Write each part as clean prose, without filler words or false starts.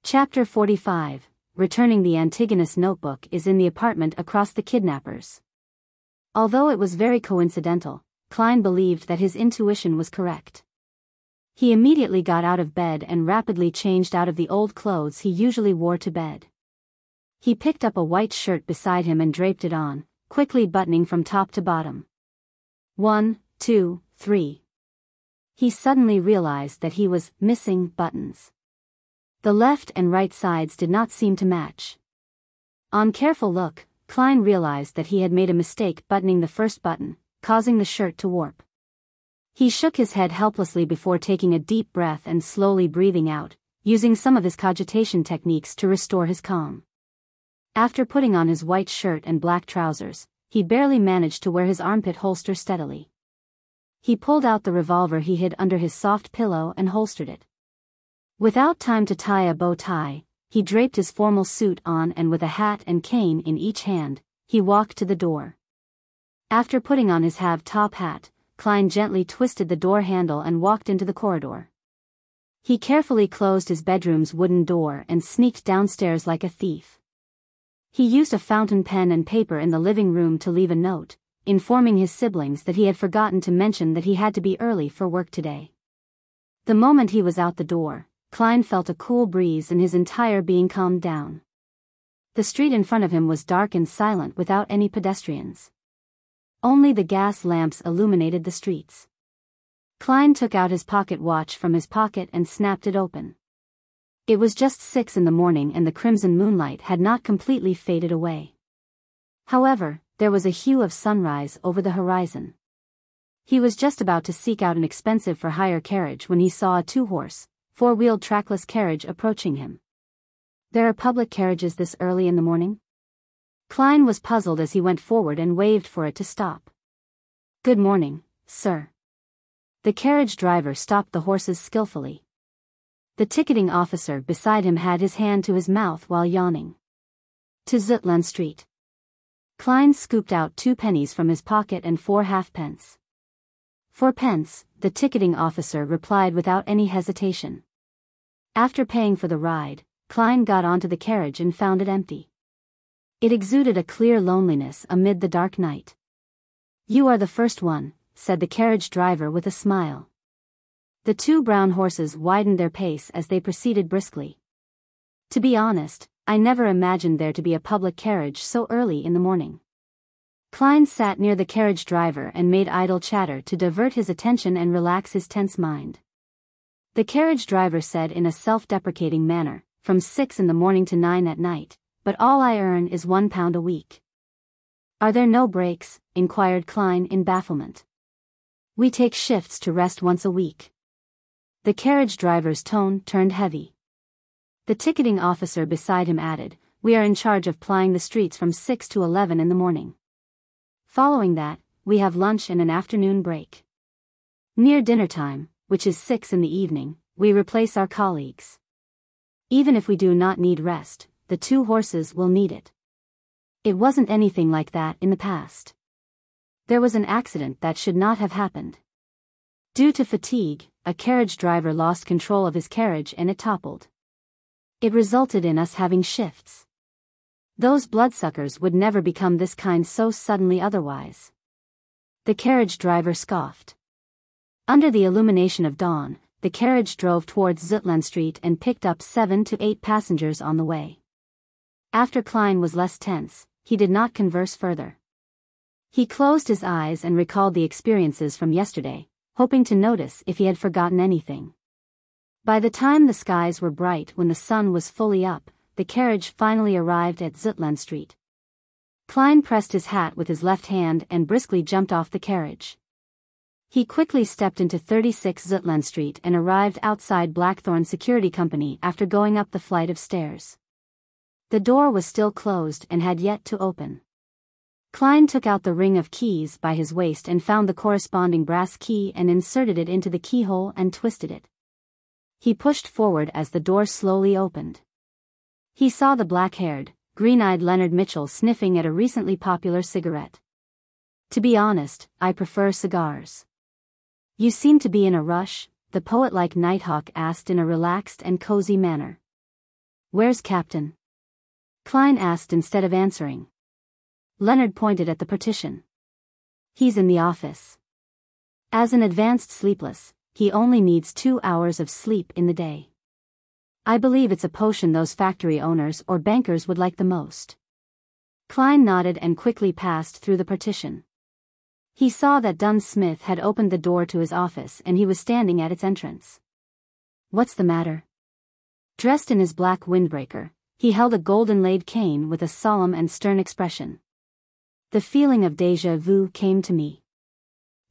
Chapter 45, Returning the Antigonus notebook is in the apartment across the kidnappers. Although it was very coincidental, Klein believed that his intuition was correct. He immediately got out of bed and rapidly changed out of the old clothes he usually wore to bed. He picked up a white shirt beside him and draped it on, quickly buttoning from top to bottom. 1, 2, 3. He suddenly realized that he was missing buttons. The left and right sides did not seem to match. On careful look, Klein realized that he had made a mistake buttoning the first button, causing the shirt to warp. He shook his head helplessly before taking a deep breath and slowly breathing out, using some of his cogitation techniques to restore his calm. After putting on his white shirt and black trousers, he barely managed to wear his armpit holster steadily. He pulled out the revolver he hid under his soft pillow and holstered it. Without time to tie a bow tie, he draped his formal suit on and with a hat and cane in each hand, he walked to the door. After putting on his half-top hat, Klein gently twisted the door handle and walked into the corridor. He carefully closed his bedroom's wooden door and sneaked downstairs like a thief. He used a fountain pen and paper in the living room to leave a note, informing his siblings that he had forgotten to mention that he had to be early for work today. The moment he was out the door, Klein felt a cool breeze and his entire being calmed down. The street in front of him was dark and silent without any pedestrians. Only the gas lamps illuminated the streets. Klein took out his pocket watch from his pocket and snapped it open. It was just 6 in the morning and the crimson moonlight had not completely faded away. However, there was a hue of sunrise over the horizon. He was just about to seek out an expensive for-hire carriage when he saw a 2-horse, 4-wheeled trackless carriage approaching him. There are public carriages this early in the morning? Klein was puzzled as he went forward and waved for it to stop. Good morning, sir. The carriage driver stopped the horses skillfully. The ticketing officer beside him had his hand to his mouth while yawning. To Zutland Street. Klein scooped out 2 pennies from his pocket and 4 halfpence. 4 pence, the ticketing officer replied without any hesitation. After paying for the ride, Klein got onto the carriage and found it empty. It exuded a clear loneliness amid the dark night. You are the first one, said the carriage driver with a smile. The 2 brown horses widened their pace as they proceeded briskly. To be honest, I never imagined there to be a public carriage so early in the morning. Klein sat near the carriage driver and made idle chatter to divert his attention and relax his tense mind. The carriage driver said in a self-deprecating manner, from 6 in the morning to 9 at night, but all I earn is £1 a week. Are there no breaks? Inquired Klein in bafflement. We take shifts to rest once a week. The carriage driver's tone turned heavy. The ticketing officer beside him added, we are in charge of plying the streets from 6 to 11 in the morning. Following that, we have lunch and an afternoon break. Near dinner time, which is 6 in the evening, we replace our colleagues. Even if we do not need rest, the 2 horses will need it. It wasn't anything like that in the past. There was an accident that should not have happened. Due to fatigue, a carriage driver lost control of his carriage and it toppled. It resulted in us having shifts. Those bloodsuckers would never become this kind so suddenly otherwise. The carriage driver scoffed. Under the illumination of dawn, the carriage drove towards Zutland Street and picked up 7 to 8 passengers on the way. After Klein was less tense, he did not converse further. He closed his eyes and recalled the experiences from yesterday, hoping to notice if he had forgotten anything. By the time the skies were bright when the sun was fully up, the carriage finally arrived at Zutland Street. Klein pressed his hat with his left hand and briskly jumped off the carriage. He quickly stepped into 36 Zutland Street and arrived outside Blackthorn Security Company after going up the flight of stairs. The door was still closed and had yet to open. Klein took out the ring of keys by his waist and found the corresponding brass key and inserted it into the keyhole and twisted it. He pushed forward as the door slowly opened. He saw the black-haired, green-eyed Leonard Mitchell sniffing at a recently popular cigarette. To be honest, I prefer cigars. You seem to be in a rush, the poet-like Nighthawk asked in a relaxed and cozy manner. Where's Captain? Klein asked instead of answering. Leonard pointed at the partition. He's in the office. As an advanced sleepless, he only needs 2 hours of sleep in the day. I believe it's a potion those factory owners or bankers would like the most. Klein nodded and quickly passed through the partition. He saw that Dunn Smith had opened the door to his office and he was standing at its entrance. What's the matter? Dressed in his black windbreaker, he held a gold-inlaid cane with a solemn and stern expression. The feeling of déjà vu came to me.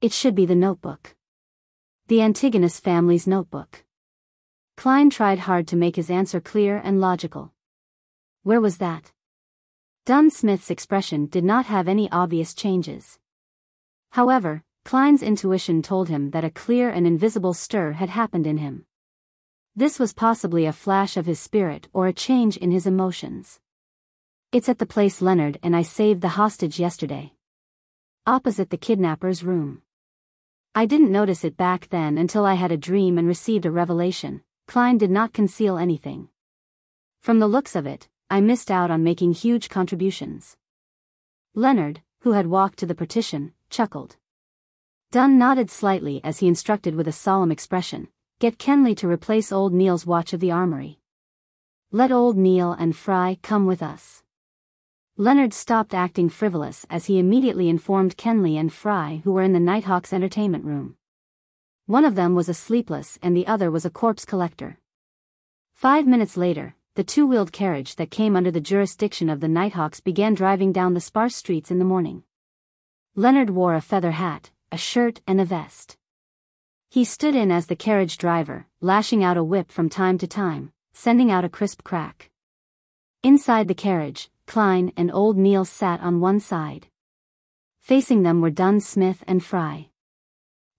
It should be the notebook. The Antigonus family's notebook. Klein tried hard to make his answer clear and logical. Where was that? Dunn Smith's expression did not have any obvious changes. However, Klein's intuition told him that a clear and invisible stir had happened in him. This was possibly a flash of his spirit or a change in his emotions. It's at the place Leonard and I saved the hostage yesterday. Opposite the kidnapper's room. I didn't notice it back then until I had a dream and received a revelation. Klein did not conceal anything. From the looks of it, I missed out on making huge contributions. Leonard, who had walked to the partition, chuckled. Dunn nodded slightly as he instructed with a solemn expression, "Get Kenley to replace old Neil's watch of the armory. Let old Neil and Fry come with us." Leonard stopped acting frivolous as he immediately informed Kenley and Fry, who were in the Nighthawk's entertainment room. One of them was a sleepless and the other was a corpse collector. 5 minutes later, the two-wheeled carriage that came under the jurisdiction of the Nighthawks began driving down the sparse streets in the morning. Leonard wore a feather hat, a shirt and a vest. He stood in as the carriage driver, lashing out a whip from time to time, sending out a crisp crack. Inside the carriage, Klein and old Neil sat on one side. Facing them were Dunn Smith and Fry.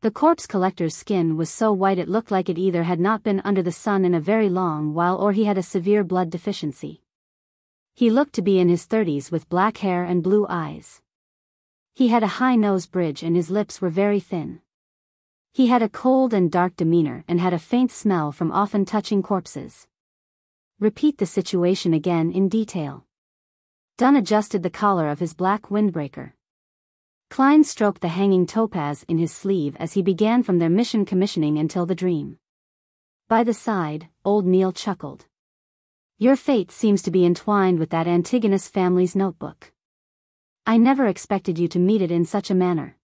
The corpse collector's skin was so white it looked like it either had not been under the sun in a very long while or he had a severe blood deficiency. He looked to be in his 30s with black hair and blue eyes. He had a high nose bridge and his lips were very thin. He had a cold and dark demeanor and had a faint smell from often touching corpses. Repeat the situation again in detail. Dunn adjusted the collar of his black windbreaker. Klein stroked the hanging topaz in his sleeve as he began from their mission commissioning until the dream. By the side, old Neil chuckled. Your fate seems to be entwined with that Antigonus family's notebook. I never expected you to meet it in such a manner.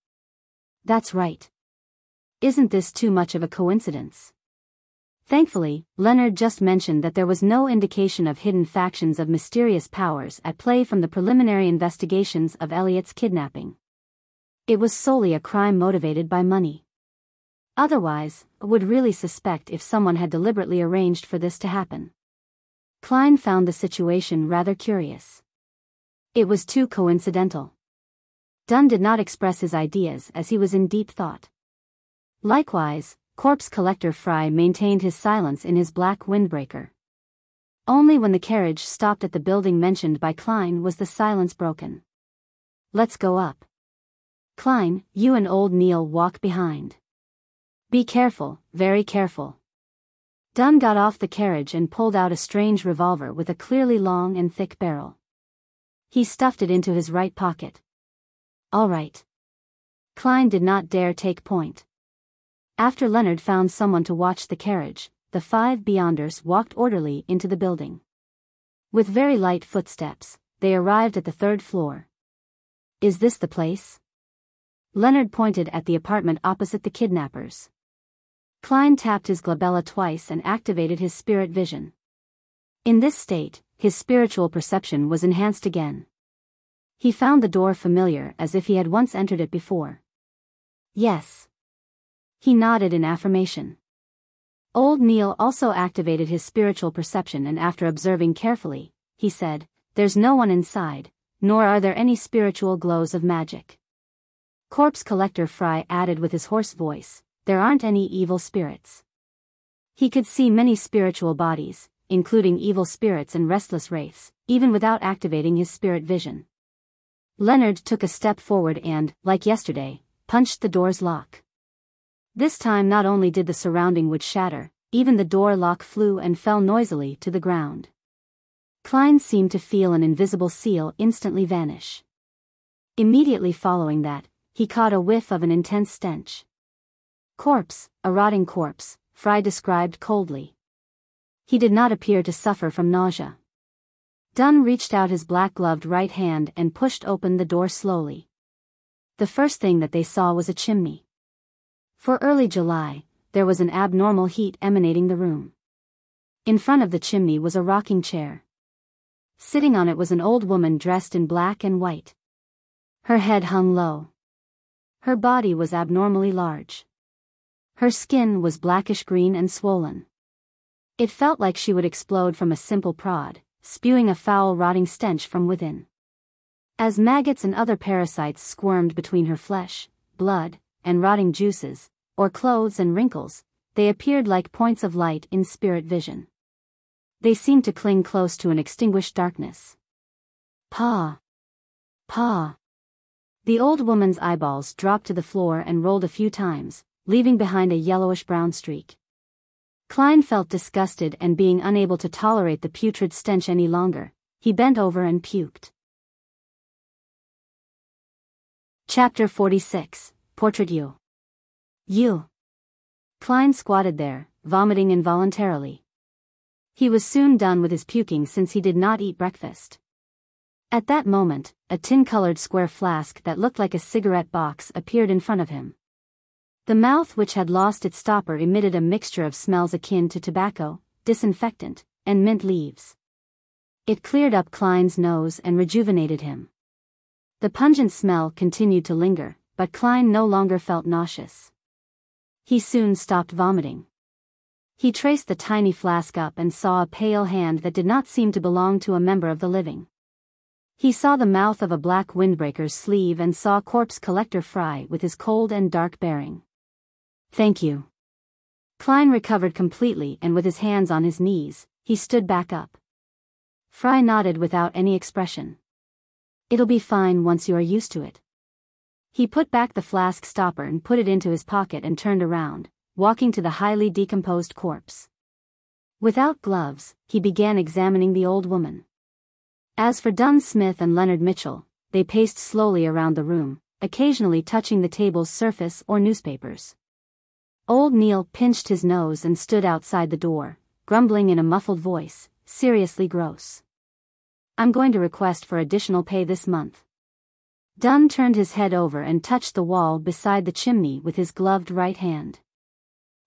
That's right. Isn't this too much of a coincidence? Thankfully, Leonard just mentioned that there was no indication of hidden factions of mysterious powers at play from the preliminary investigations of Elliot's kidnapping. It was solely a crime motivated by money. Otherwise, I would really suspect if someone had deliberately arranged for this to happen. Klein found the situation rather curious. It was too coincidental. Dunn did not express his ideas as he was in deep thought. Likewise, corpse collector Fry maintained his silence in his black windbreaker. Only when the carriage stopped at the building mentioned by Klein was the silence broken. Let's go up. Klein, you and old Neil walk behind. Be careful, very careful. Dunn got off the carriage and pulled out a strange revolver with a clearly long and thick barrel. He stuffed it into his right pocket. All right. Klein did not dare take point. After Leonard found someone to watch the carriage, the 5 Beyonders walked orderly into the building. With very light footsteps, they arrived at the 3rd floor. Is this the place? Leonard pointed at the apartment opposite the kidnappers. Klein tapped his glabella twice and activated his spirit vision. In this state, his spiritual perception was enhanced again. He found the door familiar as if he had once entered it before. Yes. He nodded in affirmation. Old Neil also activated his spiritual perception and after observing carefully, he said, "There's no one inside, nor are there any spiritual glows of magic." Corpse collector Fry added with his hoarse voice, "There aren't any evil spirits." He could see many spiritual bodies, including evil spirits and restless wraiths, even without activating his spirit vision. Leonard took a step forward and, like yesterday, punched the door's lock. This time not only did the surrounding wood shatter, even the door lock flew and fell noisily to the ground. Klein seemed to feel an invisible seal instantly vanish. Immediately following that, he caught a whiff of an intense stench. Corpse, a rotting corpse, Fry described coldly. He did not appear to suffer from nausea. Dunn reached out his black-gloved right hand and pushed open the door slowly. The first thing that they saw was a chimney. For early July, there was an abnormal heat emanating the room. In front of the chimney was a rocking chair. Sitting on it was an old woman dressed in black and white. Her head hung low. Her body was abnormally large. Her skin was blackish-green and swollen. It felt like she would explode from a simple prod, spewing a foul rotting stench from within. As maggots and other parasites squirmed between her flesh, blood, and rotting juices, or clothes and wrinkles, they appeared like points of light in spirit vision. They seemed to cling close to an extinguished darkness. Pa! Pa! The old woman's eyeballs dropped to the floor and rolled a few times, leaving behind a yellowish-brown streak. Klein felt disgusted, and being unable to tolerate the putrid stench any longer, he bent over and puked. Chapter 46, Portrait You. You. Klein squatted there, vomiting involuntarily. He was soon done with his puking since he did not eat breakfast. At that moment, a tin-colored square flask that looked like a cigarette box appeared in front of him. The mouth, which had lost its stopper, emitted a mixture of smells akin to tobacco, disinfectant, and mint leaves. It cleared up Klein's nose and rejuvenated him. The pungent smell continued to linger, but Klein no longer felt nauseous. He soon stopped vomiting. He traced the tiny flask up and saw a pale hand that did not seem to belong to a member of the living. He saw the mouth of a black windbreaker's sleeve and saw corpse collector Fry with his cold and dark bearing. Thank you. Klein recovered completely, and with his hands on his knees, he stood back up. Fry nodded without any expression. It'll be fine once you are used to it. He put back the flask stopper and put it into his pocket and turned around, walking to the highly decomposed corpse. Without gloves, he began examining the old woman. As for Dunn Smith and Leonard Mitchell, they paced slowly around the room, occasionally touching the table's surface or newspapers. Old Neil pinched his nose and stood outside the door, grumbling in a muffled voice, seriously gross. I'm going to request for additional pay this month. Dunn turned his head over and touched the wall beside the chimney with his gloved right hand.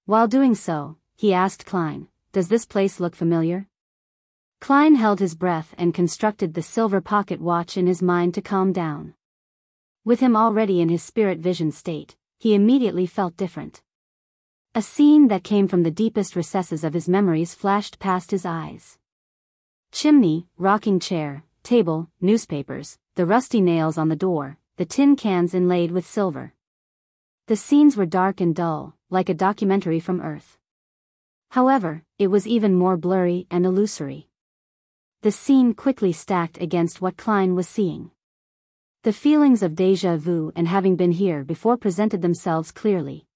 While doing so, he asked Klein, "Does this place look familiar?" Klein held his breath and constructed the silver pocket watch in his mind to calm down. With him already in his spirit vision state, he immediately felt different. A scene that came from the deepest recesses of his memories flashed past his eyes. Chimney, rocking chair, table, newspapers, the rusty nails on the door, the tin cans inlaid with silver. The scenes were dark and dull, like a documentary from Earth. However, it was even more blurry and illusory. The scene quickly stacked against what Klein was seeing. The feelings of déjà vu and having been here before presented themselves clearly.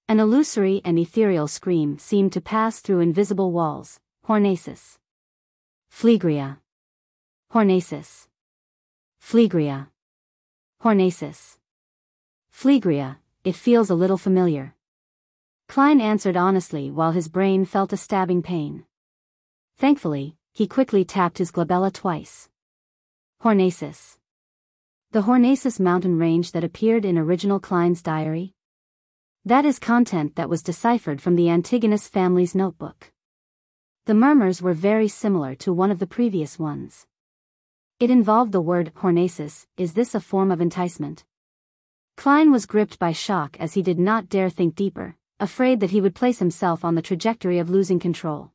An illusory and ethereal scream seemed to pass through invisible walls. Hornasis. Phlegria. Hornasis. Phlegria. Hornasis. Phlegria, it feels a little familiar. Klein answered honestly while his brain felt a stabbing pain. Thankfully, he quickly tapped his glabella twice. Hornasis. The Hornasis mountain range that appeared in original Klein's diary? That is content that was deciphered from the Antigonus family's notebook. The murmurs were very similar to one of the previous ones. It involved the word Hornasis. Is this a form of enticement? Klein was gripped by shock as he did not dare think deeper, afraid that he would place himself on the trajectory of losing control.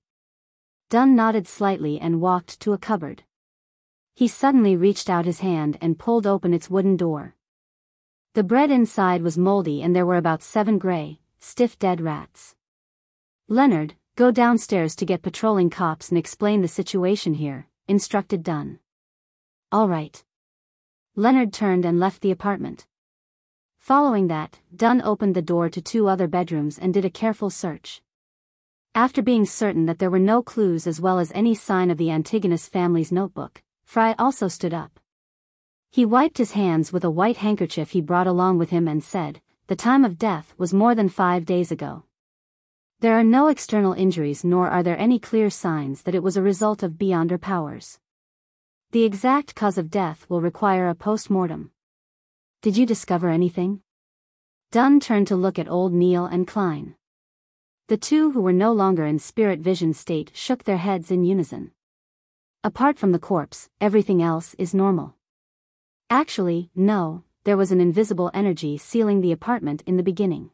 Dunn nodded slightly and walked to a cupboard. He suddenly reached out his hand and pulled open its wooden door. The bread inside was moldy and there were about 7 gray, stiff dead rats. Leonard, go downstairs to get patrolling cops and explain the situation here, instructed Dunn. All right. Leonard turned and left the apartment. Following that, Dunn opened the door to 2 other bedrooms and did a careful search. After being certain that there were no clues as well as any sign of the Antigonus family's notebook, Fry also stood up. He wiped his hands with a white handkerchief he brought along with him and said, "The time of death was more than 5 days ago. There are no external injuries nor are there any clear signs that it was a result of beyond our powers. The exact cause of death will require a post-mortem. Did you discover anything?" Dunn turned to look at old Neil and Klein. The two who were no longer in spirit vision state shook their heads in unison. "Apart from the corpse, everything else is normal. Actually, no, there was an invisible energy sealing the apartment in the beginning.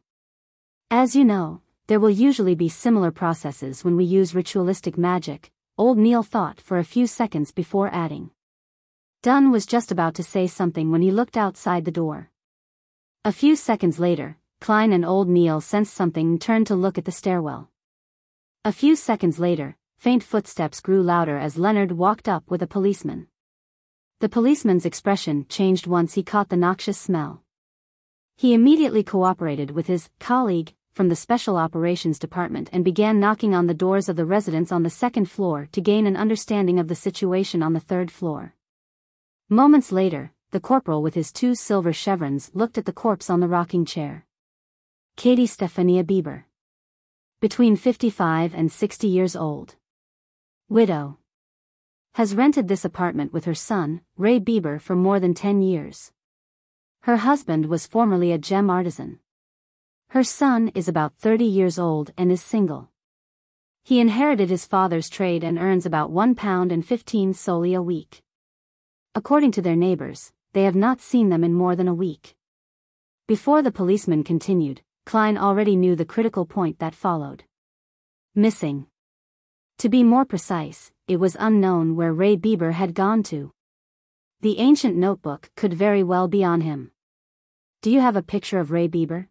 As you know, there will usually be similar processes when we use ritualistic magic," old Neil thought for a few seconds before adding. Dunn was just about to say something when he looked outside the door. A few seconds later, Klein and old Neil sensed something and turned to look at the stairwell. A few seconds later, faint footsteps grew louder as Leonard walked up with a policeman. The policeman's expression changed once he caught the noxious smell. He immediately cooperated with his colleague from the Special Operations Department and began knocking on the doors of the residents on the second floor to gain an understanding of the situation on the third floor. Moments later, the corporal with his 2 silver chevrons looked at the corpse on the rocking chair. Katie Stephania Bieber. Between 55 and 60 years old. Widow. Has rented this apartment with her son, Ray Bieber, for more than 10 years. Her husband was formerly a gem artisan. Her son is about 30 years old and is single. He inherited his father's trade and earns about £1.15 solely a week. According to their neighbors, they have not seen them in more than a week. Before the policeman continued, Klein already knew the critical point that followed. Missing. To be more precise, it was unknown where Ray Bieber had gone to. The ancient notebook could very well be on him. "Do you have a picture of Ray Bieber?"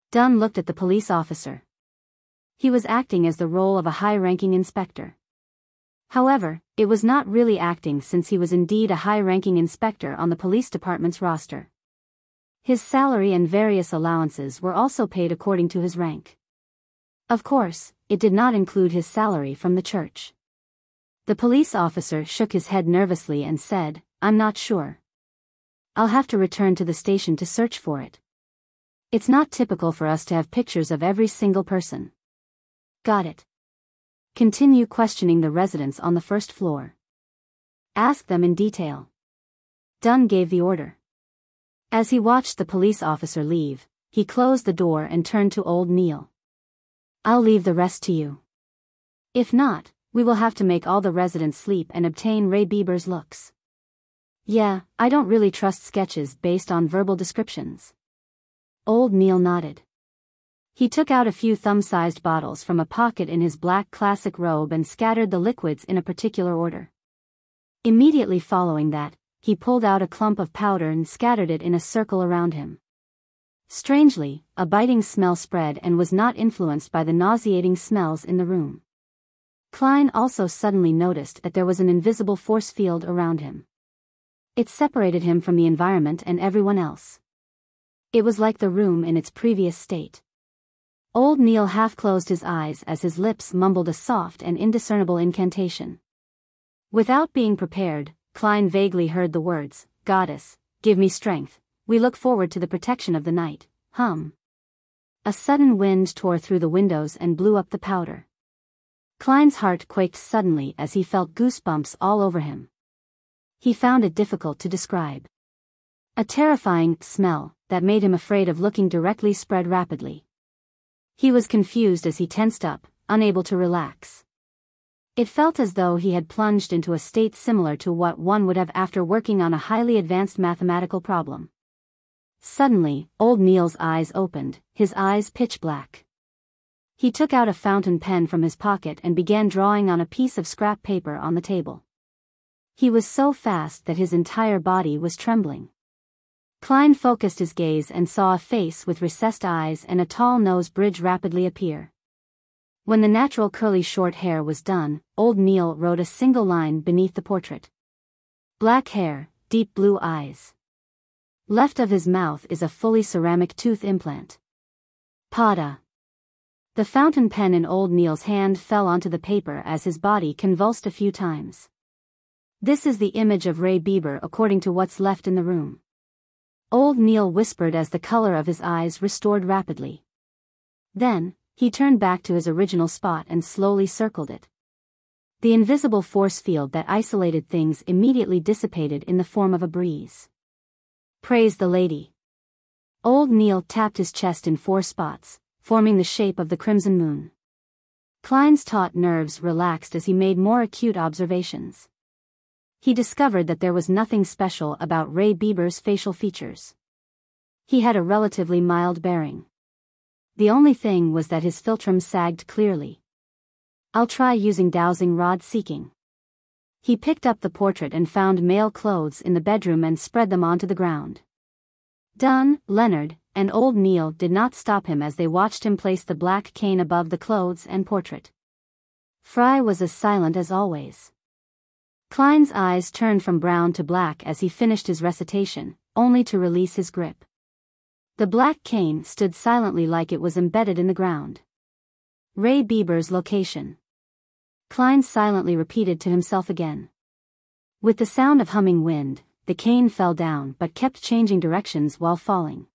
Dunn looked at the police officer. He was acting as the role of a high-ranking inspector. However, it was not really acting since he was indeed a high-ranking inspector on the police department's roster. His salary and various allowances were also paid according to his rank. Of course, it did not include his salary from the church. The police officer shook his head nervously and said, "I'm not sure. I'll have to return to the station to search for it. It's not typical for us to have pictures of every single person." "Got it. Continue questioning the residents on the first floor. Ask them in detail." Dunn gave the order. As he watched the police officer leave, he closed the door and turned to old Neil. "I'll leave the rest to you. If not, we will have to make all the residents sleep and obtain Ray Bieber's looks." "Yeah, I don't really trust sketches based on verbal descriptions." Old Neil nodded. He took out a few thumb-sized bottles from a pocket in his black classic robe and scattered the liquids in a particular order. Immediately following that, he pulled out a clump of powder and scattered it in a circle around him. Strangely, a biting smell spread and was not influenced by the nauseating smells in the room. Klein also suddenly noticed that there was an invisible force field around him. It separated him from the environment and everyone else. It was like the room in its previous state. Old Neil half closed his eyes as his lips mumbled a soft and indiscernible incantation. Without being prepared, Klein vaguely heard the words, "Goddess, give me strength, we look forward to the protection of the night, hum." A sudden wind tore through the windows and blew up the powder. Klein's heart quaked suddenly as he felt goosebumps all over him. He found it difficult to describe. A terrifying smell that made him afraid of looking directly spread rapidly. He was confused as he tensed up, unable to relax. It felt as though he had plunged into a state similar to what one would have after working on a highly advanced mathematical problem. Suddenly, old Neil's eyes opened, his eyes pitch black. He took out a fountain pen from his pocket and began drawing on a piece of scrap paper on the table. He was so fast that his entire body was trembling. Klein focused his gaze and saw a face with recessed eyes and a tall nose bridge rapidly appear. When the natural curly short hair was done, old Neil wrote a single line beneath the portrait. Black hair, deep blue eyes. Left of his mouth is a fully ceramic tooth implant. Pada. The fountain pen in old Neil's hand fell onto the paper as his body convulsed a few times. This is the image of Ray Bieber according to what's left in the room. Old Neil whispered as the color of his eyes restored rapidly. Then, he turned back to his original spot and slowly circled it. The invisible force field that isolated things immediately dissipated in the form of a breeze. Praise the lady. Old Neil tapped his chest in 4 spots, forming the shape of the crimson moon. Klein's taut nerves relaxed as he made more acute observations. He discovered that there was nothing special about Ray Bieber's facial features. He had a relatively mild bearing. The only thing was that his philtrum sagged clearly. I'll try using dowsing rod seeking. He picked up the portrait and found male clothes in the bedroom and spread them onto the ground. Dunn, Leonard, and old Neil did not stop him as they watched him place the black cane above the clothes and portrait. Fry was as silent as always. Klein's eyes turned from brown to black as he finished his recitation, only to release his grip. The black cane stood silently like it was embedded in the ground. Ray Bieber's location. Klein silently repeated to himself again. With the sound of humming wind, the cane fell down but kept changing directions while falling.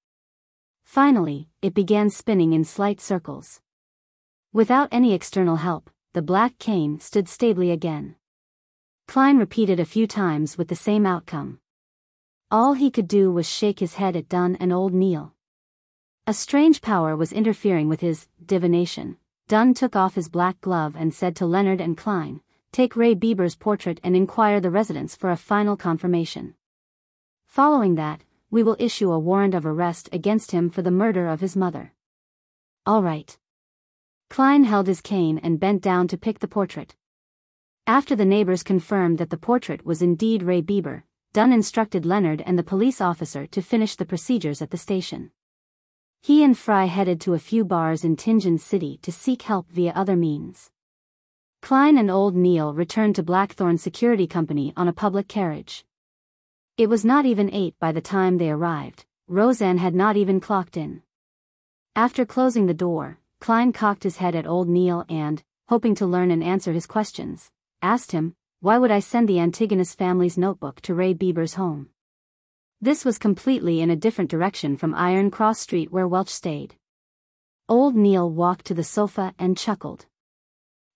Finally, it began spinning in slight circles. Without any external help, the black cane stood stably again. Klein repeated a few times with the same outcome. All he could do was shake his head at Dunn and old Neil. A strange power was interfering with his divination. Dunn took off his black glove and said to Leonard and Klein, "Take Ray Bieber's portrait and inquire the residence for a final confirmation. Following that, we will issue a warrant of arrest against him for the murder of his mother." "All right." Klein held his cane and bent down to pick the portrait. After the neighbors confirmed that the portrait was indeed Ray Bieber, Dunn instructed Leonard and the police officer to finish the procedures at the station. He and Fry headed to a few bars in Tingen City to seek help via other means. Klein and old Neil returned to Blackthorn Security Company on a public carriage. It was not even 8 by the time they arrived. Roseanne had not even clocked in. After closing the door, Klein cocked his head at old Neil and, hoping to learn and answer his questions, asked him, "Why would I send the Antigonus family's notebook to Ray Bieber's home?" This was completely in a different direction from Iron Cross Street where Welch stayed. Old Neil walked to the sofa and chuckled.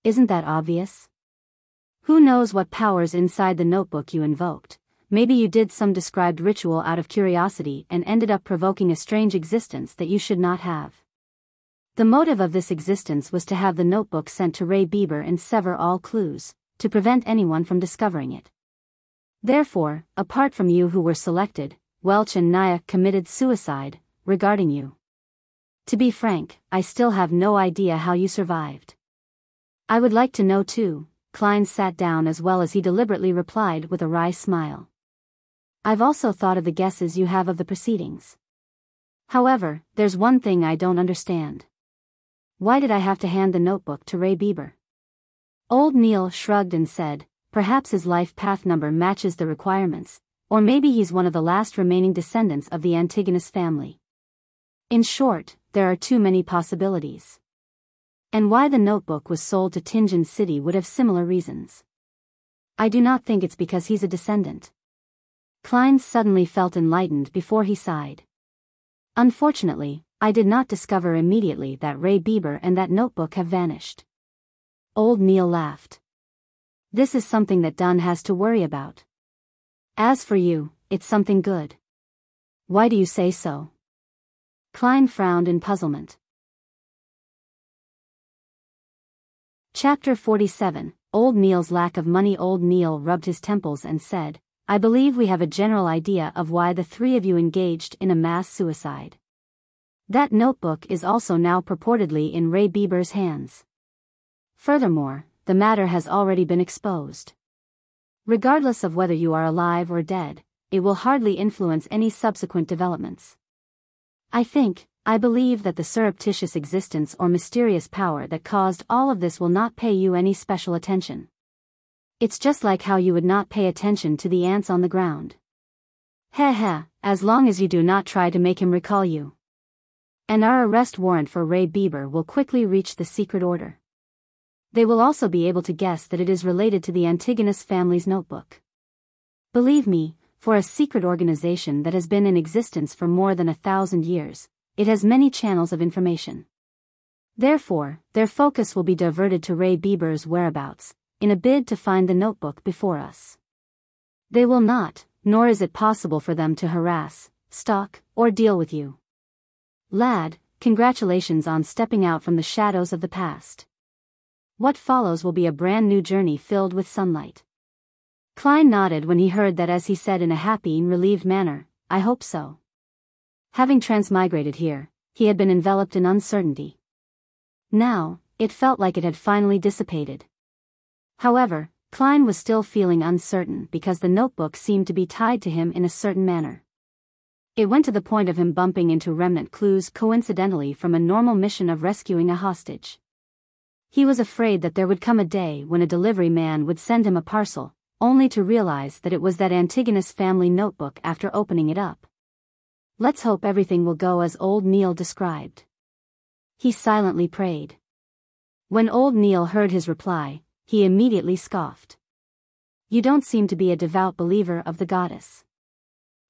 "Isn't that obvious? Who knows what powers inside the notebook you invoked? Maybe you did some described ritual out of curiosity and ended up provoking a strange existence that you should not have. The motive of this existence was to have the notebook sent to Ray Bieber and sever all clues, to prevent anyone from discovering it. Therefore, apart from you who were selected, Welch and Nyack committed suicide, regarding you. To be frank, I still have no idea how you survived." "I would like to know too." Klein sat down as well as he deliberately replied with a wry smile. "I've also thought of the guesses you have of the proceedings. However, there's one thing I don't understand. Why did I have to hand the notebook to Ray Bieber?" Old Neil shrugged and said, "Perhaps his life path number matches the requirements, or maybe he's one of the last remaining descendants of the Antigonus family. In short, there are too many possibilities. And why the notebook was sold to Tingen City would have similar reasons. I do not think it's because he's a descendant." Klein suddenly felt enlightened before he sighed. "Unfortunately, I did not discover immediately that Ray Bieber and that notebook have vanished." Old Neil laughed. "This is something that Dunn has to worry about. As for you, it's something good." "Why do you say so?" Klein frowned in puzzlement. Chapter 47, Old Neil's Lack of Money. Old Neil rubbed his temples and said, "I believe we have a general idea of why the 3 of you engaged in a mass suicide. That notebook is also now purportedly in Ray Bieber's hands. Furthermore, the matter has already been exposed. Regardless of whether you are alive or dead, it will hardly influence any subsequent developments. I believe that the surreptitious existence or mysterious power that caused all of this will not pay you any special attention. It's just like how you would not pay attention to the ants on the ground. Heh heh, as long as you do not try to make him recall you." And our arrest warrant for Ray Bieber will quickly reach the secret order. They will also be able to guess that it is related to the Antigonus family's notebook. Believe me, for a secret organization that has been in existence for more than 1,000 years, it has many channels of information. Therefore, their focus will be diverted to Ray Bieber's whereabouts, in a bid to find the notebook before us. They will not, nor is it possible for them to harass, stalk, or deal with you. Lad, congratulations on stepping out from the shadows of the past. What follows will be a brand new journey filled with sunlight. Klein nodded when he heard that, as he said in a happy and relieved manner, I hope so. Having transmigrated here, he had been enveloped in uncertainty. Now, it felt like it had finally dissipated. However, Klein was still feeling uncertain because the notebook seemed to be tied to him in a certain manner. It went to the point of him bumping into remnant clues coincidentally from a normal mission of rescuing a hostage. He was afraid that there would come a day when a delivery man would send him a parcel, only to realize that it was that Antigonus family notebook after opening it up. Let's hope everything will go as old Neil described. He silently prayed. When old Neil heard his reply, he immediately scoffed. You don't seem to be a devout believer of the goddess.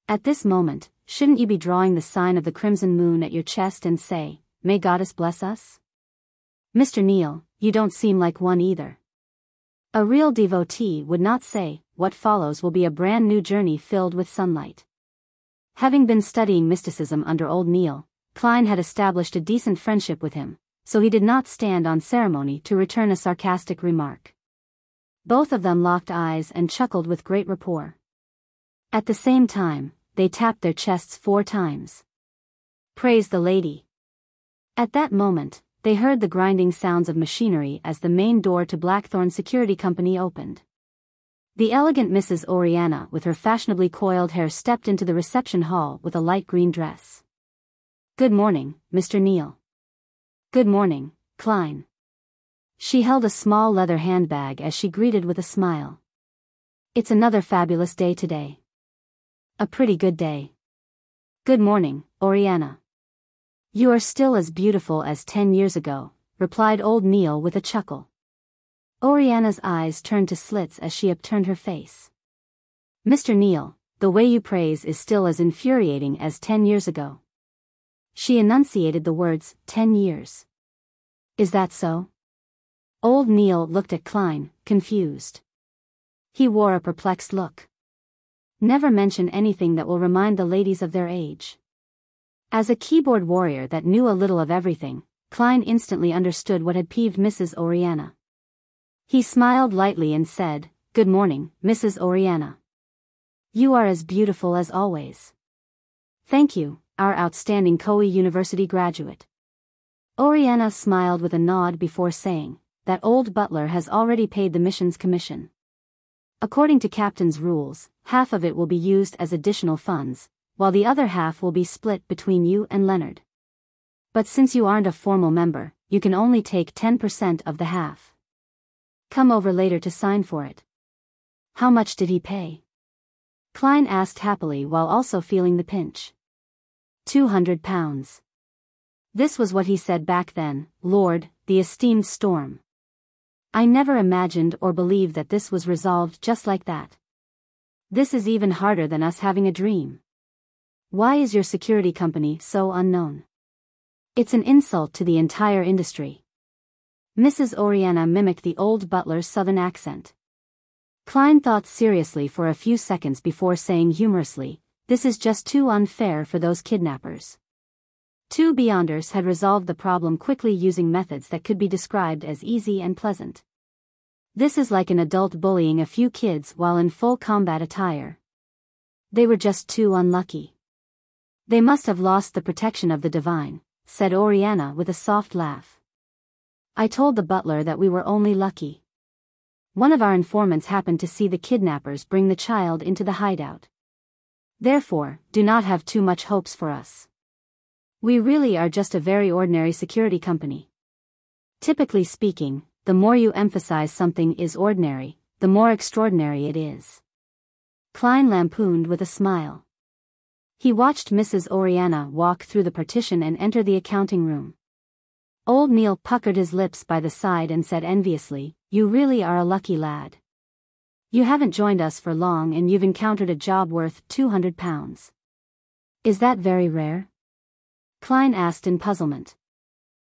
At this moment, shouldn't you be drawing the sign of the crimson moon at your chest and say, May Goddess bless us? Mr. Neil, you don't seem like one either. A real devotee would not say, what follows will be a brand new journey filled with sunlight. Having been studying mysticism under old Neil, Klein had established a decent friendship with him, so he did not stand on ceremony to return a sarcastic remark. Both of them locked eyes and chuckled with great rapport. At the same time, they tapped their chests 4 times. Praise the lady. At that moment, they heard the grinding sounds of machinery as the main door to Blackthorn Security Company opened. The elegant Mrs. Oriana with her fashionably coiled hair stepped into the reception hall with a light green dress. Good morning, Mr. Neil. Good morning, Klein. She held a small leather handbag as she greeted with a smile. It's another fabulous day today. A pretty good day. Good morning, Oriana. You are still as beautiful as 10 years ago, replied old Neil with a chuckle. Oriana's eyes turned to slits as she upturned her face. Mr. Neil, the way you praise is still as infuriating as 10 years ago. She enunciated the words, 10 years. Is that so? Old Neil looked at Klein, confused. He wore a perplexed look. Never mention anything that will remind the ladies of their age. As a keyboard warrior that knew a little of everything, Klein instantly understood what had peeved Mrs. Oriana. He smiled lightly and said, Good morning, Mrs. Oriana. You are as beautiful as always. Thank you, our outstanding Koei University graduate. Oriana smiled with a nod before saying, That old butler has already paid the mission's commission. According to Captain's rules, half of it will be used as additional funds, while the other half will be split between you and Leonard. But since you aren't a formal member, you can only take 10% of the half. Come over later to sign for it. How much did he pay? Klein asked happily while also feeling the pinch. £200. This was what he said back then, Lord, the esteemed Storm. I never imagined or believed that this was resolved just like that. This is even harder than us having a dream. Why is your security company so unknown? It's an insult to the entire industry. Mrs. Oriana mimicked the old butler's southern accent. Klein thought seriously for a few seconds before saying humorously, This is just too unfair for those kidnappers. 2 Beyonders had resolved the problem quickly using methods that could be described as easy and pleasant. This is like an adult bullying a few kids while in full combat attire. They were just too unlucky. They must have lost the protection of the divine, said Oriana with a soft laugh. I told the butler that we were only lucky. One of our informants happened to see the kidnappers bring the child into the hideout. Therefore, do not have too much hopes for us. We really are just a very ordinary security company. Typically speaking, the more you emphasize something is ordinary, the more extraordinary it is. Klein lampooned with a smile. He watched Mrs. Oriana walk through the partition and enter the accounting room. Old Neil puckered his lips by the side and said enviously, "You really are a lucky lad. You haven't joined us for long and you've encountered a job worth £200. Is that very rare?" Klein asked in puzzlement.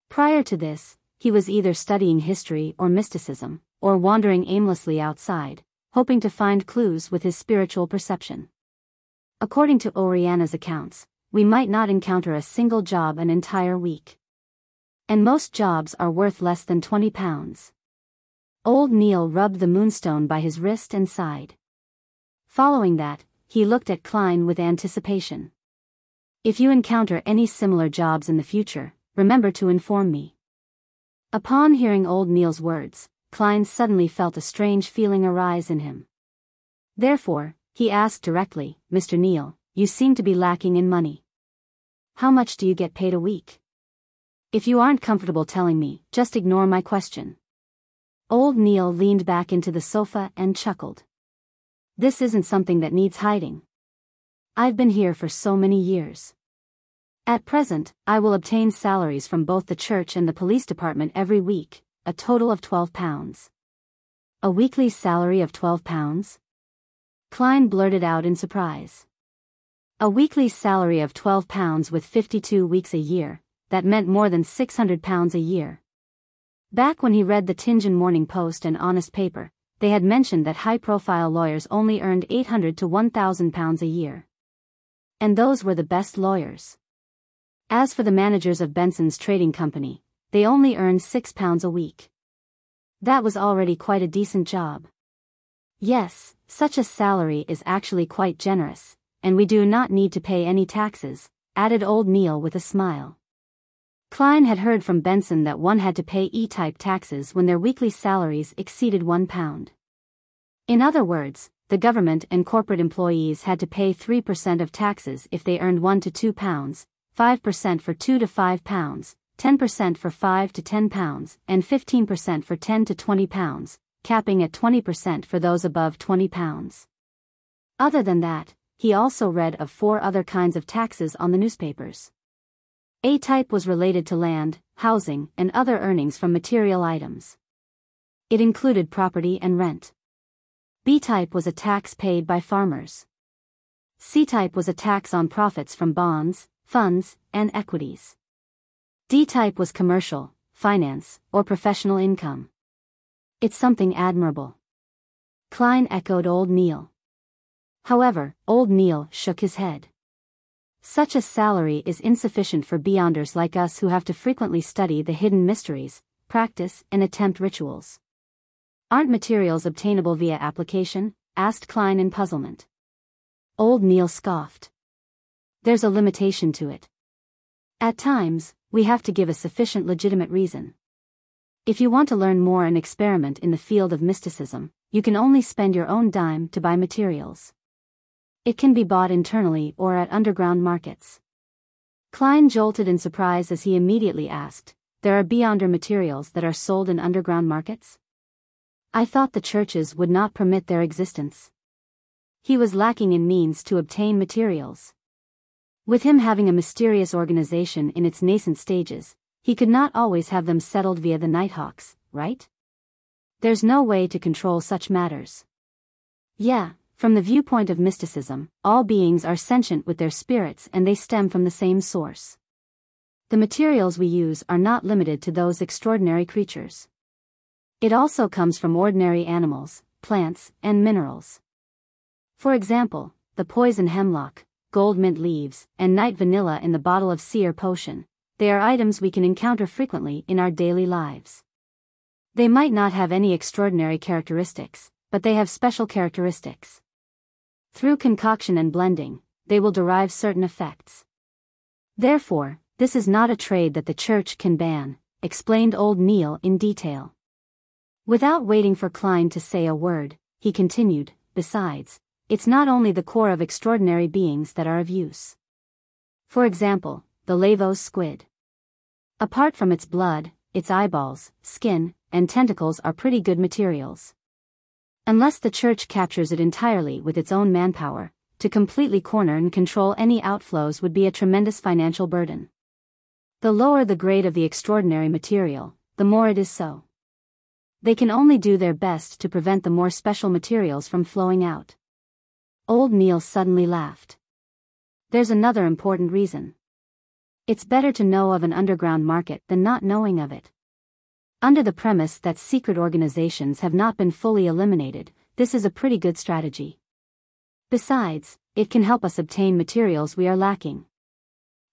Prior to this, he was either studying history or mysticism, or wandering aimlessly outside, hoping to find clues with his spiritual perception. According to Oriana's accounts, we might not encounter a single job an entire week. And most jobs are worth less than £20. Old Neil rubbed the moonstone by his wrist and sighed. Following that, he looked at Klein with anticipation. "If you encounter any similar jobs in the future, remember to inform me." Upon hearing Old Neil's words, Klein suddenly felt a strange feeling arise in him. Therefore, he asked directly, "Mr. Neil, you seem to be lacking in money. How much do you get paid a week? If you aren't comfortable telling me, just ignore my question." Old Neil leaned back into the sofa and chuckled. "This isn't something that needs hiding. I've been here for so many years. At present, I will obtain salaries from both the church and the police department every week, a total of £12. A weekly salary of £12? Klein blurted out in surprise. A weekly salary of £12 with 52 weeks a year, that meant more than £600 a year. Back when he read the Tianjin Morning Post and Honest Paper, they had mentioned that high-profile lawyers only earned £800 to £1,000 a year. And those were the best lawyers. As for the managers of Benson's trading company, they only earned £6 a week. That was already quite a decent job. Yes, such a salary is actually quite generous, and we do not need to pay any taxes, added Old Neil with a smile. Klein had heard from Benson that one had to pay E-type taxes when their weekly salaries exceeded £1. In other words, the government and corporate employees had to pay 3% of taxes if they earned £1 to £2, 5% for £2 to £5, 10% for £5 to £10, and 15% for £10 to £20, capping at 20% for those above £20. Other than that, he also read of 4 other kinds of taxes on the newspapers. A-type was related to land, housing, and other earnings from material items. It included property and rent. B-type was a tax paid by farmers. C-type was a tax on profits from bonds, funds, and equities. D-type was commercial, finance, or professional income. It's something admirable. Klein echoed Old Neil. However, Old Neil shook his head. Such a salary is insufficient for beyonders like us who have to frequently study the hidden mysteries, practice and attempt rituals. Aren't materials obtainable via application? Asked Klein in puzzlement. Old Neil scoffed. There's a limitation to it. At times, we have to give a sufficient legitimate reason. If you want to learn more and experiment in the field of mysticism, you can only spend your own dime to buy materials. It can be bought internally or at underground markets. Klein jolted in surprise as he immediately asked, "There are beyonder materials that are sold in underground markets? I thought the churches would not permit their existence." He was lacking in means to obtain materials. With him having a mysterious organization in its nascent stages, he could not always have them settled via the Nighthawks, right? There's no way to control such matters. Yeah, from the viewpoint of mysticism, all beings are sentient with their spirits and they stem from the same source. The materials we use are not limited to those extraordinary creatures. It also comes from ordinary animals, plants, and minerals. For example, the poison hemlock, gold mint leaves, and night vanilla in the bottle of seer potion. They are items we can encounter frequently in our daily lives. They might not have any extraordinary characteristics, but they have special characteristics. Through concoction and blending, they will derive certain effects. Therefore, this is not a trade that the church can ban, explained Old Neil in detail. Without waiting for Klein to say a word, he continued, besides, it's not only the core of extraordinary beings that are of use. For example, the Lavos squid. Apart from its blood, its eyeballs, skin, and tentacles are pretty good materials. Unless the church captures it entirely with its own manpower, to completely corner and control any outflows would be a tremendous financial burden. The lower the grade of the extraordinary material, the more it is so. They can only do their best to prevent the more special materials from flowing out. Old Neil suddenly laughed. There's another important reason. It's better to know of an underground market than not knowing of it. Under the premise that secret organizations have not been fully eliminated, this is a pretty good strategy. Besides, it can help us obtain materials we are lacking.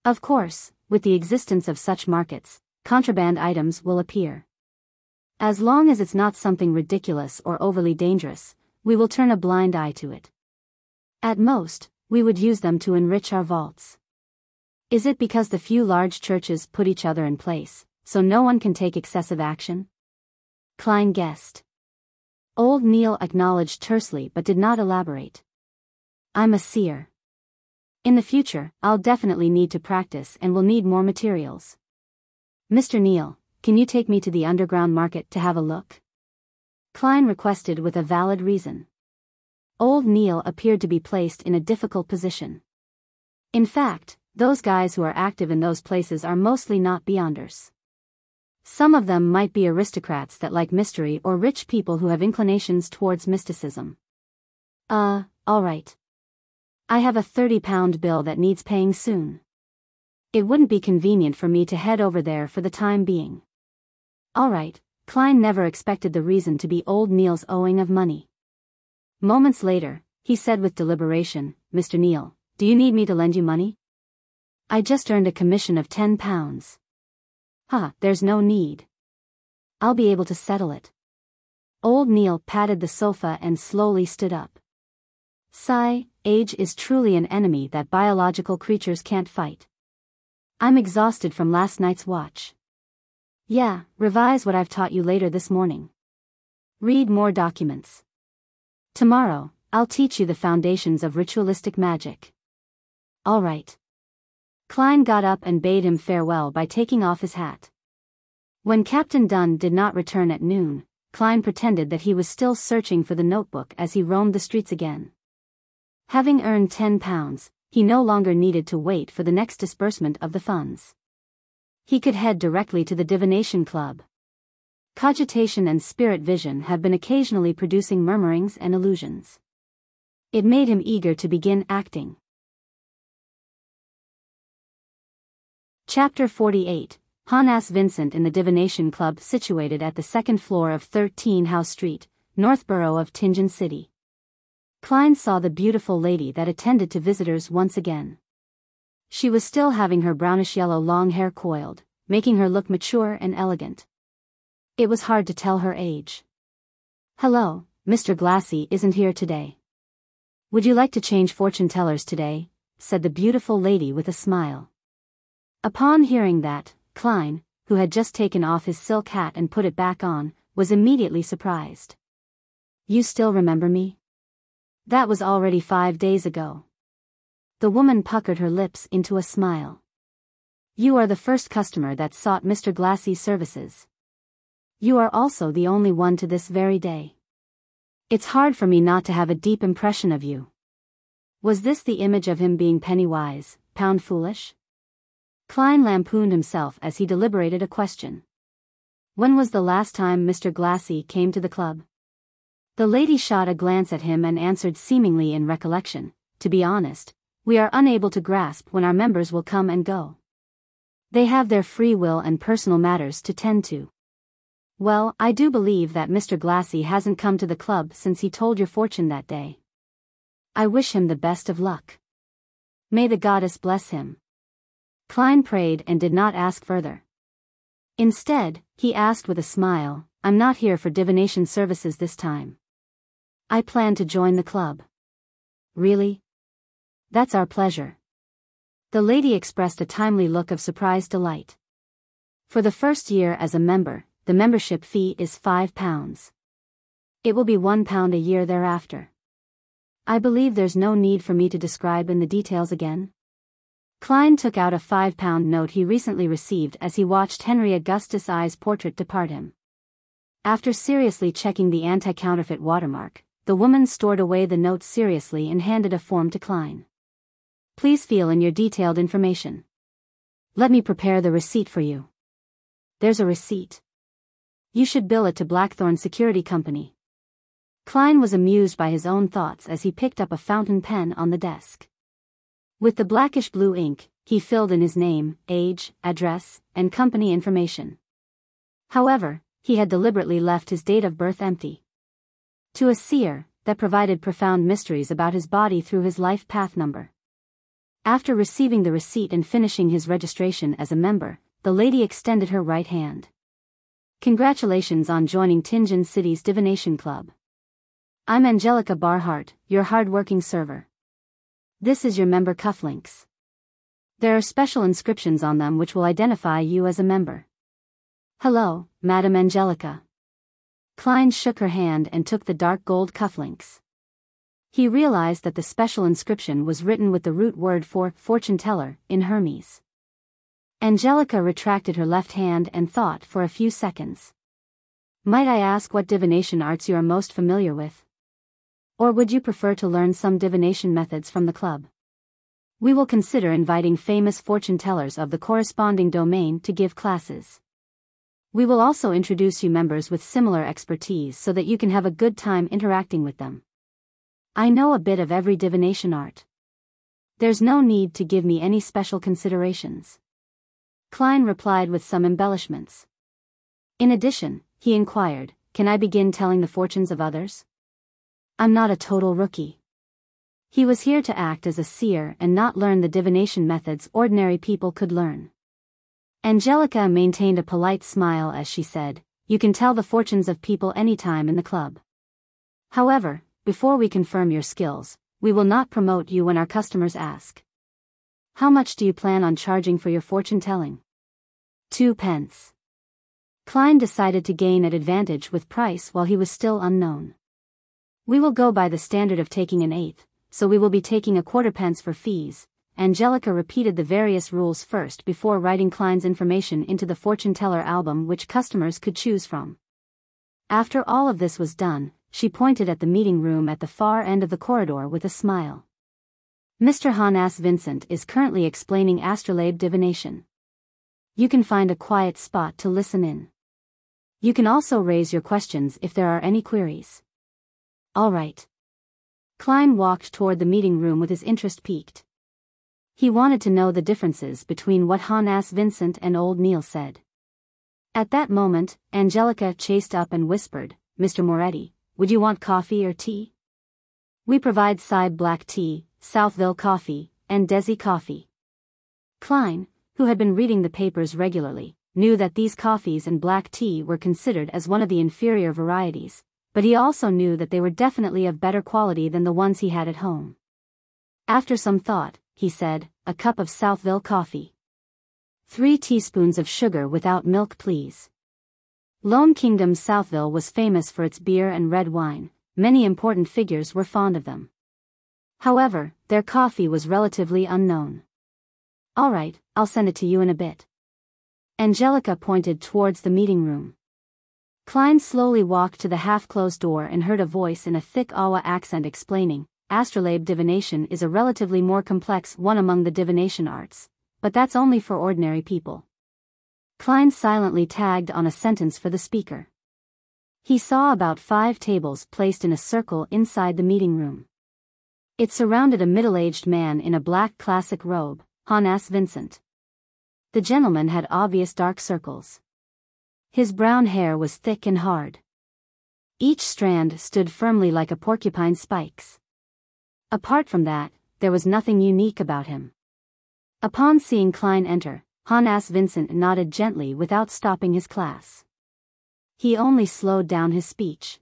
Of course, with the existence of such markets, contraband items will appear. As long as it's not something ridiculous or overly dangerous, we will turn a blind eye to it. At most, we would use them to enrich our vaults. Is it because the few large churches put each other in place, so no one can take excessive action? Klein guessed. Old Neil acknowledged tersely but did not elaborate. I'm a seer. In the future, I'll definitely need to practice and will need more materials. Mr. Neil, can you take me to the underground market to have a look? Klein requested with a valid reason. Old Neil appeared to be placed in a difficult position. In fact, those guys who are active in those places are mostly not beyonders. Some of them might be aristocrats that like mystery or rich people who have inclinations towards mysticism. All right. I have a 30-pound bill that needs paying soon. It wouldn't be convenient for me to head over there for the time being. All right, Klein never expected the reason to be Old Neil's owing of money. Moments later, he said with deliberation, Mr. Neil, do you need me to lend you money? I just earned a commission of £10. There's no need. I'll be able to settle it. Old Neil patted the sofa and slowly stood up. Sigh, age is truly an enemy that biological creatures can't fight. I'm exhausted from last night's watch. Yeah, revise what I've taught you later this morning. Read more documents. Tomorrow, I'll teach you the foundations of ritualistic magic. All right. Klein got up and bade him farewell by taking off his hat. When Captain Dunn did not return at noon, Klein pretended that he was still searching for the notebook as he roamed the streets again. Having earned £10, he no longer needed to wait for the next disbursement of the funds. He could head directly to the Divination Club. Cogitation and spirit vision have been occasionally producing murmurings and illusions. It made him eager to begin acting. Chapter 48, Hanass. Vincent in the Divination Club situated at the second floor of 13 House Street, Northborough of Tingen City. Klein saw the beautiful lady that attended to visitors once again. She was still having her brownish-yellow long hair coiled, making her look mature and elegant. It was hard to tell her age. Hello, Mr. Glassy isn't here today. Would you like to change fortune tellers today? Said the beautiful lady with a smile. Upon hearing that, Klein, who had just taken off his silk hat and put it back on, was immediately surprised. You still remember me? That was already 5 days ago. The woman puckered her lips into a smile. You are the first customer that sought Mr. Glassy's services. You are also the only one to this very day. It's hard for me not to have a deep impression of you. Was this the image of him being penny-wise, pound-foolish? Klein lampooned himself as he deliberated a question. When was the last time Mr. Glassy came to the club? The lady shot a glance at him and answered seemingly in recollection, to be honest, we are unable to grasp when our members will come and go. They have their free will and personal matters to tend to. Well, I do believe that Mr. Glassy hasn't come to the club since he told your fortune that day. I wish him the best of luck. May the goddess bless him. Klein prayed and did not ask further. Instead, he asked with a smile, I'm not here for divination services this time. I plan to join the club. Really? That's our pleasure. The lady expressed a timely look of surprised delight. For the first year as a member, the membership fee is £5. It will be £1 a year thereafter. I believe there's no need for me to describe in the details again. Klein took out a £5 note he recently received as he watched Henry Augustus I's portrait depart him. After seriously checking the anti-counterfeit watermark, the woman stored away the notes seriously and handed a form to Klein. Please fill in your detailed information. Let me prepare the receipt for you. There's a receipt. You should bill it to Blackthorn Security Company. Klein was amused by his own thoughts as he picked up a fountain pen on the desk. With the blackish blue ink, he filled in his name, age, address, and company information. However, he had deliberately left his date of birth empty. To a seer, that provided profound mysteries about his body through his life path number. After receiving the receipt and finishing his registration as a member, the lady extended her right hand. Congratulations on joining Tinjin City's Divination Club. I'm Angelica Barhart, your hard-working server. This is your member cufflinks. There are special inscriptions on them which will identify you as a member. Hello, Madam Angelica. Klein shook her hand and took the dark gold cufflinks. He realized that the special inscription was written with the root word for fortune teller in Hermes. Angelica retracted her left hand and thought for a few seconds. Might I ask what divination arts you are most familiar with? Or would you prefer to learn some divination methods from the club? We will consider inviting famous fortune tellers of the corresponding domain to give classes. We will also introduce you members with similar expertise so that you can have a good time interacting with them. I know a bit of every divination art. There's no need to give me any special considerations. Klein replied with some embellishments. In addition, he inquired, can I begin telling the fortunes of others? I'm not a total rookie. He was here to act as a seer and not learn the divination methods ordinary people could learn. Angelica maintained a polite smile as she said, you can tell the fortunes of people anytime in the club. However, before we confirm your skills, we will not promote you when our customers ask. How much do you plan on charging for your fortune telling? 2 pence. Klein decided to gain an advantage with price while he was still unknown. We will go by the standard of taking an eighth, so we will be taking a quarter pence for fees. Angelica repeated the various rules first before writing Klein's information into the fortune teller album which customers could choose from. After all of this was done, she pointed at the meeting room at the far end of the corridor with a smile. Mr. Hanass Vincent is currently explaining astrolabe divination. You can find a quiet spot to listen in. You can also raise your questions if there are any queries. All right. Klein walked toward the meeting room with his interest piqued. He wanted to know the differences between what Hanass Vincent and old Neil said. At that moment, Angelica chased up and whispered, Mr. Moretti, would you want coffee or tea? We provide side black tea, Southville coffee, and Desi coffee. Klein, who had been reading the papers regularly, knew that these coffees and black tea were considered as one of the inferior varieties, but he also knew that they were definitely of better quality than the ones he had at home. After some thought, he said, a cup of Southville coffee. 3 teaspoons of sugar without milk please. Lone Kingdom Southville was famous for its beer and red wine, many important figures were fond of them. However, their coffee was relatively unknown. All right, I'll send it to you in a bit. Angelica pointed towards the meeting room. Klein slowly walked to the half-closed door and heard a voice in a thick Awa accent explaining, astrolabe divination is a relatively more complex one among the divination arts, but that's only for ordinary people. Klein silently tagged on a sentence for the speaker. He saw about 5 tables placed in a circle inside the meeting room. It surrounded a middle-aged man in a black classic robe, Hanass Vincent. The gentleman had obvious dark circles. His brown hair was thick and hard. Each strand stood firmly like a porcupine's spikes. Apart from that, there was nothing unique about him. Upon seeing Klein enter, Hanass Vincent nodded gently without stopping his class. He only slowed down his speech.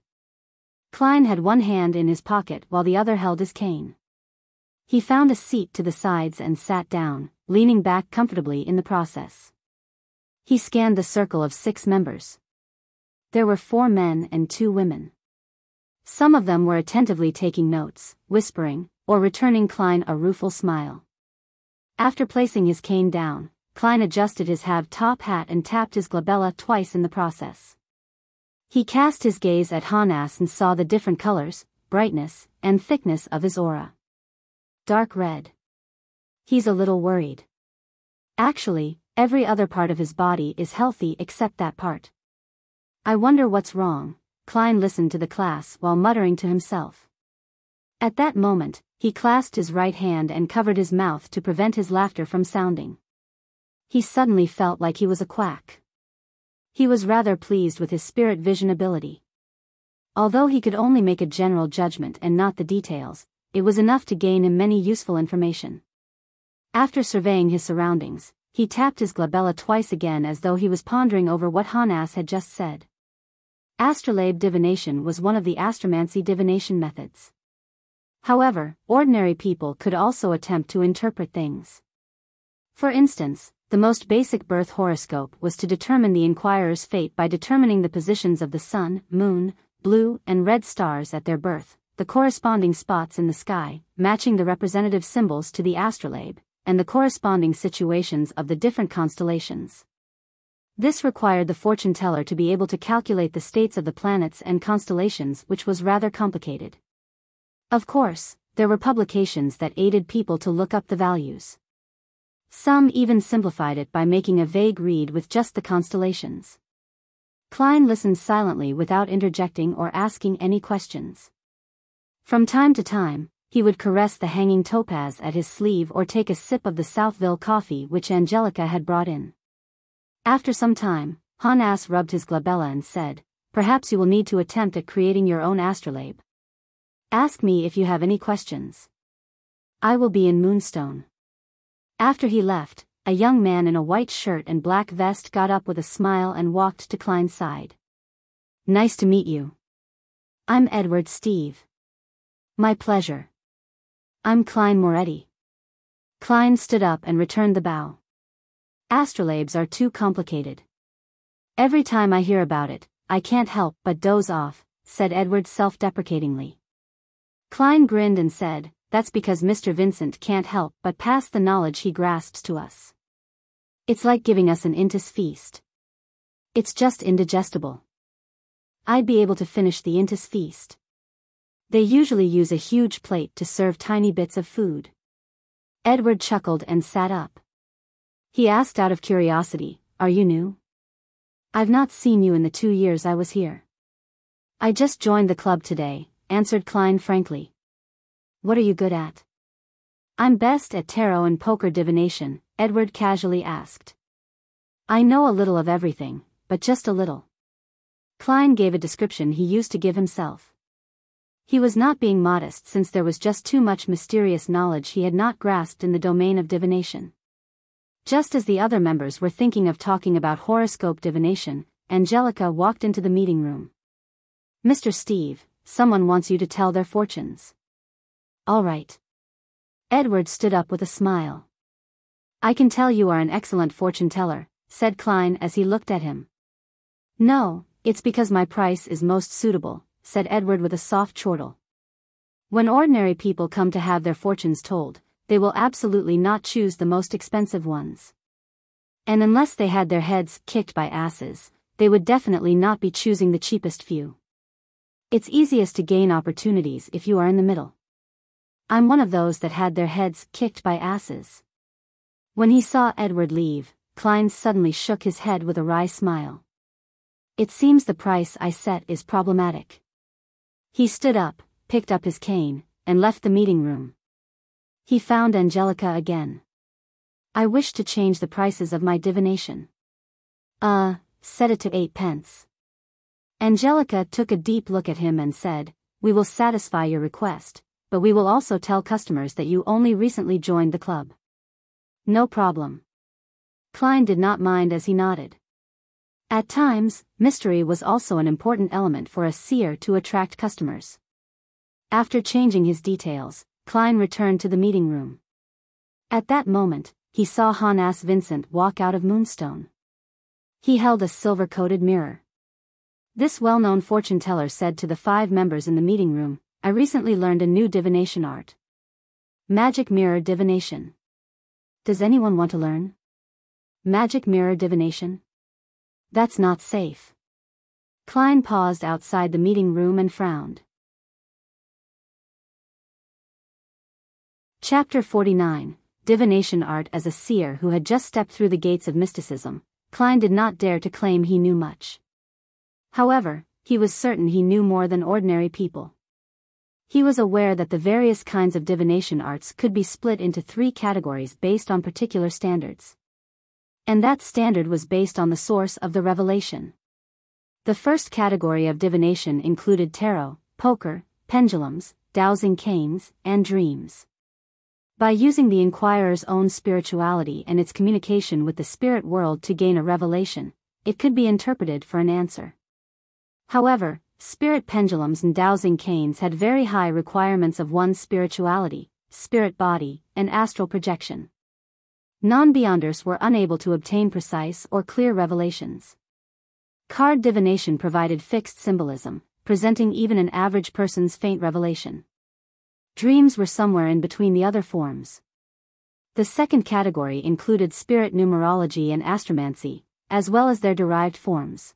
Klein had one hand in his pocket while the other held his cane. He found a seat to the sides and sat down, leaning back comfortably in the process. He scanned the circle of 6 members. There were 4 men and 2 women. Some of them were attentively taking notes, whispering, or returning Klein a rueful smile. After placing his cane down, Klein adjusted his top hat and tapped his glabella twice in the process. He cast his gaze at Hanass and saw the different colors, brightness, and thickness of his aura. Dark red. He's a little worried. Actually, every other part of his body is healthy except that part. I wonder what's wrong. Klein listened to the class while muttering to himself. At that moment, he clasped his right hand and covered his mouth to prevent his laughter from sounding. He suddenly felt like he was a quack. He was rather pleased with his spirit vision ability. Although he could only make a general judgment and not the details, it was enough to gain him many useful information. After surveying his surroundings, he tapped his glabella twice again as though he was pondering over what Hanass had just said. Astrolabe divination was one of the astromancy divination methods. However, ordinary people could also attempt to interpret things. For instance, the most basic birth horoscope was to determine the inquirer's fate by determining the positions of the sun, moon, blue and red stars at their birth, the corresponding spots in the sky, matching the representative symbols to the astrolabe, and the corresponding situations of the different constellations. This required the fortune teller to be able to calculate the states of the planets and constellations, which was rather complicated. Of course, there were publications that aided people to look up the values. Some even simplified it by making a vague read with just the constellations. Klein listened silently without interjecting or asking any questions. From time to time, he would caress the hanging topaz at his sleeve or take a sip of the Southville coffee which Angelica had brought in. After some time, Hanass rubbed his glabella and said, "Perhaps you will need to attempt at creating your own astrolabe. Ask me if you have any questions. I will be in Moonstone." After he left, a young man in a white shirt and black vest got up with a smile and walked to Klein's side. "Nice to meet you. I'm Edward Steve." "My pleasure. I'm Klein Moretti." Klein stood up and returned the bow. "Astrolabes are too complicated. Every time I hear about it, I can't help but doze off," said Edward self-deprecatingly. Klein grinned and said, "That's because Mr. Vincent can't help but pass the knowledge he grasps to us. It's like giving us an Intis feast. It's just indigestible. I'd be able to finish the Intis feast. They usually use a huge plate to serve tiny bits of food." Edward chuckled and sat up. He asked out of curiosity, "Are you new?" "I've not seen you in the 2 years I was here." "I just joined the club today," answered Klein frankly. "What are you good at?" "I'm best at tarot and poker divination," Edward casually asked. "I know a little of everything, but just a little." Klein gave a description he used to give himself. He was not being modest since there was just too much mysterious knowledge he had not grasped in the domain of divination. Just as the other members were thinking of talking about horoscope divination, Angelica walked into the meeting room. "Mr. Steve, someone wants you to tell their fortunes." "All right." Edward stood up with a smile. "I can tell you are an excellent fortune teller," said Klein as he looked at him. "No, it's because my price is most suitable," said Edward with a soft chortle. "When ordinary people come to have their fortunes told, they will absolutely not choose the most expensive ones. And unless they had their heads kicked by asses, they would definitely not be choosing the cheapest few. It's easiest to gain opportunities if you are in the middle. I'm one of those that had their heads kicked by asses." When he saw Edward leave, Klein suddenly shook his head with a wry smile. "It seems the price I set is problematic." He stood up, picked up his cane, and left the meeting room. He found Angelica again. "I wish to change the prices of my divination." Set it to 8 pence. Angelica took a deep look at him and said, "We will satisfy your request, but we will also tell customers that you only recently joined the club." "No problem." Klein did not mind as he nodded. At times, mystery was also an important element for a seer to attract customers. After changing his details, Klein returned to the meeting room. At that moment, he saw Hanass Vincent walk out of Moonstone. He held a silver-coated mirror. This well-known fortune teller said to the 5 members in the meeting room, "I recently learned a new divination art. Magic mirror divination. Does anyone want to learn? Magic mirror divination? That's not safe." Klein paused outside the meeting room and frowned. Chapter 49, Divination Art. As a seer who had just stepped through the gates of mysticism, Klein did not dare to claim he knew much. However, he was certain he knew more than ordinary people. He was aware that the various kinds of divination arts could be split into 3 categories based on particular standards. And that standard was based on the source of the revelation. The first category of divination included tarot, poker, pendulums, dowsing canes, and dreams. By using the inquirer's own spirituality and its communication with the spirit world to gain a revelation, it could be interpreted for an answer. However, spirit pendulums and dowsing canes had very high requirements of one's spirituality, spirit body, and astral projection. Non-beyonders were unable to obtain precise or clear revelations. Card divination provided fixed symbolism, presenting even an average person's faint revelation. Dreams were somewhere in between the other forms. The second category included spirit numerology and astromancy, as well as their derived forms.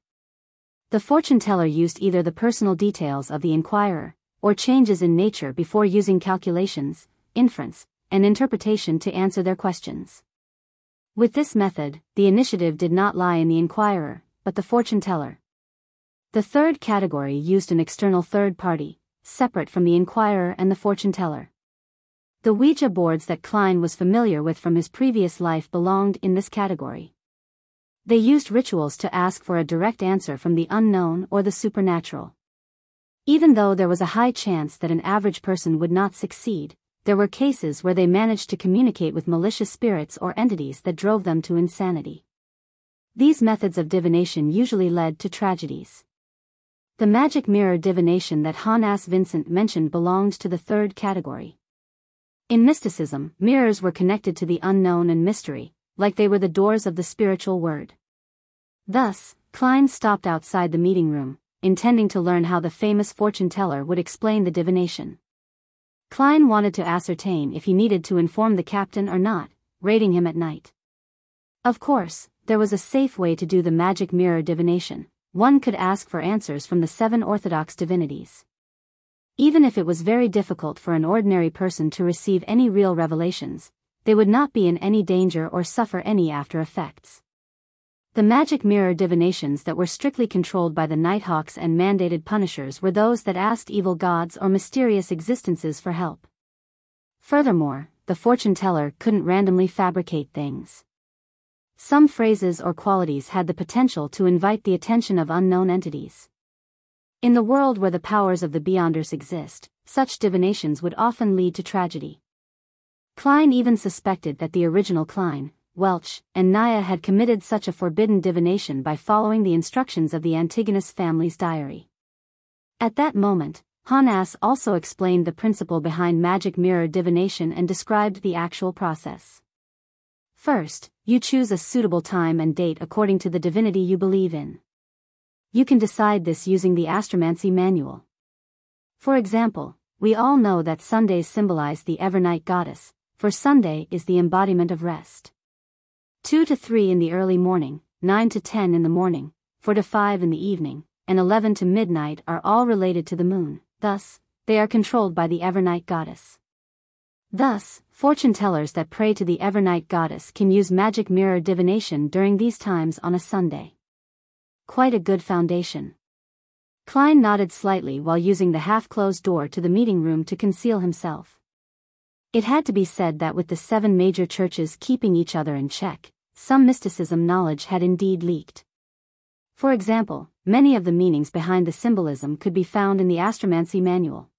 The fortune teller used either the personal details of the inquirer, or changes in nature before using calculations, inference, and interpretation to answer their questions. With this method, the initiative did not lie in the inquirer, but the fortune teller. The third category used an external third party, separate from the inquirer and the fortune teller. The Ouija boards that Klein was familiar with from his previous life belonged in this category. They used rituals to ask for a direct answer from the unknown or the supernatural. Even though there was a high chance that an average person would not succeed, there were cases where they managed to communicate with malicious spirits or entities that drove them to insanity. These methods of divination usually led to tragedies. The magic mirror divination that Hanass Vincent mentioned belonged to the third category. In mysticism, mirrors were connected to the unknown and mystery, like they were the doors of the spiritual world. Thus, Klein stopped outside the meeting room, intending to learn how the famous fortune teller would explain the divination. Klein wanted to ascertain if he needed to inform the captain or not, raiding him at night. Of course, there was a safe way to do the magic mirror divination. One could ask for answers from the 7 orthodox divinities. Even if it was very difficult for an ordinary person to receive any real revelations, they would not be in any danger or suffer any after effects. The magic mirror divinations that were strictly controlled by the Nighthawks and mandated punishers were those that asked evil gods or mysterious existences for help. Furthermore, the fortune teller couldn't randomly fabricate things. Some phrases or qualities had the potential to invite the attention of unknown entities. In the world where the powers of the Beyonders exist, such divinations would often lead to tragedy. Klein even suspected that the original Klein, Welch, and Naya had committed such a forbidden divination by following the instructions of the Antigonus family's diary. At that moment, Hanass also explained the principle behind magic mirror divination and described the actual process. First, you choose a suitable time and date according to the divinity you believe in. You can decide this using the Astromancy manual. For example, we all know that Sundays symbolize the Evernight goddess, for Sunday is the embodiment of rest. 2 to 3 in the early morning, 9 to 10 in the morning, 4 to 5 in the evening, and 11 to midnight are all related to the moon, thus, they are controlled by the Evernight goddess. Thus, fortune tellers that pray to the Evernight goddess can use magic mirror divination during these times on a Sunday. Quite a good foundation. Klein nodded slightly while using the half-closed door to the meeting room to conceal himself. It had to be said that with the 7 major churches keeping each other in check, some mysticism knowledge had indeed leaked. For example, many of the meanings behind the symbolism could be found in the Astromancy manual.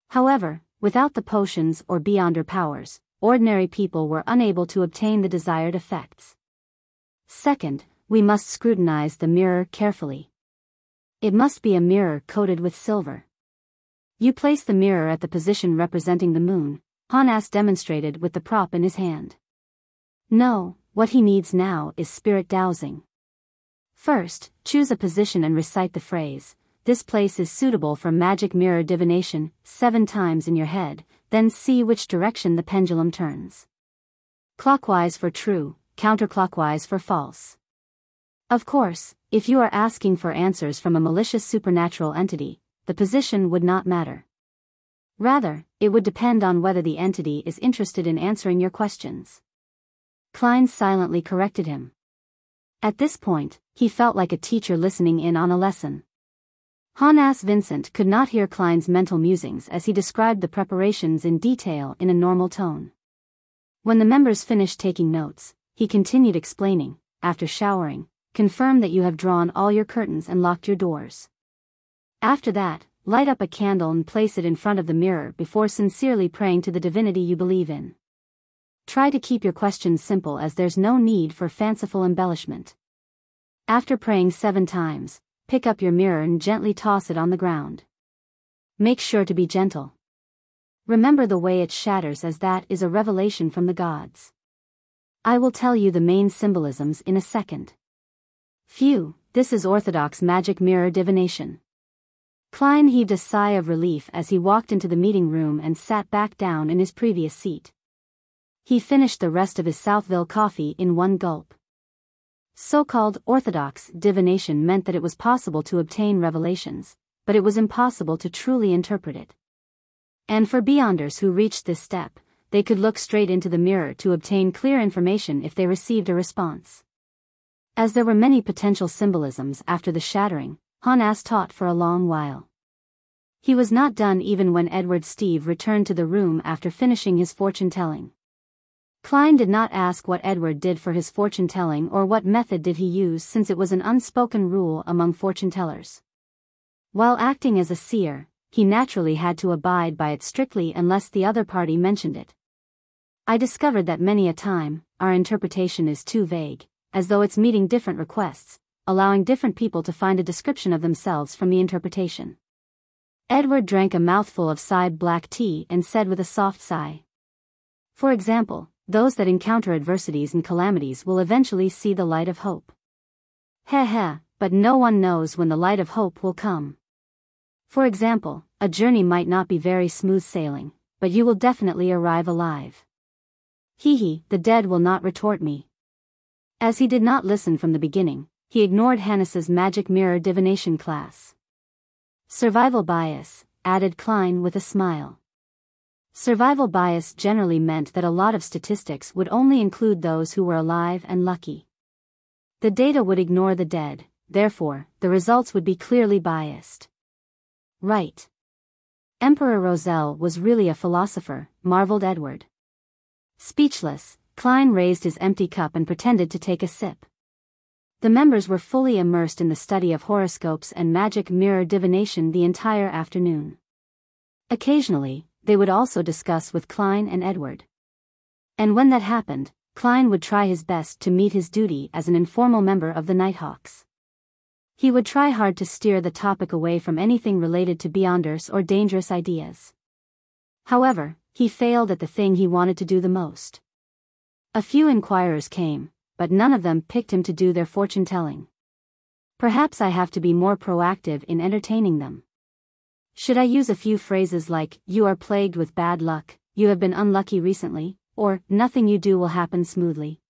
However, without the potions or Beyonder powers, ordinary people were unable to obtain the desired effects. Second, we must scrutinize the mirror carefully. It must be a mirror coated with silver. You place the mirror at the position representing the moon, Hanass demonstrated with the prop in his hand. No, what he needs now is spirit dowsing. First, choose a position and recite the phrase, "This place is suitable for magic mirror divination," 7 times in your head, then see which direction the pendulum turns. Clockwise for true, counterclockwise for false. Of course, if you are asking for answers from a malicious supernatural entity, the position would not matter. Rather, it would depend on whether the entity is interested in answering your questions. Klein silently corrected him. At this point, he felt like a teacher listening in on a lesson. Hanass Vincent could not hear Klein's mental musings as he described the preparations in detail in a normal tone. When the members finished taking notes, he continued explaining, after showering, confirm that you have drawn all your curtains and locked your doors. After that, light up a candle and place it in front of the mirror before sincerely praying to the divinity you believe in. Try to keep your questions simple as there's no need for fanciful embellishment. After praying 7 times, pick up your mirror and gently toss it on the ground. Make sure to be gentle. Remember the way it shatters, as that is a revelation from the gods. I will tell you the main symbolisms in a second. Phew, this is orthodox magic mirror divination. Klein heaved a sigh of relief as he walked into the meeting room and sat back down in his previous seat. He finished the rest of his Southville coffee in one gulp. So-called orthodox divination meant that it was possible to obtain revelations, but it was impossible to truly interpret it. And for beyonders who reached this step, they could look straight into the mirror to obtain clear information if they received a response. As there were many potential symbolisms after the shattering, Hanass taught for a long while. He was not done even when Edward Steve returned to the room after finishing his fortune-telling. Klein did not ask what Edward did for his fortune-telling or what method did he use, since it was an unspoken rule among fortune-tellers. While acting as a seer, he naturally had to abide by it strictly unless the other party mentioned it. I discovered that many a time, our interpretation is too vague, as though it's meeting different requests, allowing different people to find a description of themselves from the interpretation. Edward drank a mouthful of side black tea and said with a soft sigh. For example, those that encounter adversities and calamities will eventually see the light of hope. Heh, but no one knows when the light of hope will come. For example, a journey might not be very smooth sailing, but you will definitely arrive alive. The dead will not retort me. As he did not listen from the beginning, he ignored Hanass's magic mirror divination class. Survival bias, added Klein with a smile. Survival bias generally meant that a lot of statistics would only include those who were alive and lucky. The data would ignore the dead, therefore, the results would be clearly biased. Right. Emperor Roselle was really a philosopher, marveled Edward. Speechless, Klein raised his empty cup and pretended to take a sip. The members were fully immersed in the study of horoscopes and magic mirror divination the entire afternoon. Occasionally, they would also discuss with Klein and Edward. And when that happened, Klein would try his best to meet his duty as an informal member of the Nighthawks. He would try hard to steer the topic away from anything related to beyonders or dangerous ideas. However, he failed at the thing he wanted to do the most. A few inquirers came, but none of them picked him to do their fortune-telling. Perhaps I have to be more proactive in entertaining them. Should I use a few phrases like, "You are plagued with bad luck, you have been unlucky recently," or, "Nothing you do will happen smoothly"?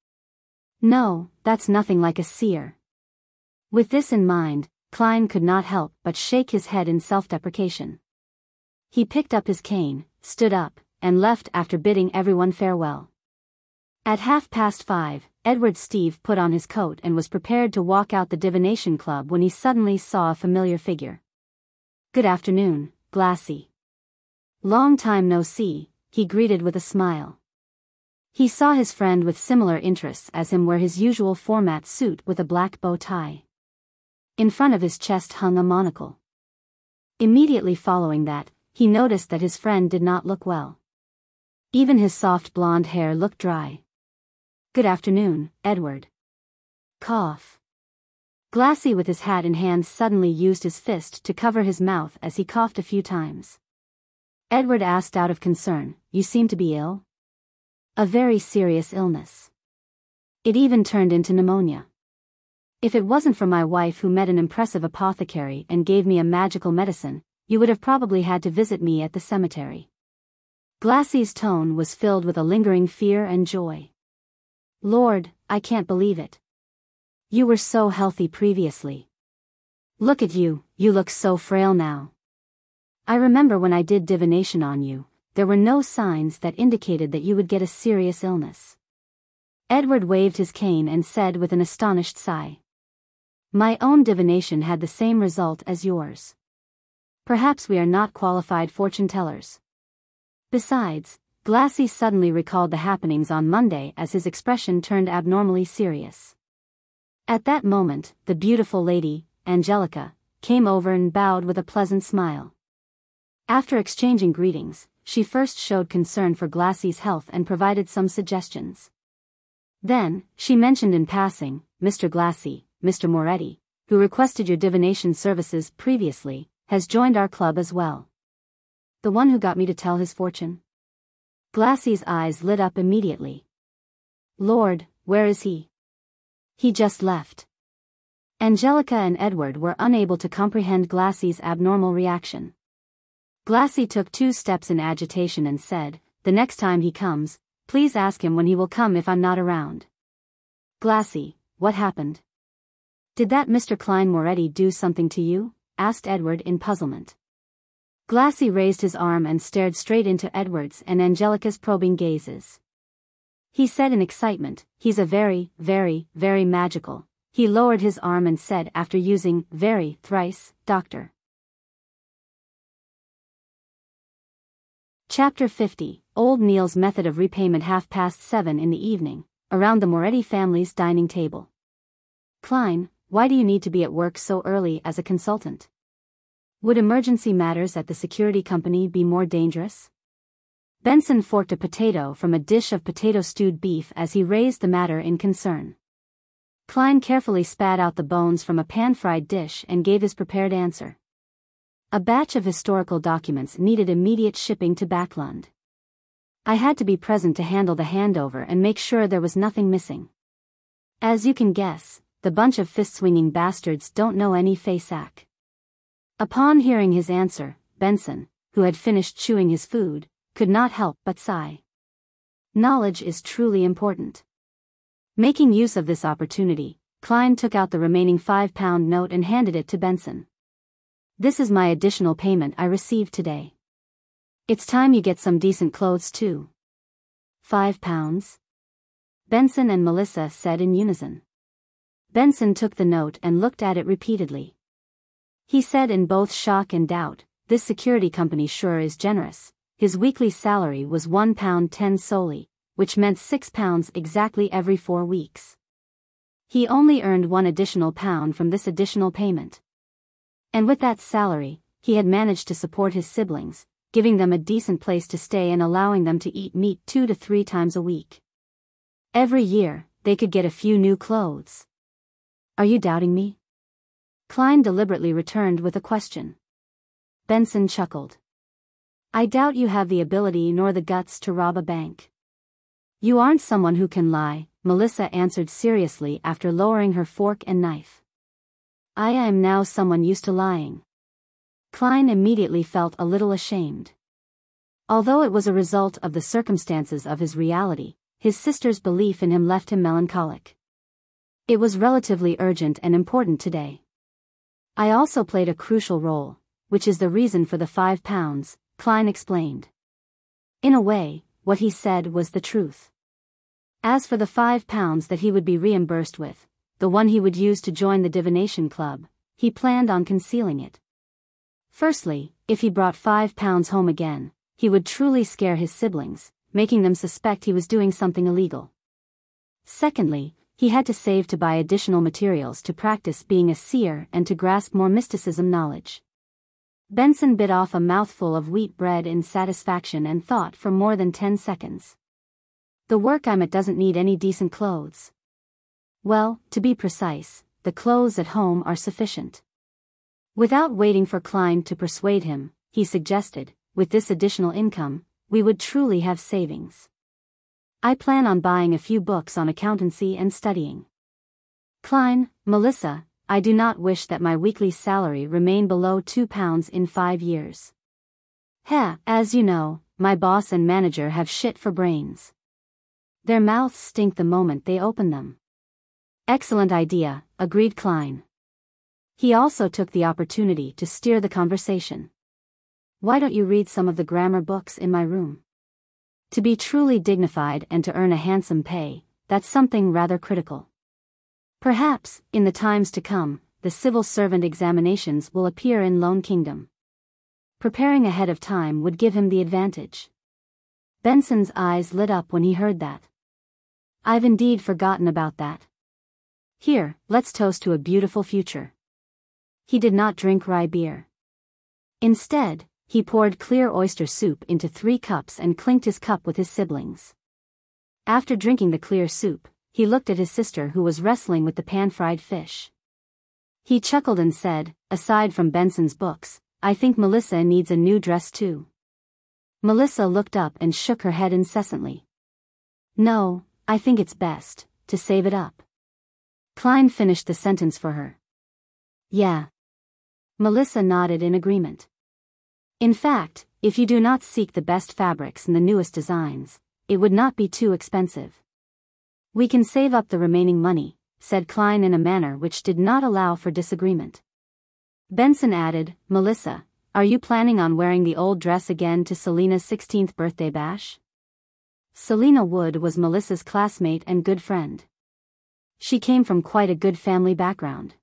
No, that's nothing like a seer. With this in mind, Klein could not help but shake his head in self-deprecation. He picked up his cane, stood up, and left after bidding everyone farewell. At 5:30, Edward Steve put on his coat and was prepared to walk out the Divination Club when he suddenly saw a familiar figure. "Good afternoon, Glassy." "Long time no see," he greeted with a smile. He saw his friend with similar interests as him wear his usual format suit with a black bow tie. In front of his chest hung a monocle. Immediately following that, he noticed that his friend did not look well. Even his soft blonde hair looked dry. "Good afternoon, Edward." Cough. Glassy with his hat in hand suddenly used his fist to cover his mouth as he coughed a few times. Edward asked out of concern, "You seem to be ill?" "A very serious illness. It even turned into pneumonia. If it wasn't for my wife who met an impressive apothecary and gave me a magical medicine, you would have probably had to visit me at the cemetery." Glassy's tone was filled with a lingering fear and joy. "Lord, I can't believe it. You were so healthy previously. Look at you, you look so frail now." I remember when I did divination on you, there were no signs that indicated that you would get a serious illness. Edward waved his cane and said with an astonished sigh. My own divination had the same result as yours. Perhaps we are not qualified fortune tellers. Besides, Glassy suddenly recalled the happenings on Monday as his expression turned abnormally serious. At that moment, the beautiful lady, Angelica, came over and bowed with a pleasant smile. After exchanging greetings, she first showed concern for Glassy's health and provided some suggestions. Then, she mentioned in passing, Mr. Glassy, Mr. Moretti, who requested your divination services previously, has joined our club as well. The one who got me to tell his fortune? Glassy's eyes lit up immediately. Lord, where is he? He just left. Angelica and Edward were unable to comprehend Glassy's abnormal reaction. Glassy took 2 steps in agitation and said, the next time he comes, please ask him when he will come if I'm not around. Glassy, what happened? Did that Mr. Klein Moretti do something to you? Asked Edward in puzzlement. Glassy raised his arm and stared straight into Edward's and Angelica's probing gazes. He said in excitement, he's a very, very, very magical. He lowered his arm and said after using very thrice, Doctor. Chapter 50, Old Neil's method of repayment. 7:30 in the evening, around the Moretti family's dining table. Klein, why do you need to be at work so early as a consultant? Would emergency matters at the security company be more dangerous? Benson forked a potato from a dish of potato stewed beef as he raised the matter in concern. Klein carefully spat out the bones from a pan-fried dish and gave his prepared answer. A batch of historical documents needed immediate shipping to Backlund. I had to be present to handle the handover and make sure there was nothing missing. As you can guess, the bunch of fist-swinging bastards don't know any Faceac. Upon hearing his answer, Benson, who had finished chewing his food, could not help but sigh. Knowledge is truly important. Making use of this opportunity, Klein took out the remaining £5 note and handed it to Benson. This is my additional payment I received today. It's time you get some decent clothes too. £5? Benson and Melissa said in unison. Benson took the note and looked at it repeatedly. He said in both shock and doubt, this security company sure is generous. His weekly salary was £1.10 solely, which meant £6 exactly every 4 weeks. He only earned £1 additional from this additional payment. And with that salary, he had managed to support his siblings, giving them a decent place to stay and allowing them to eat meat 2 to 3 times a week. Every year, they could get a few new clothes. Are you doubting me? Klein deliberately returned with a question. Benson chuckled. I doubt you have the ability nor the guts to rob a bank. You aren't someone who can lie, Melissa answered seriously after lowering her fork and knife. I am now someone used to lying. Klein immediately felt a little ashamed. Although it was a result of the circumstances of his reality, his sister's belief in him left him melancholic. It was relatively urgent and important today. I also played a crucial role, which is the reason for the £5, Klein explained. In a way, what he said was the truth. As for the £5 that he would be reimbursed with, the one he would use to join the divination club, he planned on concealing it. Firstly, if he brought £5 home again, he would truly scare his siblings, making them suspect he was doing something illegal. Secondly, he had to save to buy additional materials to practice being a seer and to grasp more mysticism knowledge. Benson bit off a mouthful of wheat bread in satisfaction and thought for more than 10 seconds. The work I'm at doesn't need any decent clothes. Well, to be precise, the clothes at home are sufficient. Without waiting for Klein to persuade him, he suggested, with this additional income, we would truly have savings. I plan on buying a few books on accountancy and studying. Klein, Melissa, I do not wish that my weekly salary remain below £2 in 5 years. As you know, my boss and manager have shit for brains. Their mouths stink the moment they open them. Excellent idea, agreed Klein. He also took the opportunity to steer the conversation. Why don't you read some of the grammar books in my room? To be truly dignified and to earn a handsome pay, that's something rather critical. Perhaps, in the times to come, the civil servant examinations will appear in Lone Kingdom. Preparing ahead of time would give him the advantage. Benson's eyes lit up when he heard that. I've indeed forgotten about that. Here, let's toast to a beautiful future. He did not drink rye beer. Instead, he poured clear oyster soup into 3 cups and clinked his cup with his siblings. After drinking the clear soup, he looked at his sister who was wrestling with the pan-fried fish. He chuckled and said, aside from Benson's books, I think Melissa needs a new dress too. Melissa looked up and shook her head incessantly. No, I think it's best to save it up. Klein finished the sentence for her. Yeah. Melissa nodded in agreement. In fact, if you do not seek the best fabrics and the newest designs, it would not be too expensive. We can save up the remaining money, said Klein in a manner which did not allow for disagreement. Benson added, Melissa, are you planning on wearing the old dress again to Selena's 16th birthday bash? Selena Wood was Melissa's classmate and good friend. She came from quite a good family background.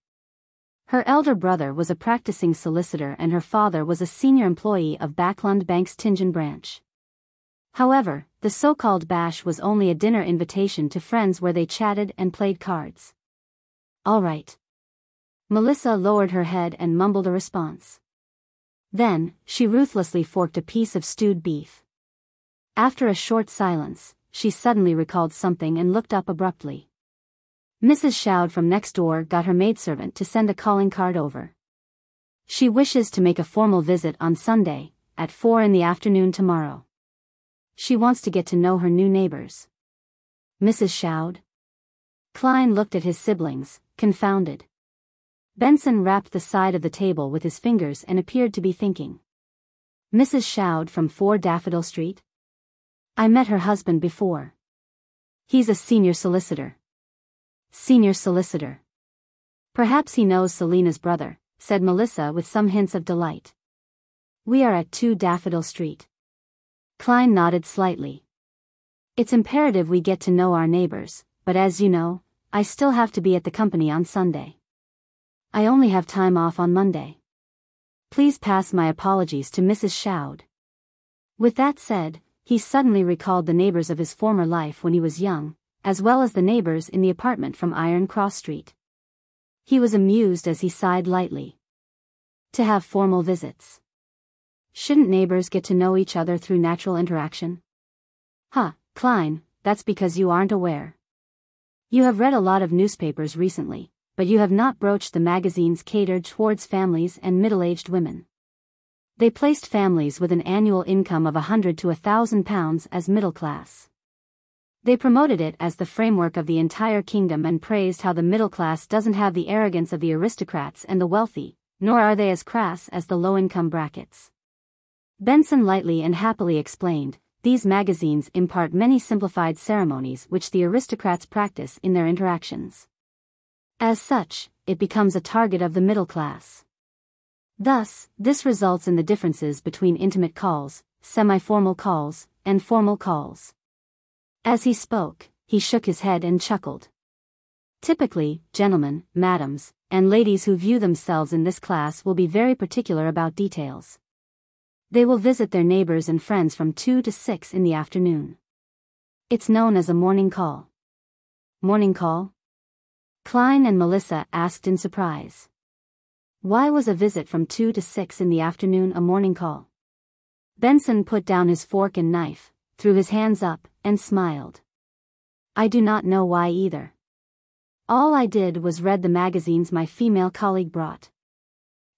Her elder brother was a practicing solicitor and her father was a senior employee of Backlund Bank's Tingen branch. However, the so-called bash was only a dinner invitation to friends where they chatted and played cards. All right. Melissa lowered her head and mumbled a response. Then, she ruthlessly forked a piece of stewed beef. After a short silence, she suddenly recalled something and looked up abruptly. Mrs. Shoud from next door got her maidservant to send a calling card over. She wishes to make a formal visit on Sunday, at 4 in the afternoon tomorrow. She wants to get to know her new neighbors. Mrs. Shoud? Klein looked at his siblings, confounded. Benson rapped the side of the table with his fingers and appeared to be thinking. Mrs. Shoud from 4 Daffodil Street? I met her husband before. He's a senior solicitor. Senior solicitor. Perhaps he knows Selena's brother, said Melissa with some hints of delight. We are at 2 Daffodil Street. Klein nodded slightly. It's imperative we get to know our neighbors, but as you know, I still have to be at the company on Sunday. I only have time off on Monday. Please pass my apologies to Mrs. Shoud. With that said, he suddenly recalled the neighbors of his former life when he was young, as well as the neighbors in the apartment from Iron Cross Street. He was amused as he sighed lightly. To have formal visits. Shouldn't neighbors get to know each other through natural interaction? Klein, that's because you aren't aware. You have read a lot of newspapers recently, but you have not broached the magazines catered towards families and middle-aged women. They placed families with an annual income of £100 to £1,000 as middle class. They promoted it as the framework of the entire kingdom and praised how the middle class doesn't have the arrogance of the aristocrats and the wealthy, nor are they as crass as the low-income brackets. Benson lightly and happily explained, these magazines impart many simplified ceremonies which the aristocrats practice in their interactions. As such, it becomes a target of the middle class. Thus, this results in the differences between intimate calls, semi-formal calls, and formal calls. As he spoke, he shook his head and chuckled. Typically, gentlemen, madams, and ladies who view themselves in this class will be very particular about details. They will visit their neighbors and friends from 2 to 6 in the afternoon. It's known as a morning call. Morning call? Klein and Melissa asked in surprise. Why was a visit from 2 to 6 in the afternoon a morning call? Benson put down his fork and knife, threw his hands up, and smiled. I do not know why either. All I did was read the magazines my female colleague brought.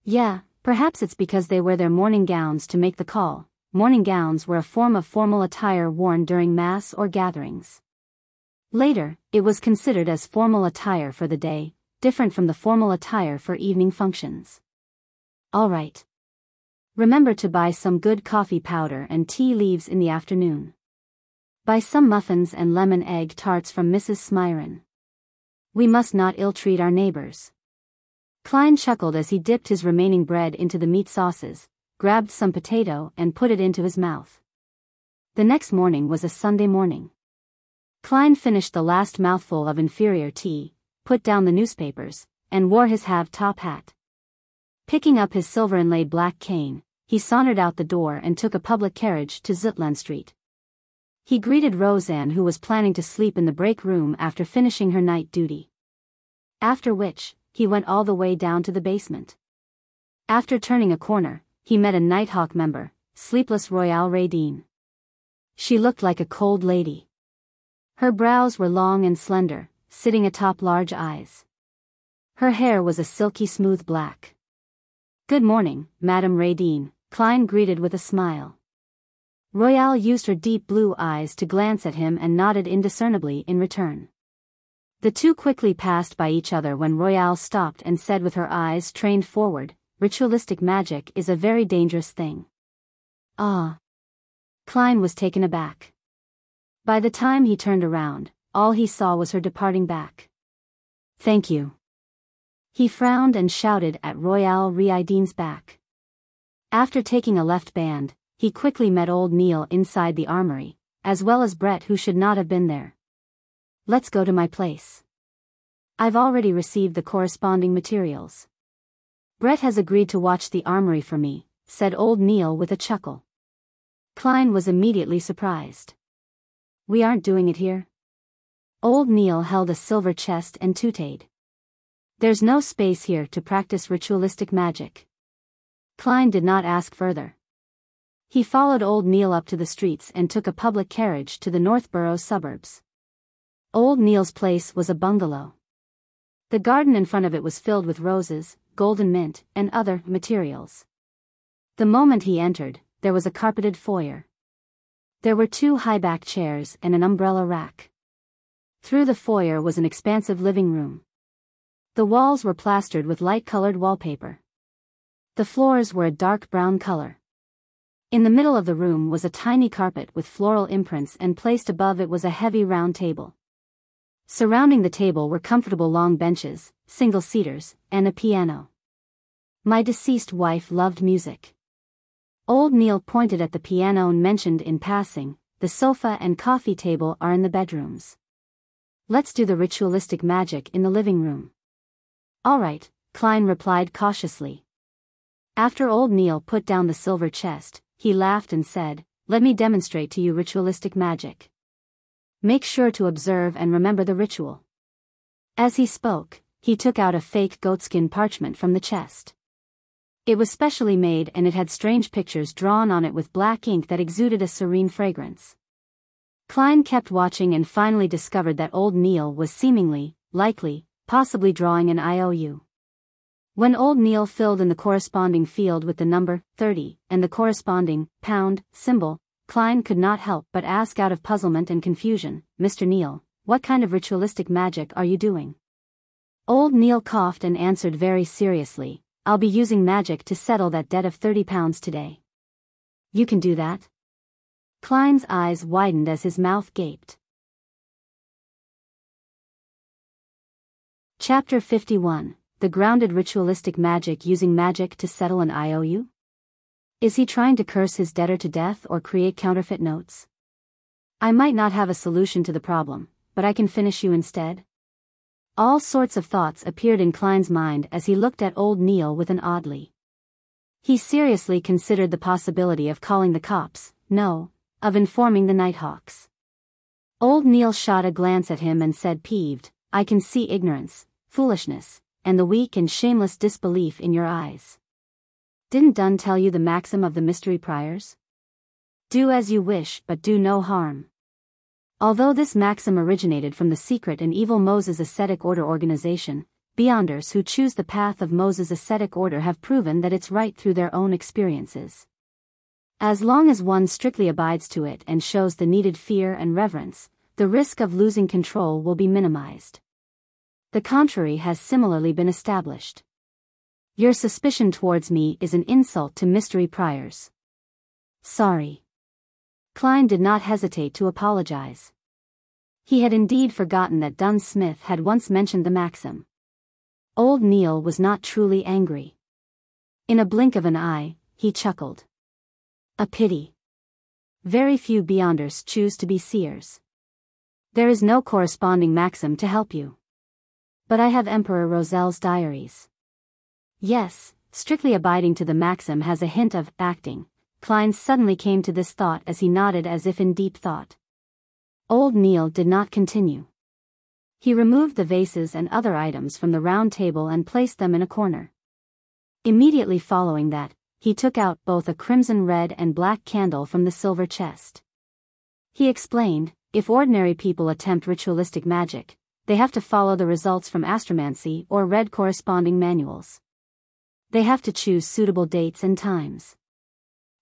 Yeah, perhaps it's because they wear their morning gowns to make the call. Morning gowns were a form of formal attire worn during mass or gatherings. Later, it was considered as formal attire for the day, different from the formal attire for evening functions. All right. Remember to buy some good coffee powder and tea leaves in the afternoon. Buy some muffins and lemon egg tarts from Mrs. Smyron. We must not ill-treat our neighbors. Klein chuckled as he dipped his remaining bread into the meat sauces, grabbed some potato and put it into his mouth. The next morning was a Sunday morning. Klein finished the last mouthful of inferior tea, put down the newspapers, and wore his half-top hat. Picking up his silver-inlaid black cane, he sauntered out the door and took a public carriage to Zutland Street. He greeted Roseanne, who was planning to sleep in the break room after finishing her night duty. After which, he went all the way down to the basement. After turning a corner, he met a Nighthawk member, Sleepless Royale Radine. She looked like a cold lady. Her brows were long and slender, sitting atop large eyes. Her hair was a silky smooth black. "Good morning, Madame Radine," Klein greeted with a smile. Royale used her deep blue eyes to glance at him and nodded indiscernibly in return. The two quickly passed by each other when Royale stopped and said with her eyes trained forward, "Ritualistic magic is a very dangerous thing." Ah. Klein was taken aback. By the time he turned around, all he saw was her departing back. "Thank you." He frowned and shouted at Royale Radine's back. After taking a left band, he quickly met old Neil inside the armory, as well as Brett, who should not have been there. "Let's go to my place. I've already received the corresponding materials. Brett has agreed to watch the armory for me," said old Neil with a chuckle. Klein was immediately surprised. "We aren't doing it here?" Old Neil held a silver chest and tooted. "There's no space here to practice ritualistic magic." Klein did not ask further. He followed old Neil up to the streets and took a public carriage to the Northborough suburbs. Old Neil's place was a bungalow. The garden in front of it was filled with roses, golden mint, and other materials. The moment he entered, there was a carpeted foyer. There were 2 high-back chairs and an umbrella rack. Through the foyer was an expansive living room. The walls were plastered with light-colored wallpaper. The floors were a dark brown color. In the middle of the room was a tiny carpet with floral imprints, and placed above it was a heavy round table. Surrounding the table were comfortable long benches, single-seaters, and a piano. "My deceased wife loved music." Old Neil pointed at the piano and mentioned in passing, "The sofa and coffee table are in the bedrooms. Let's do the ritualistic magic in the living room." "All right," Klein replied cautiously. After old Neil put down the silver chest, he laughed and said, "Let me demonstrate to you ritualistic magic. Make sure to observe and remember the ritual." As he spoke, he took out a fake goatskin parchment from the chest. It was specially made, and it had strange pictures drawn on it with black ink that exuded a serene fragrance. Klein kept watching and finally discovered that old Neil was seemingly, likely, possibly drawing an IOU. When old Neil filled in the corresponding field with the number 30 and the corresponding pound symbol, Klein could not help but ask out of puzzlement and confusion, "Mr. Neil, what kind of ritualistic magic are you doing?" Old Neil coughed and answered very seriously, "I'll be using magic to settle that debt of £30 today." "You can do that?" Klein's eyes widened as his mouth gaped. Chapter 51, The Grounded Ritualistic Magic Using Magic to Settle an IOU? Is he trying to curse his debtor to death or create counterfeit notes? I might not have a solution to the problem, but I can finish you instead. All sorts of thoughts appeared in Klein's mind as he looked at old Neil with an oddly. He seriously considered the possibility of calling the cops, of informing the Nighthawks. Old Neil shot a glance at him and said peeved, "I can see ignorance, foolishness, and the weak and shameless disbelief in your eyes. Didn't Dunn tell you the maxim of the mystery priors? Do as you wish, but do no harm." Although this maxim originated from the secret and evil Moses Ascetic Order organization, Beyonders who choose the path of Moses Ascetic Order have proven that it's right through their own experiences. As long as one strictly abides to it and shows the needed fear and reverence, the risk of losing control will be minimized. The contrary has similarly been established. Your suspicion towards me is an insult to mystery priors. Sorry. Klein did not hesitate to apologize. He had indeed forgotten that Dunn Smith had once mentioned the maxim. Old Neil was not truly angry. In a blink of an eye, he chuckled. A pity. Very few Beyonders choose to be seers. There is no corresponding maxim to help you. But I have Emperor Roselle's diaries. Yes, strictly abiding to the maxim has a hint of acting. Klein suddenly came to this thought as he nodded as if in deep thought. Old Neil did not continue. He removed the vases and other items from the round table and placed them in a corner. Immediately following that, he took out both a crimson red and black candle from the silver chest. He explained, if ordinary people attempt ritualistic magic, they have to follow the results from astromancy or read corresponding manuals. They have to choose suitable dates and times.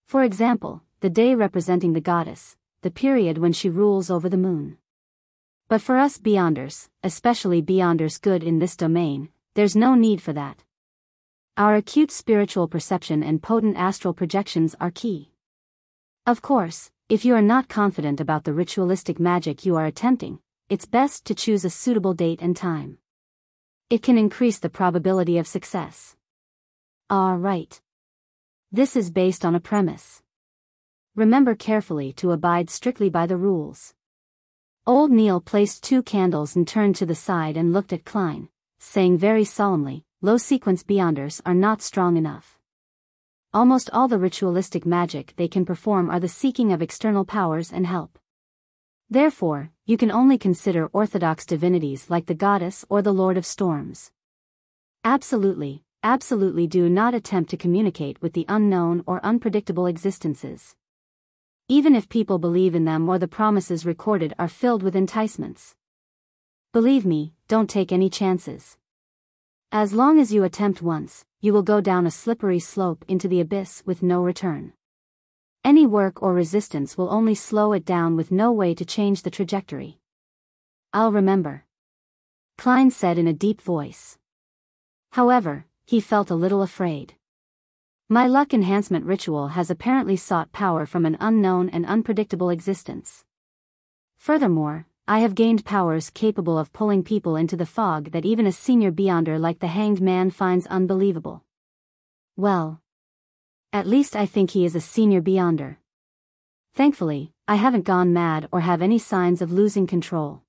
For example, the day representing the goddess, the period when she rules over the moon. But for us Beyonders, especially Beyonders good in this domain, there's no need for that. Our acute spiritual perception and potent astral projections are key. Of course, if you are not confident about the ritualistic magic you are attempting, it's best to choose a suitable date and time. It can increase the probability of success. Right. This is based on a premise. Remember carefully to abide strictly by the rules. Old Neil placed 2 candles and turned to the side and looked at Klein, saying very solemnly, low-sequence Beyonders are not strong enough. Almost all the ritualistic magic they can perform are the seeking of external powers and help. Therefore, you can only consider orthodox divinities like the goddess or the Lord of Storms. Absolutely do not attempt to communicate with the unknown or unpredictable existences. Even if people believe in them or the promises recorded are filled with enticements. Believe me, don't take any chances. As long as you attempt once, you will go down a slippery slope into the abyss with no return. Any work or resistance will only slow it down with no way to change the trajectory. I'll remember, Klein said in a deep voice. However, he felt a little afraid. My luck enhancement ritual has apparently sought power from an unknown and unpredictable existence. Furthermore, I have gained powers capable of pulling people into the fog that even a senior Beyonder like the Hanged Man finds unbelievable. Well, at least I think he is a senior Beyonder. Thankfully, I haven't gone mad or have any signs of losing control.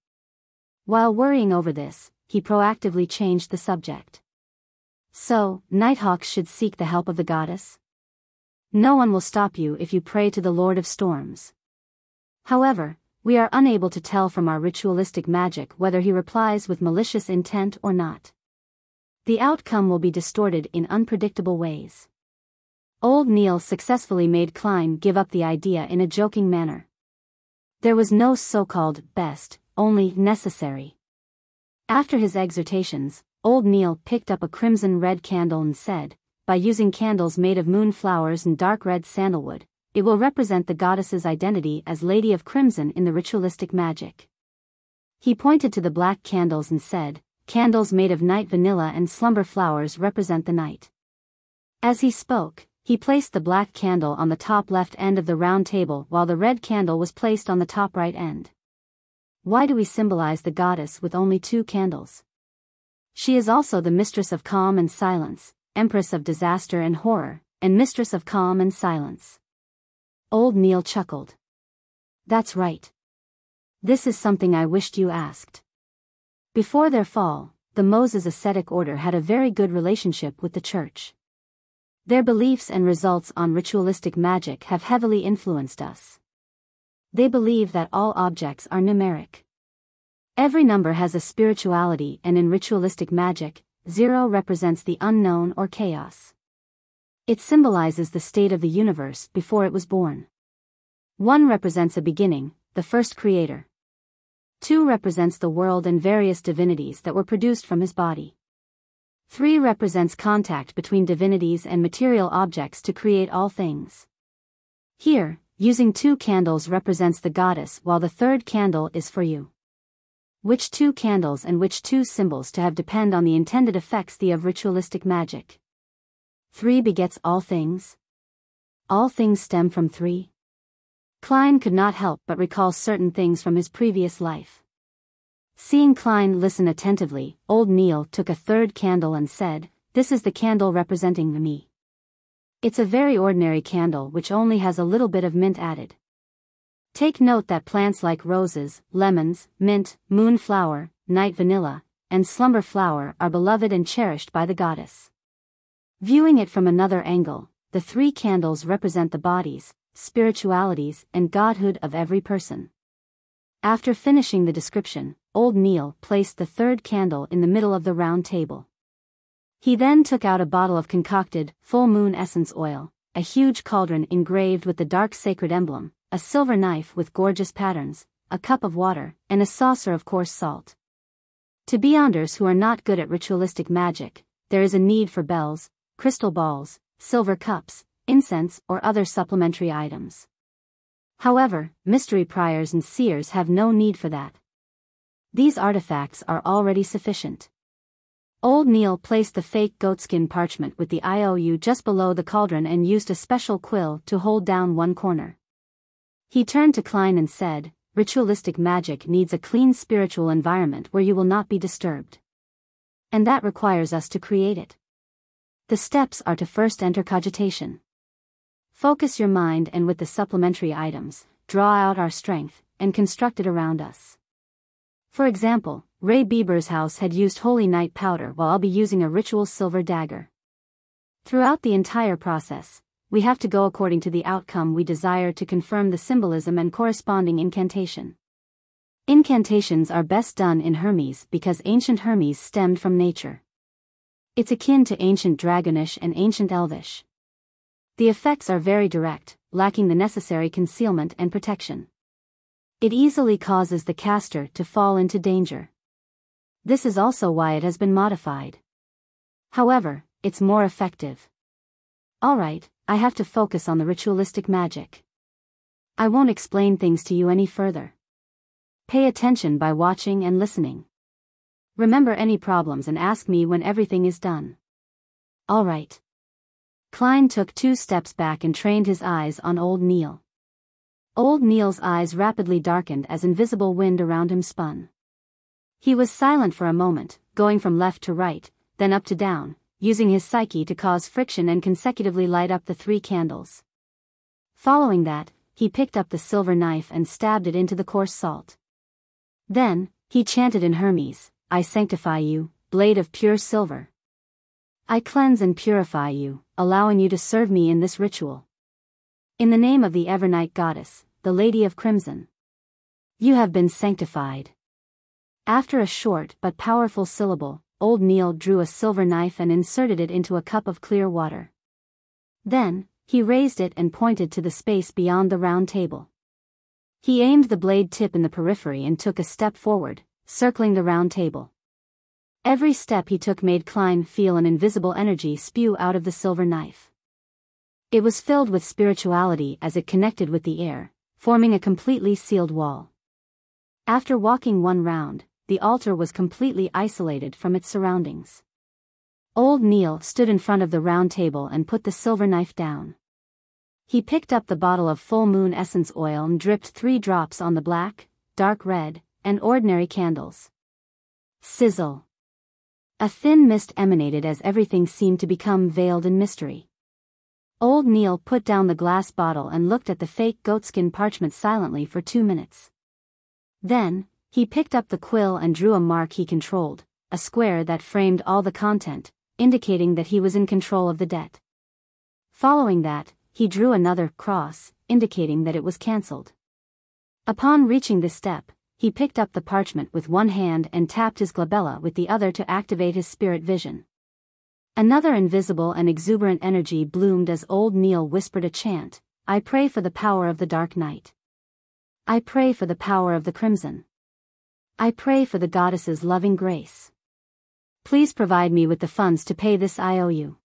While worrying over this, he proactively changed the subject. So, Nighthawks should seek the help of the goddess? No one will stop you if you pray to the Lord of Storms. However, we are unable to tell from our ritualistic magic whether he replies with malicious intent or not. The outcome will be distorted in unpredictable ways. Old Neil successfully made Klein give up the idea in a joking manner. There was no so-called best, only necessary. After his exhortations, Old Neil picked up a crimson red candle and said, by using candles made of moonflowers and dark red sandalwood, it will represent the goddess's identity as Lady of Crimson in the ritualistic magic. He pointed to the black candles and said, candles made of night vanilla and slumber flowers represent the night. As he spoke, he placed the black candle on the top left end of the round table while the red candle was placed on the top right end. Why do we symbolize the goddess with only 2 candles? She is also the mistress of calm and silence, empress of disaster and horror, and mistress of calm and silence. Old Neil chuckled. That's right. This is something I wished you asked. Before their fall, the Moses ascetic order had a very good relationship with the church. Their beliefs and results on ritualistic magic have heavily influenced us. They believe that all objects are numeric. Every number has a spirituality, and in ritualistic magic, 0 represents the unknown or chaos. It symbolizes the state of the universe before it was born. 1 represents a beginning, the first creator. 2 represents the world and various divinities that were produced from his body. 3 represents contact between divinities and material objects to create all things. Here, using 2 candles represents the goddess while the 3rd candle is for you. Which 2 candles and which 2 symbols to have depend on the intended effects of ritualistic magic. 3 begets all things. All things stem from 3. Klein could not help but recall certain things from his previous life. Seeing Klein listen attentively, Old Neil took a 3rd candle and said, this is the candle representing me. It's a very ordinary candle which only has a little bit of mint added. Take note that plants like roses, lemons, mint, moonflower, night vanilla, and slumber flower are beloved and cherished by the goddess. Viewing it from another angle, the 3 candles represent the bodies, spiritualities, and godhood of every person. After finishing the description, old Neil placed the 3rd candle in the middle of the round table. He then took out a bottle of concocted, full moon essence oil, a huge cauldron engraved with the dark sacred emblem, a silver knife with gorgeous patterns, a cup of water, and a saucer of coarse salt. To beyonders who are not good at ritualistic magic, there is a need for bells, crystal balls, silver cups, incense, or other supplementary items. However, mystery priors and seers have no need for that. These artifacts are already sufficient. Old Neil placed the fake goatskin parchment with the IOU just below the cauldron and used a special quill to hold down one corner. He turned to Klein and said, "Ritualistic magic needs a clean spiritual environment where you will not be disturbed. And that requires us to create it. The steps are to first enter cogitation. Focus your mind and with the supplementary items, draw out our strength, and construct it around us." For example, Ray Bieber's house had used holy night powder while I'll be using a ritual silver dagger. Throughout the entire process, we have to go according to the outcome we desire to confirm the symbolism and corresponding incantation. Incantations are best done in Hermes because ancient Hermes stemmed from nature. It's akin to ancient Dragonish and ancient Elvish. The effects are very direct, lacking the necessary concealment and protection. It easily causes the caster to fall into danger. This is also why it has been modified. However, it's more effective. Alright, I have to focus on the ritualistic magic. I won't explain things to you any further. Pay attention by watching and listening. Remember any problems and ask me when everything is done. Alright. Klein took 2 steps back and trained his eyes on old Neil. Old Neil's eyes rapidly darkened as invisible wind around him spun. He was silent for a moment, going from left to right, then up to down, using his psyche to cause friction and consecutively light up the 3 candles. Following that, he picked up the silver knife and stabbed it into the coarse salt. Then, he chanted in Hermes, "I sanctify you, blade of pure silver. I cleanse and purify you, allowing you to serve me in this ritual. In the name of the Evernight Goddess, the Lady of Crimson. You have been sanctified." After a short but powerful syllable, old Neil drew a silver knife and inserted it into a cup of clear water. Then, he raised it and pointed to the space beyond the round table. He aimed the blade tip in the periphery and took a step forward, circling the round table. Every step he took made Klein feel an invisible energy spew out of the silver knife. It was filled with spirituality as it connected with the air, forming a completely sealed wall. After walking 1 round, the altar was completely isolated from its surroundings. Old Neil stood in front of the round table and put the silver knife down. He picked up the bottle of full moon essence oil and dripped 3 drops on the black, dark red, and ordinary candles. Sizzle. A thin mist emanated as everything seemed to become veiled in mystery. Old Neil put down the glass bottle and looked at the fake goatskin parchment silently for 2 minutes. Then, he picked up the quill and drew a mark he controlled, a square that framed all the content, indicating that he was in control of the debt. Following that, he drew another cross, indicating that it was cancelled. Upon reaching this step, he picked up the parchment with one hand and tapped his glabella with the other to activate his spirit vision. Another invisible and exuberant energy bloomed as old Neil whispered a chant, "I pray for the power of the dark night. I pray for the power of the crimson. I pray for the goddess's loving grace. Please provide me with the funds to pay this IOU.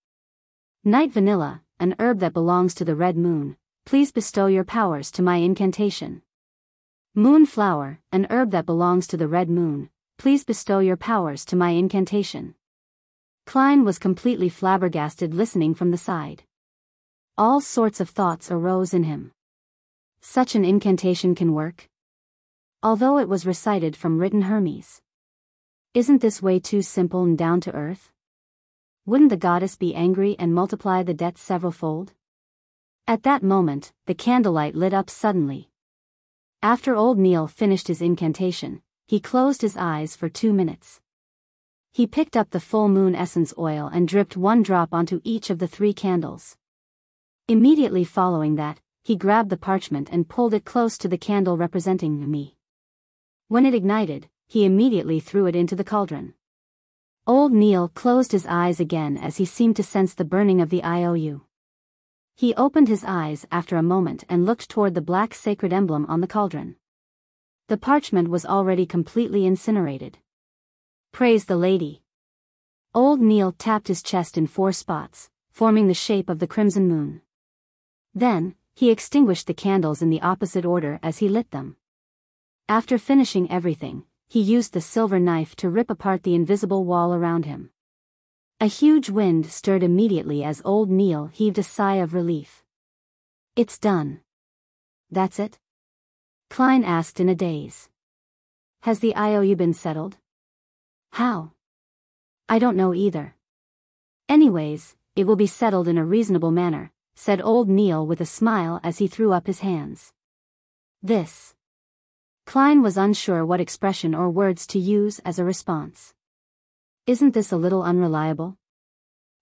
Night vanilla, an herb that belongs to the red moon, please bestow your powers to my incantation. Moonflower, an herb that belongs to the red moon, please bestow your powers to my incantation." Klein was completely flabbergasted listening from the side. All sorts of thoughts arose in him. Such an incantation can work? Although it was recited from written Hermes. Isn't this way too simple and down to earth? Wouldn't the goddess be angry and multiply the debts severalfold? At that moment, the candlelight lit up suddenly. After old Neil finished his incantation, he closed his eyes for 2 minutes. He picked up the full moon essence oil and dripped 1 drop onto each of the 3 candles. Immediately following that, he grabbed the parchment and pulled it close to the candle representing me. When it ignited, he immediately threw it into the cauldron. Old Neil closed his eyes again as he seemed to sense the burning of the IOU. He opened his eyes after a moment and looked toward the black sacred emblem on the cauldron. The parchment was already completely incinerated. Praise the lady. Old Neil tapped his chest in 4 spots, forming the shape of the crimson moon. Then, he extinguished the candles in the opposite order as he lit them. After finishing everything, he used the silver knife to rip apart the invisible wall around him. A huge wind stirred immediately as old Neil heaved a sigh of relief. It's done. That's it? Klein asked in a daze. Has the IOU been settled? How? I don't know either. Anyways, it will be settled in a reasonable manner, said old Neil with a smile as he threw up his hands. This. Klein was unsure what expression or words to use as a response. Isn't this a little unreliable?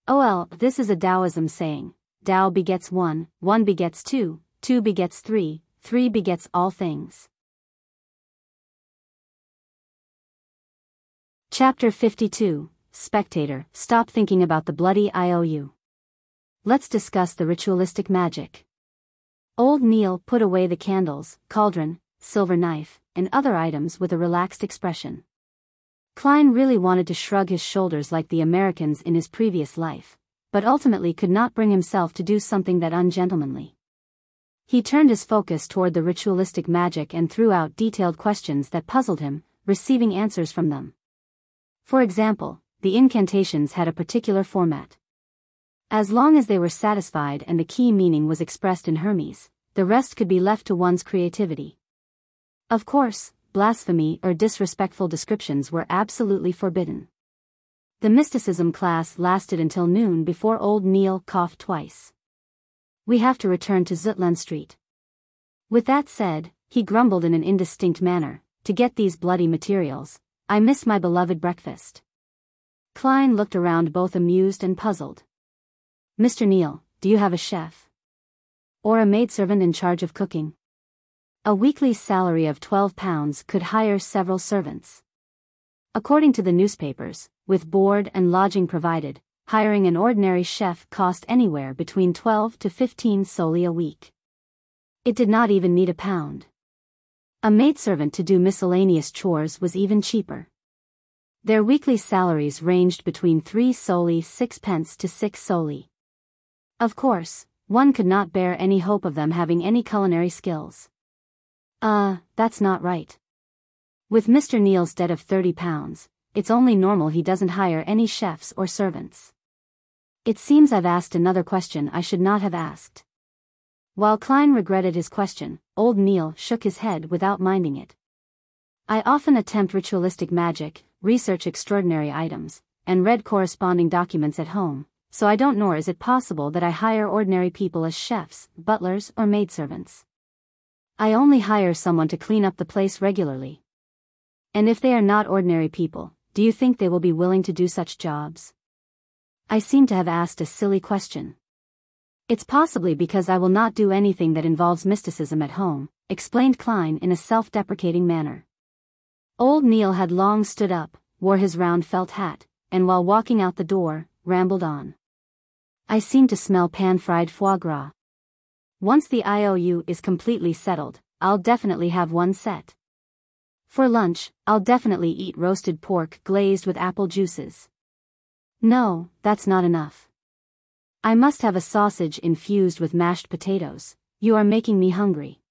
Oh well, this is a Taoism saying, Tao begets 1, 1 begets 2, 2 begets 3, 3 begets all things. Chapter 52, Spectator, Stop Thinking About the Bloody IOU. Let's discuss the ritualistic magic. Old Neil put away the candles, cauldron, silver knife, and other items with a relaxed expression. Klein really wanted to shrug his shoulders like the Americans in his previous life, but ultimately could not bring himself to do something that ungentlemanly. He turned his focus toward the ritualistic magic and threw out detailed questions that puzzled him, receiving answers from them. For example, the incantations had a particular format. As long as they were satisfied and the key meaning was expressed in Hermes, the rest could be left to one's creativity. Of course, blasphemy or disrespectful descriptions were absolutely forbidden. The mysticism class lasted until noon before old Neil coughed twice. We have to return to Zutland Street. With that said, he grumbled in an indistinct manner, to get these bloody materials, I miss my beloved breakfast. Klein looked around both amused and puzzled. Mr. Neil, do you have a chef? Or a maidservant in charge of cooking? A weekly salary of £12 could hire several servants. According to the newspapers, with board and lodging provided, hiring an ordinary chef cost anywhere between 12 to 15 soldi a week. It did not even need £1. A maidservant to do miscellaneous chores was even cheaper. Their weekly salaries ranged between 3 soldi 6 pence to 6 soldi. Of course, one could not bear any hope of them having any culinary skills. That's not right. With Mr. Neil's debt of £30, it's only normal he doesn't hire any chefs or servants. It seems I've asked another question I should not have asked. While Klein regretted his question, old Neil shook his head without minding it. I often attempt ritualistic magic, research extraordinary items, and read corresponding documents at home, so I don't nor is it possible that I hire ordinary people as chefs, butlers, or maidservants. I only hire someone to clean up the place regularly. And if they are not ordinary people, do you think they will be willing to do such jobs? I seem to have asked a silly question. It's possibly because I will not do anything that involves mysticism at home, explained Klein in a self-deprecating manner. Old Neil had long stood up, wore his round felt hat, and while walking out the door, rambled on. I seem to smell pan-fried foie gras. Once the IOU is completely settled, I'll definitely have one set. For lunch, I'll definitely eat roasted pork glazed with apple juices. No, that's not enough. I must have a sausage infused with mashed potatoes. You are making me hungry.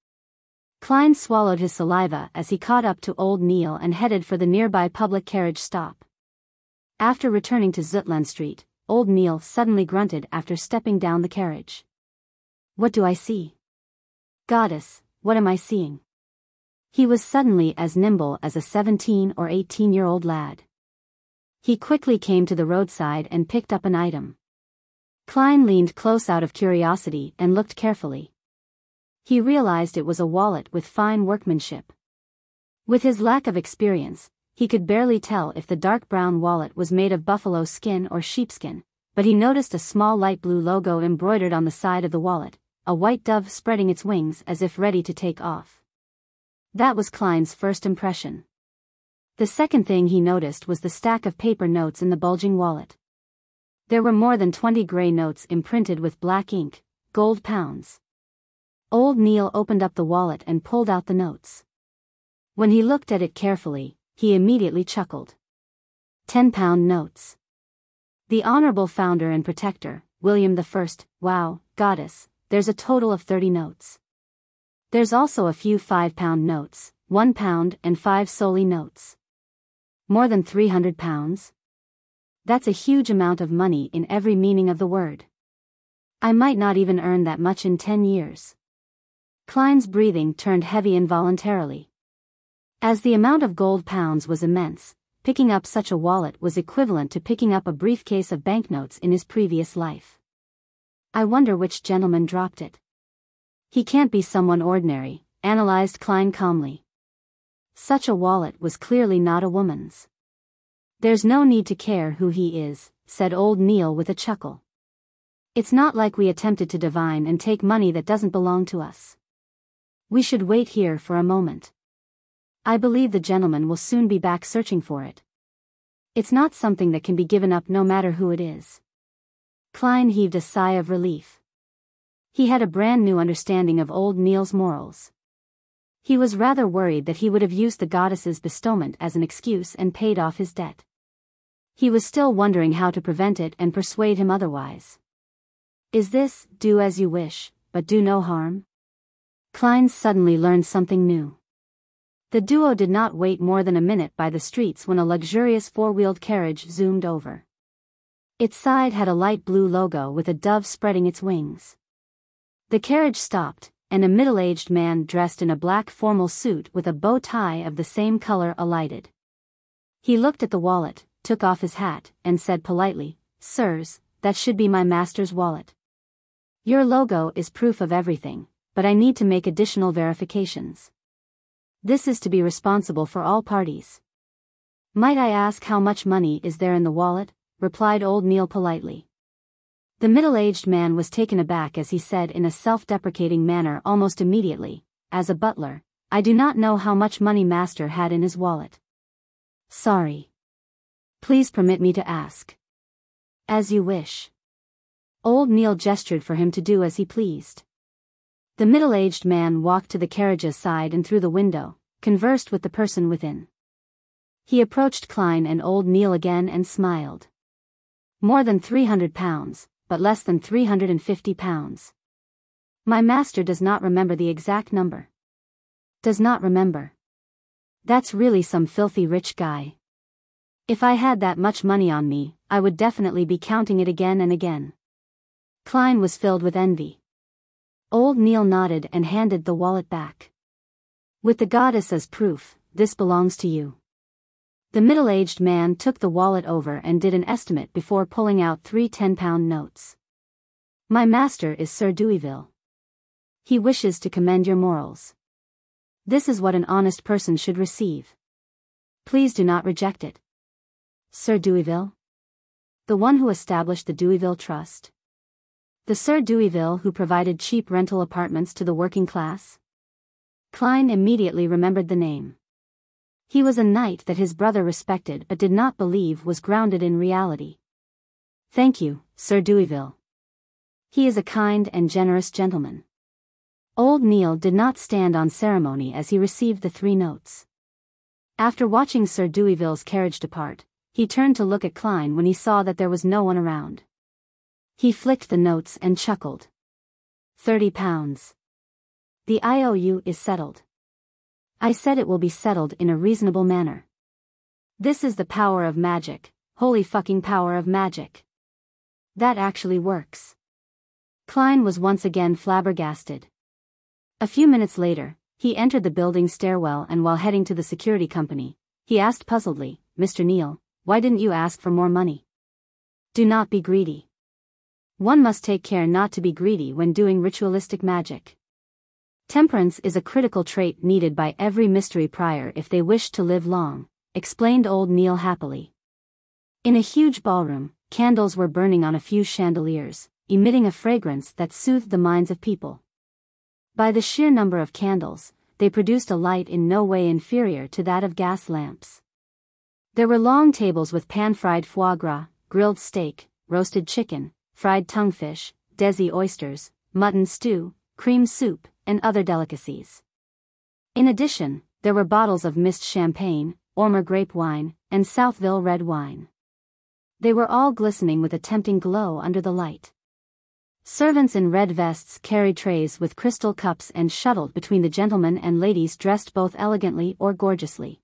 Klein swallowed his saliva as he caught up to old Neil and headed for the nearby public carriage stop. After returning to Zutland Street, old Neil suddenly grunted after stepping down the carriage. What do I see? Goddess, what am I seeing? He was suddenly as nimble as a 17 or 18-year-old lad. He quickly came to the roadside and picked up an item. Klein leaned close out of curiosity and looked carefully. He realized it was a wallet with fine workmanship. With his lack of experience, he could barely tell if the dark brown wallet was made of buffalo skin or sheepskin, but he noticed a small light blue logo embroidered on the side of the wallet, a white dove spreading its wings as if ready to take off. That was Klein's first impression. The second thing he noticed was the stack of paper notes in the bulging wallet. There were more than 20 gray notes imprinted with black ink, gold pounds. Old Neil opened up the wallet and pulled out the notes. When he looked at it carefully, he immediately chuckled. 10-pound notes. The Honorable Founder and Protector, William I, wow, goddess, there's a total of 30 notes. There's also a few 5-pound notes, 1 pound and 5 solely notes. More than 300 pounds? That's a huge amount of money in every meaning of the word. I might not even earn that much in 10 years. Klein's breathing turned heavy involuntarily. As the amount of gold pounds was immense, picking up such a wallet was equivalent to picking up a briefcase of banknotes in his previous life. I wonder which gentleman dropped it. He can't be someone ordinary, analyzed Klein calmly. Such a wallet was clearly not a woman's. There's no need to care who he is, said old Neil with a chuckle. It's not like we attempted to divine and take money that doesn't belong to us. We should wait here for a moment. I believe the gentleman will soon be back searching for it. It's not something that can be given up no matter who it is. Klein heaved a sigh of relief. He had a brand new understanding of old Neil's morals. He was rather worried that he would have used the goddess's bestowment as an excuse and paid off his debt. He was still wondering how to prevent it and persuade him otherwise. Is this, do as you wish, but do no harm? Klein suddenly learned something new. The duo did not wait more than a minute by the streets when a luxurious four-wheeled carriage zoomed over. Its side had a light blue logo with a dove spreading its wings. The carriage stopped, and a middle-aged man dressed in a black formal suit with a bow tie of the same color alighted. He looked at the wallet, took off his hat, and said politely, "Sirs, that should be my master's wallet. Your logo is proof of everything, but I need to make additional verifications. This is to be responsible for all parties." "Might I ask how much money is there in the wallet?" replied old Neil politely. The middle-aged man was taken aback as he said in a self-deprecating manner almost immediately, "As a butler, I do not know how much money master had in his wallet. Sorry. Please permit me to ask." "As you wish." Old Neil gestured for him to do as he pleased. The middle-aged man walked to the carriage's side and through the window, conversed with the person within. He approached Klein and old Neil again and smiled. "More than 300 pounds, but less than 350 pounds. My master does not remember the exact number." "Does not remember. That's really some filthy rich guy. If I had that much money on me, I would definitely be counting it again and again." Klein was filled with envy. Old Neil nodded and handed the wallet back. "With the goddess as proof, this belongs to you." The middle-aged man took the wallet over and did an estimate before pulling out 3 10-pound notes. "My master is Sir Deweyville. He wishes to commend your morals. This is what an honest person should receive. Please do not reject it." "Sir Deweyville? The one who established the Deweyville Trust? The Sir Deweyville who provided cheap rental apartments to the working class?" Klein immediately remembered the name. He was a knight that his brother respected but did not believe was grounded in reality. "Thank you, Sir Deweyville. He is a kind and generous gentleman." Old Neil did not stand on ceremony as he received the 3 notes. After watching Sir Deweyville's carriage depart, he turned to look at Klein when he saw that there was no one around. He flicked the notes and chuckled. 30 pounds. The IOU is settled. I said it will be settled in a reasonable manner. This is the power of magic, holy fucking power of magic. That actually works. Klein was once again flabbergasted. A few minutes later, he entered the building stairwell and while heading to the security company, he asked puzzledly, "Mr. Neil, why didn't you ask for more money? Do not be greedy. One must take care not to be greedy when doing ritualistic magic. Temperance is a critical trait needed by every mystery prior if they wish to live long, explained old Neil happily. In a huge ballroom, candles were burning on a few chandeliers, emitting a fragrance that soothed the minds of people. By the sheer number of candles, they produced a light in no way inferior to that of gas lamps. There were long tables with pan-fried foie gras, grilled steak, roasted chicken, fried tonguefish, desi oysters, mutton stew, cream soup, and other delicacies. In addition, there were bottles of mist champagne, Ormer grape wine, and Southville red wine. They were all glistening with a tempting glow under the light. Servants in red vests carried trays with crystal cups and shuttled between the gentlemen and ladies dressed both elegantly or gorgeously.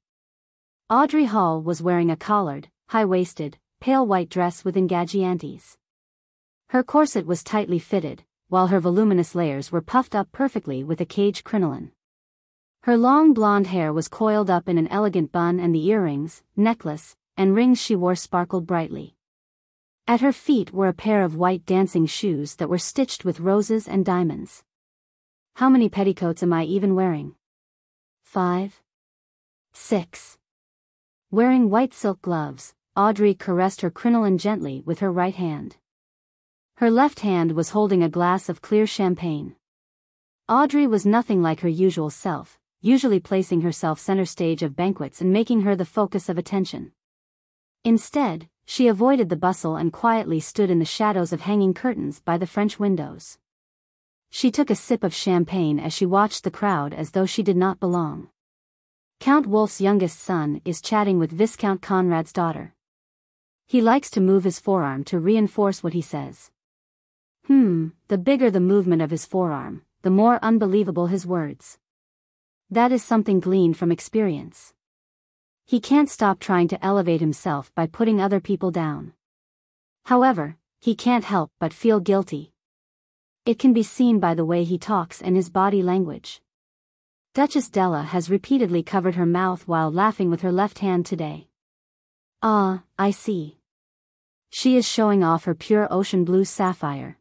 Audrey Hall was wearing a collared, high-waisted, pale white dress with engagiantes. Her corset was tightly fitted, while her voluminous layers were puffed up perfectly with a cage crinoline. Her long blonde hair was coiled up in an elegant bun and the earrings, necklace, and rings she wore sparkled brightly. At her feet were a pair of white dancing shoes that were stitched with roses and diamonds. How many petticoats am I even wearing? 5. 6. Wearing white silk gloves, Audrey caressed her crinoline gently with her right hand. Her left hand was holding a glass of clear champagne. Audrey was nothing like her usual self, usually placing herself center stage of banquets and making her the focus of attention. Instead, she avoided the bustle and quietly stood in the shadows of hanging curtains by the French windows. She took a sip of champagne as she watched the crowd as though she did not belong. Count Wolf's youngest son is chatting with Viscount Conrad's daughter. He likes to move his forearm to reinforce what he says. The bigger the movement of his forearm, the more unbelievable his words. That is something gleaned from experience. He can't stop trying to elevate himself by putting other people down. However, he can't help but feel guilty. It can be seen by the way he talks and his body language. Duchess Della has repeatedly covered her mouth while laughing with her left hand today. Ah, I see. She is showing off her pure ocean blue sapphire.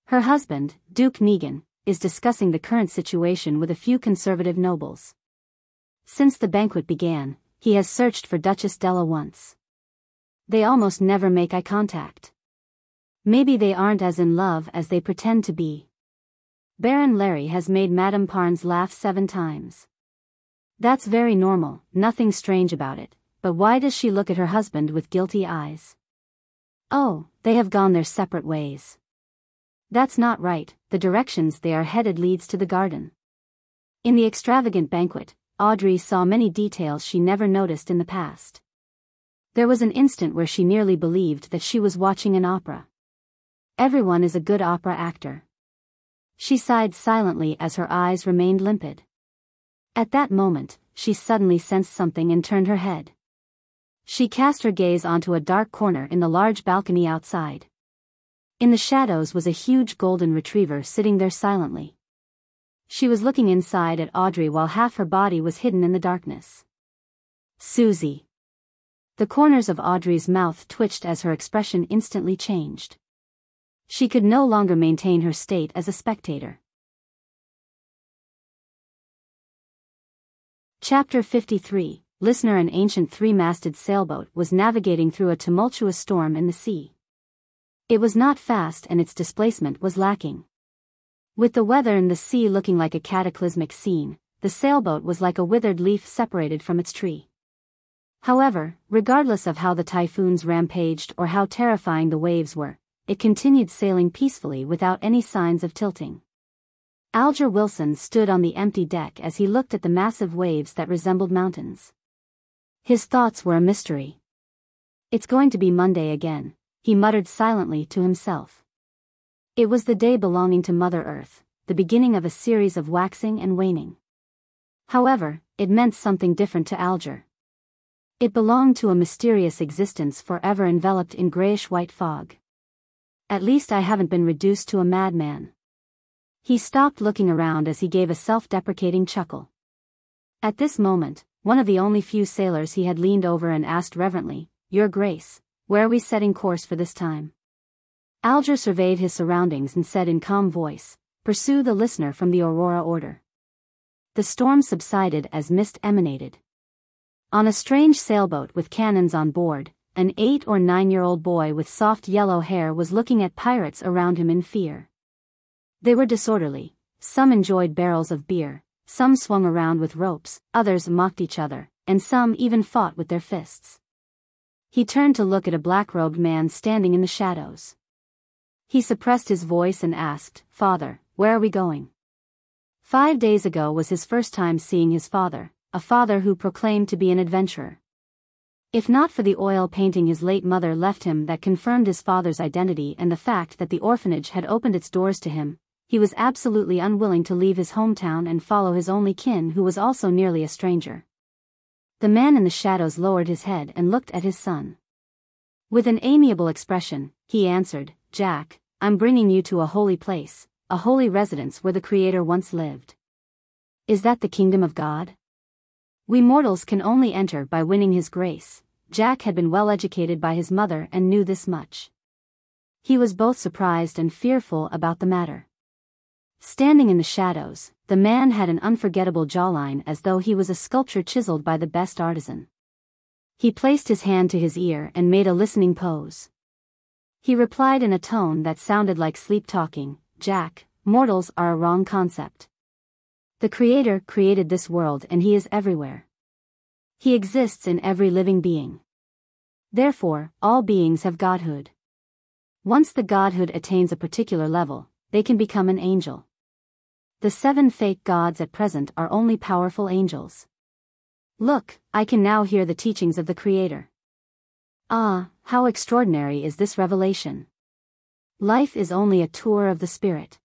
Her husband, Duke Negan, is discussing the current situation with a few conservative nobles. Since the banquet began, he has searched for Duchess Della once. They almost never make eye contact. Maybe they aren't as in love as they pretend to be. Baron Larry has made Madame Parnes laugh 7 times. That's very normal, nothing strange about it, but why does she look at her husband with guilty eyes? Oh, they have gone their separate ways. That's not right, the directions they are headed leads to the garden. In the extravagant banquet, Audrey saw many details she never noticed in the past. There was an instant where she nearly believed that she was watching an opera. Everyone is a good opera actor. She sighed silently as her eyes remained limpid. At that moment, she suddenly sensed something and turned her head. She cast her gaze onto a dark corner in the large balcony outside. In the shadows was a huge golden retriever sitting there silently. She was looking inside at Audrey while half her body was hidden in the darkness. Susie. The corners of Audrey's mouth twitched as her expression instantly changed. She could no longer maintain her state as a spectator. Chapter 53. Listener. An ancient 3-masted sailboat was navigating through a tumultuous storm in the sea. It was not fast and its displacement was lacking. With the weather and the sea looking like a cataclysmic scene, the sailboat was like a withered leaf separated from its tree. However, regardless of how the typhoons rampaged or how terrifying the waves were, it continued sailing peacefully without any signs of tilting. Alger Wilson stood on the empty deck as he looked at the massive waves that resembled mountains. His thoughts were a mystery. It's going to be Monday again, he muttered silently to himself. It was the day belonging to Mother Earth, the beginning of a series of waxing and waning. However, it meant something different to Alger. It belonged to a mysterious existence forever enveloped in grayish-white fog. At least I haven't been reduced to a madman. He stopped looking around as he gave a self-deprecating chuckle. At this moment, one of the only few sailors he had leaned over and asked reverently, Your Grace, where are we setting course for this time? Alger surveyed his surroundings and said in calm voice, "Pursue the listener from the Aurora Order." The storm subsided as mist emanated. On a strange sailboat with cannons on board, an 8 or 9-year-old boy with soft yellow hair was looking at pirates around him in fear. They were disorderly, some enjoyed barrels of beer, some swung around with ropes, others mocked each other, and some even fought with their fists. He turned to look at a black-robed man standing in the shadows. He suppressed his voice and asked, "Father, where are we going?" 5 days ago was his first time seeing his father, a father who proclaimed to be an adventurer. If not for the oil painting his late mother left him that confirmed his father's identity and the fact that the orphanage had opened its doors to him, he was absolutely unwilling to leave his hometown and follow his only kin who was also nearly a stranger. The man in the shadows lowered his head and looked at his son. With an amiable expression, he answered, "Jack, I'm bringing you to a holy place, a holy residence where the Creator once lived." "Is that the kingdom of God?" "We mortals can only enter by winning His grace." Jack had been well educated by his mother and knew this much. He was both surprised and fearful about the matter. Standing in the shadows, the man had an unforgettable jawline as though he was a sculpture chiseled by the best artisan. He placed his hand to his ear and made a listening pose. He replied in a tone that sounded like sleep-talking, "Jack, mortals are a wrong concept. The Creator created this world and He is everywhere. He exists in every living being. Therefore, all beings have godhood. Once the godhood attains a particular level, they can become an angel. The 7 fake gods at present are only powerful angels. Look, I can now hear the teachings of the Creator. Ah, how extraordinary is this revelation! Life is only a tour of the spirit.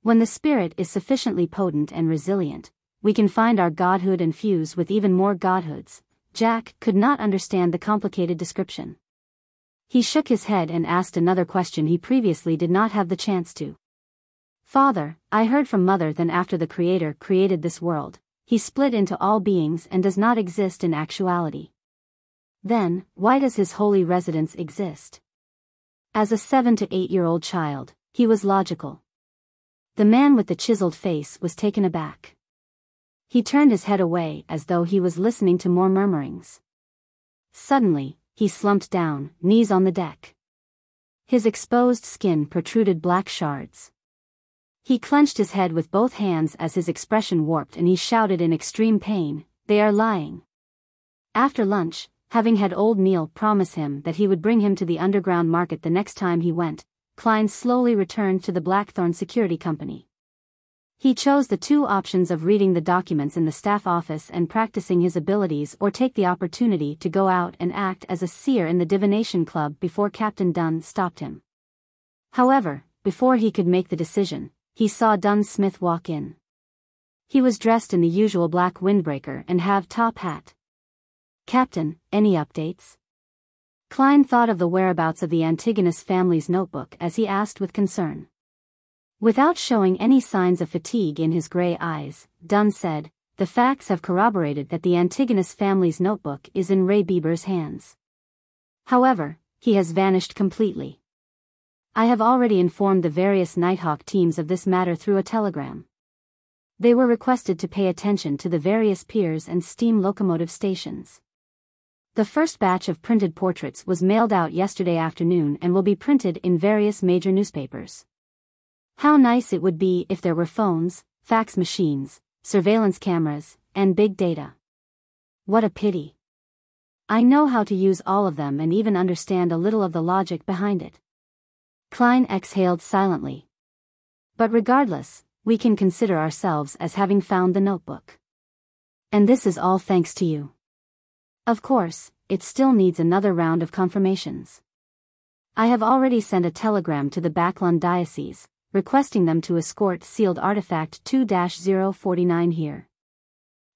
When the spirit is sufficiently potent and resilient, we can find our godhood and fuse with even more godhoods." Jack could not understand the complicated description. He shook his head and asked another question he previously did not have the chance to. "Father, I heard from Mother that after the Creator created this world, He split into all beings and does not exist in actuality. Then, why does His holy residence exist?" As a 7 to 8-year-old child, he was logical. The man with the chiseled face was taken aback. He turned his head away as though he was listening to more murmurings. Suddenly, he slumped down, knees on the deck. His exposed skin protruded black shards. He clenched his head with both hands as his expression warped and he shouted in extreme pain, "They are lying." After lunch, having had old Neil promise him that he would bring him to the underground market the next time he went, Klein slowly returned to the Blackthorn Security Company. He chose the 2 options of reading the documents in the staff office and practicing his abilities or take the opportunity to go out and act as a seer in the Divination Club before Captain Dunn stopped him. However, before he could make the decision, he saw Dunn Smith walk in. He was dressed in the usual black windbreaker and half-top hat. "Captain, any updates?" Klein thought of the whereabouts of the Antigonus family's notebook as he asked with concern. Without showing any signs of fatigue in his gray eyes, Dunn said, "The facts have corroborated that the Antigonus family's notebook is in Ray Bieber's hands. However, he has vanished completely. I have already informed the various Nighthawk teams of this matter through a telegram. They were requested to pay attention to the various piers and steam locomotive stations. The first batch of printed portraits was mailed out yesterday afternoon and will be printed in various major newspapers. How nice it would be if there were phones, fax machines, surveillance cameras, and big data. What a pity. I know how to use all of them and even understand a little of the logic behind it." Klein exhaled silently. "But regardless, we can consider ourselves as having found the notebook. And this is all thanks to you. Of course, it still needs another round of confirmations. I have already sent a telegram to the Backlund Diocese, requesting them to escort sealed artifact 2-049 here.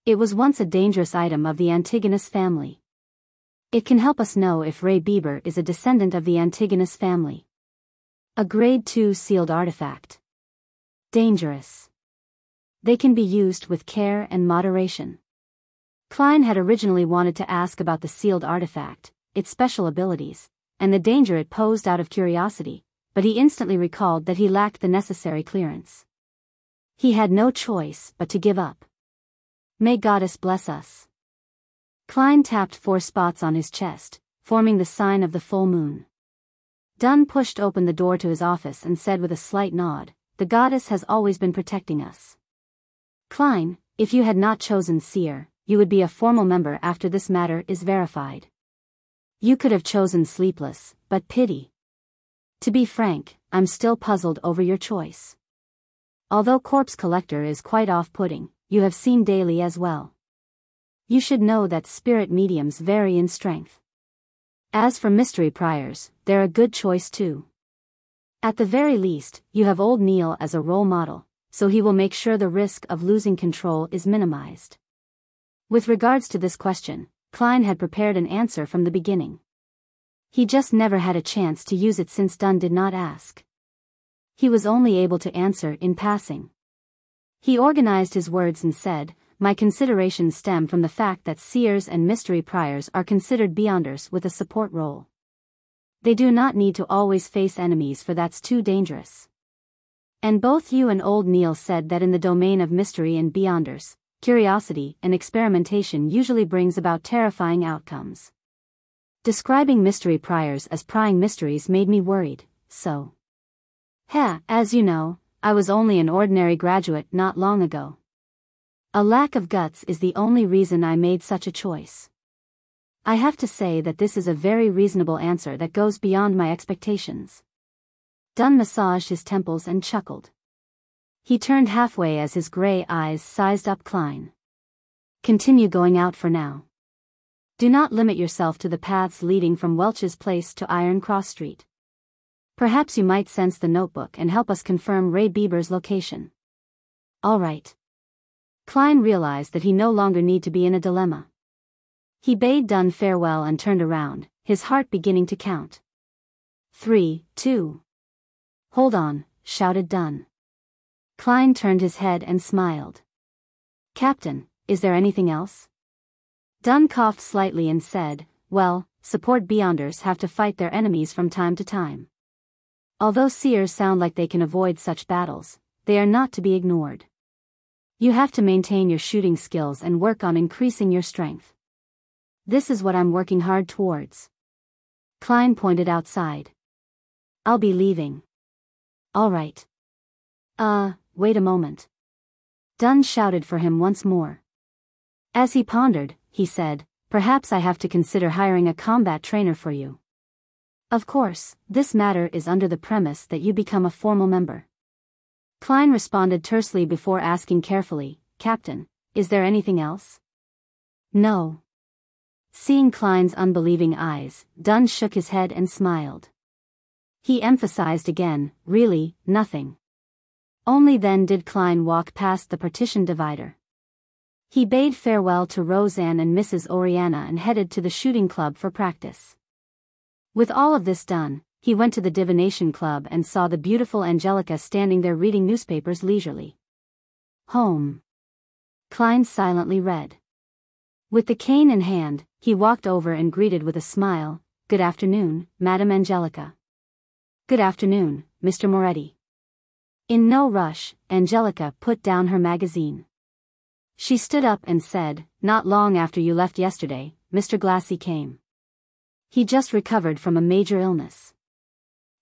It was once a dangerous item of the Antigonus family. It can help us know if Ray Bieber is a descendant of the Antigonus family. A grade 2 sealed artifact. Dangerous. They can be used with care and moderation." Klein had originally wanted to ask about the sealed artifact, its special abilities, and the danger it posed out of curiosity, but he instantly recalled that he lacked the necessary clearance. He had no choice but to give up. May Goddess bless us. Klein tapped 4 spots on his chest, forming the sign of the full moon. Dunn pushed open the door to his office and said with a slight nod, "The goddess has always been protecting us." Klein, if you had not chosen Seer, you would be a formal member after this matter is verified. You could have chosen Sleepless, but pity. To be frank, I'm still puzzled over your choice. Although Corpse Collector is quite off-putting, you have seen daily as well. You should know that spirit mediums vary in strength. As for Mystery Priors, they're a good choice too. At the very least, you have old Neil as a role model, so he will make sure the risk of losing control is minimized. With regards to this question, Klein had prepared an answer from the beginning. He just never had a chance to use it since Dunn did not ask. He was only able to answer in passing. He organized his words and said, "My considerations stem from the fact that Seers and Mystery Priors are considered Beyonders with a support role. They do not need to always face enemies, for that's too dangerous. And both you and old Neil said that in the domain of mystery and Beyonders, curiosity and experimentation usually brings about terrifying outcomes. Describing Mystery Priors as prying mysteries made me worried, so. As you know, I was only an ordinary graduate not long ago. A lack of guts is the only reason I made such a choice. I have to say that this is a very reasonable answer that goes beyond my expectations." Dunn massaged his temples and chuckled. He turned halfway as his gray eyes sized up Klein. "Continue going out for now. Do not limit yourself to the paths leading from Welch's Place to Iron Cross Street. Perhaps you might sense the notebook and help us confirm Ray Bieber's location." "All right." Klein realized that he no longer need to be in a dilemma. He bade Dunn farewell and turned around, his heart beginning to count. 3, 2. "Hold on," shouted Dunn. Klein turned his head and smiled. "Captain, is there anything else?" Dunn coughed slightly and said, "Well, support Beyonders have to fight their enemies from time to time. Although Seers sound like they can avoid such battles, they are not to be ignored. You have to maintain your shooting skills and work on increasing your strength. This is what I'm working hard towards." Klein pointed outside. "I'll be leaving." "All right." Wait a moment." Dunn shouted for him once more. As he pondered, he said, "Perhaps I have to consider hiring a combat trainer for you. Of course, this matter is under the premise that you become a formal member." Klein responded tersely before asking carefully, "Captain, is there anything else?" "No." Seeing Klein's unbelieving eyes, Dunn shook his head and smiled. He emphasized again, "Really, nothing." Only then did Klein walk past the partition divider. He bade farewell to Roseanne and Mrs. Oriana and headed to the shooting club for practice. With all of this done, he went to the Divination Club and saw the beautiful Angelica standing there reading newspapers leisurely. "Home." Klein silently read. With the cane in hand, he walked over and greeted with a smile, "Good afternoon, Madame Angelica." "Good afternoon, Mr. Moretti." In no rush, Angelica put down her magazine. She stood up and said, "Not long after you left yesterday, Mr. Glassy came. He just recovered from a major illness."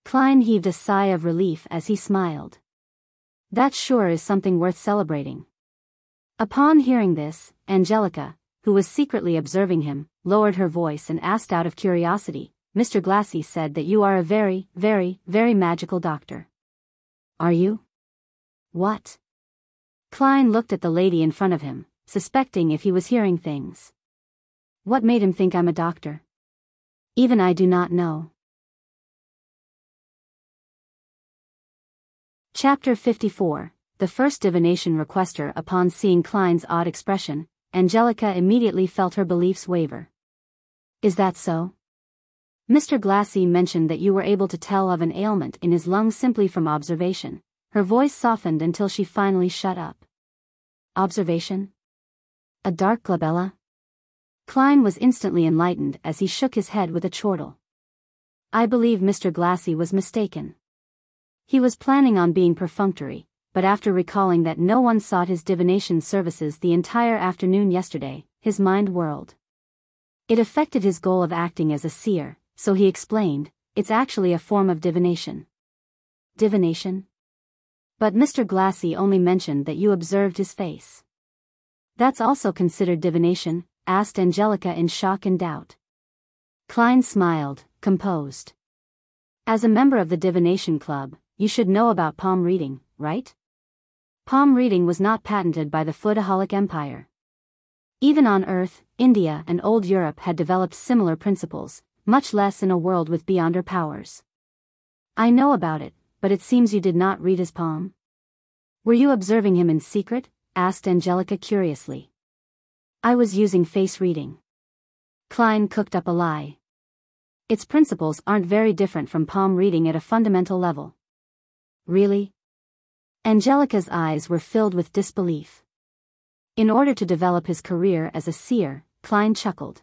Klein heaved a sigh of relief as he smiled. "That sure is something worth celebrating." Upon hearing this, Angelica, who was secretly observing him, lowered her voice and asked out of curiosity, "Mr. Glassy said that you are a very, very, very magical doctor. Are you?" "What?" Klein looked at the lady in front of him, suspecting if he was hearing things. "What made him think I'm a doctor? Even I do not know." Chapter 54, The First Divination Requester. Upon seeing Klein's odd expression, Angelica immediately felt her beliefs waver. "Is that so? Mr. Glassy mentioned that you were able to tell of an ailment in his lungs simply from observation." Her voice softened until she finally shut up. "Observation? A dark glabella?" Klein was instantly enlightened as he shook his head with a chortle. I believe Mr. Glassy was mistaken. He was planning on being perfunctory, but after recalling that no one sought his divination services the entire afternoon yesterday, his mind whirled. It affected his goal of acting as a seer, so he explained, it's actually a form of divination. Divination? But Mr. Glassy only mentioned that you observed his face. That's also considered divination? Asked Angelica in shock and doubt. Klein smiled, composed. As a member of the Divination Club, you should know about palm reading, right? Palm reading was not patented by the Foodaholic Empire. Even on Earth, India and Old Europe had developed similar principles, much less in a world with beyonder powers. I know about it, but it seems you did not read his palm. Were you observing him in secret? Asked Angelica curiously. I was using face reading. Klein cooked up a lie. Its principles aren't very different from palm reading at a fundamental level. Really? Angelica's eyes were filled with disbelief. In order to develop his career as a seer, Klein chuckled.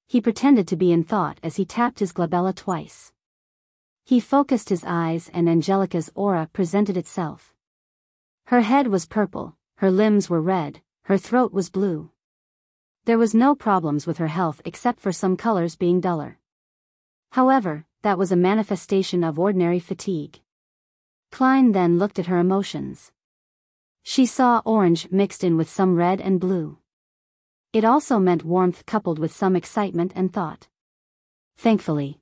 He pretended to be in thought as he tapped his glabella twice. He focused his eyes and Angelica's aura presented itself. Her head was purple, her limbs were red, her throat was blue. There was no problems with her health except for some colors being duller. However, that was a manifestation of ordinary fatigue. Klein then looked at her emotions. She saw orange mixed in with some red and blue. It also meant warmth coupled with some excitement and thought. Thankfully.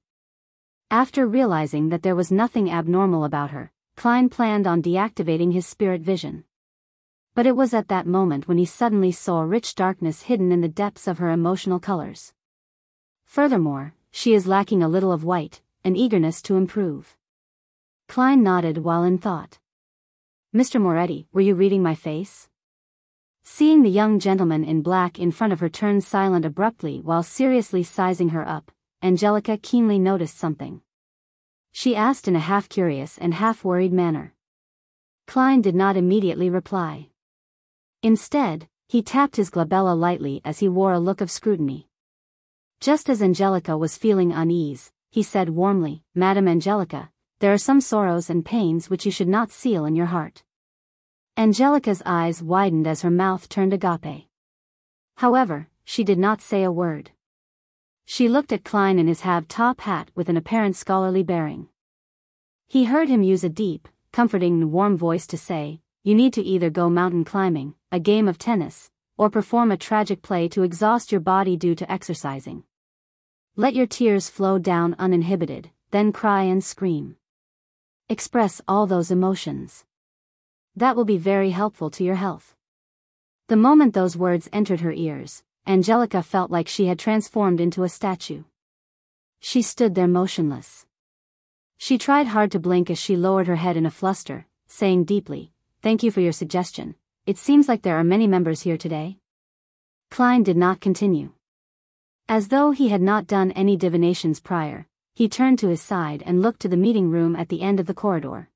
After realizing that there was nothing abnormal about her, Klein planned on deactivating his spirit vision. But it was at that moment when he suddenly saw rich darkness hidden in the depths of her emotional colors. Furthermore, she is lacking a little of white, an eagerness to improve. Klein nodded while in thought. Mr. Moretti, were you reading my face? Seeing the young gentleman in black in front of her turn silent abruptly while seriously sizing her up, Angelica keenly noticed something. She asked in a half-curious and half-worried manner. Klein did not immediately reply. Instead, he tapped his glabella lightly as he wore a look of scrutiny. Just as Angelica was feeling unease, he said warmly, Madam Angelica, there are some sorrows and pains which you should not seal in your heart. Angelica's eyes widened as her mouth turned agape. However, she did not say a word. She looked at Klein in his top hat with an apparent scholarly bearing. He heard him use a deep, comforting and warm voice to say, you need to either go mountain climbing, a game of tennis, or perform a tragic play to exhaust your body due to exercising. Let your tears flow down uninhibited, then cry and scream. Express all those emotions. That will be very helpful to your health. The moment those words entered her ears, Angelica felt like she had transformed into a statue. She stood there motionless. She tried hard to blink as she lowered her head in a fluster, saying deeply, Thank you for your suggestion. It seems like there are many members here today. Klein did not continue. As though he had not done any divinations prior, he turned to his side and looked to the meeting room at the end of the corridor.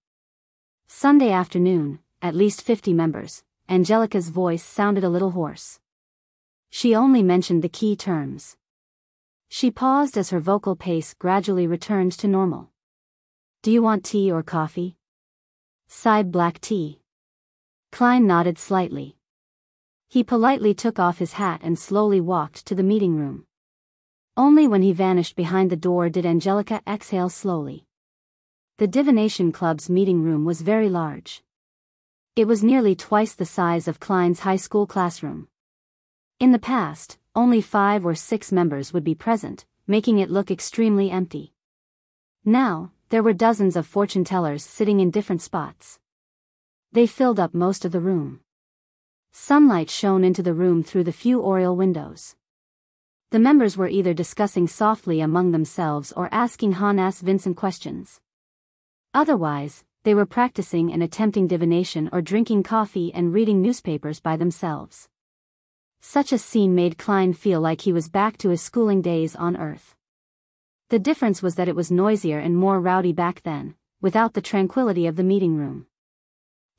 Sunday afternoon, at least 50 members. Angelica's voice sounded a little hoarse. She only mentioned the key terms. She paused as her vocal pace gradually returned to normal. Do you want tea or coffee? Side black tea. Klein nodded slightly. He politely took off his hat and slowly walked to the meeting room. Only when he vanished behind the door did Angelica exhale slowly. The Divination Club's meeting room was very large. It was nearly twice the size of Klein's high school classroom. In the past, only 5 or 6 members would be present, making it look extremely empty. Now, there were dozens of fortune tellers sitting in different spots. They filled up most of the room. Sunlight shone into the room through the few oriel windows. The members were either discussing softly among themselves or asking Hanass Vincent questions. Otherwise, they were practicing and attempting divination or drinking coffee and reading newspapers by themselves. Such a scene made Klein feel like he was back to his schooling days on Earth. The difference was that it was noisier and more rowdy back then, without the tranquility of the meeting room.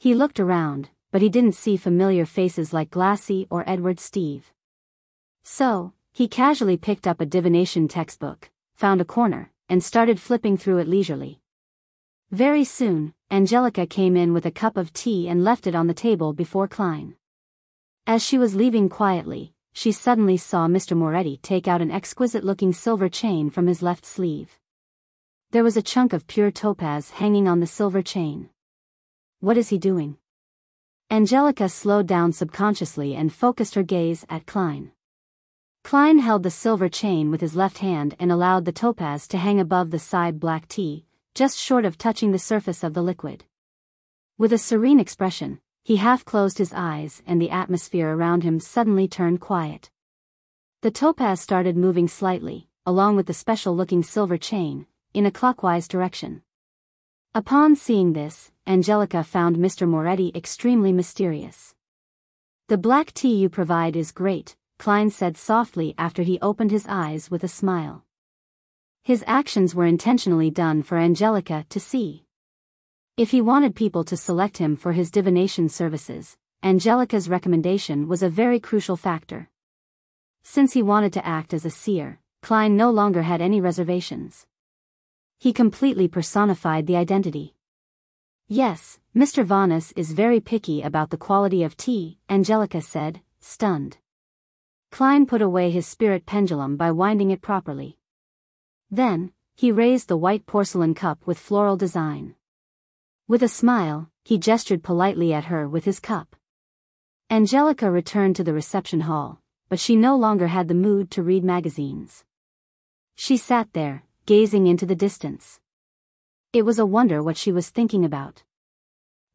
He looked around, but he didn't see familiar faces like Glassy or Edward Steve. So, He casually picked up a divination textbook, found a corner, and started flipping through it leisurely. Very soon, Angelica came in with a cup of tea and left it on the table before Klein. As she was leaving quietly, she suddenly saw Mr. Moretti take out an exquisite-looking silver chain from his left sleeve. There was a chunk of pure topaz hanging on the silver chain. What is he doing? Angelica slowed down subconsciously and focused her gaze at Klein. Klein held the silver chain with his left hand and allowed the topaz to hang above the side black tea, just short of touching the surface of the liquid. With a serene expression, he half closed his eyes and the atmosphere around him suddenly turned quiet. The topaz started moving slightly, along with the special-looking silver chain, in a clockwise direction. Upon seeing this, Angelica found Mr. Moretti extremely mysterious. "The black tea you provide is great," Klein said softly after he opened his eyes with a smile. His actions were intentionally done for Angelica to see. If he wanted people to select him for his divination services, Angelica's recommendation was a very crucial factor. Since he wanted to act as a seer, Klein no longer had any reservations. He completely personified the identity. "Yes, Mr. Hanass is very picky about the quality of tea," Angelica said, stunned. Klein put away his spirit pendulum by winding it properly. Then, he raised the white porcelain cup with floral design. With a smile, he gestured politely at her with his cup. Angelica returned to the reception hall, but she no longer had the mood to read magazines. She sat there, gazing into the distance. It was a wonder what she was thinking about.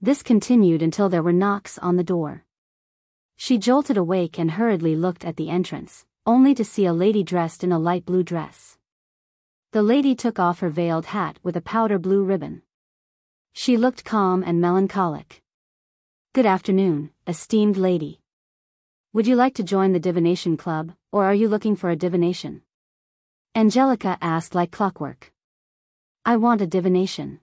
This continued until there were knocks on the door. She jolted awake and hurriedly looked at the entrance, only to see a lady dressed in a light blue dress. The lady took off her veiled hat with a powder blue ribbon. She looked calm and melancholic. "Good afternoon, esteemed lady. Would you like to join the divination club, or are you looking for a divination?" Angelica asked like clockwork. "I want a divination."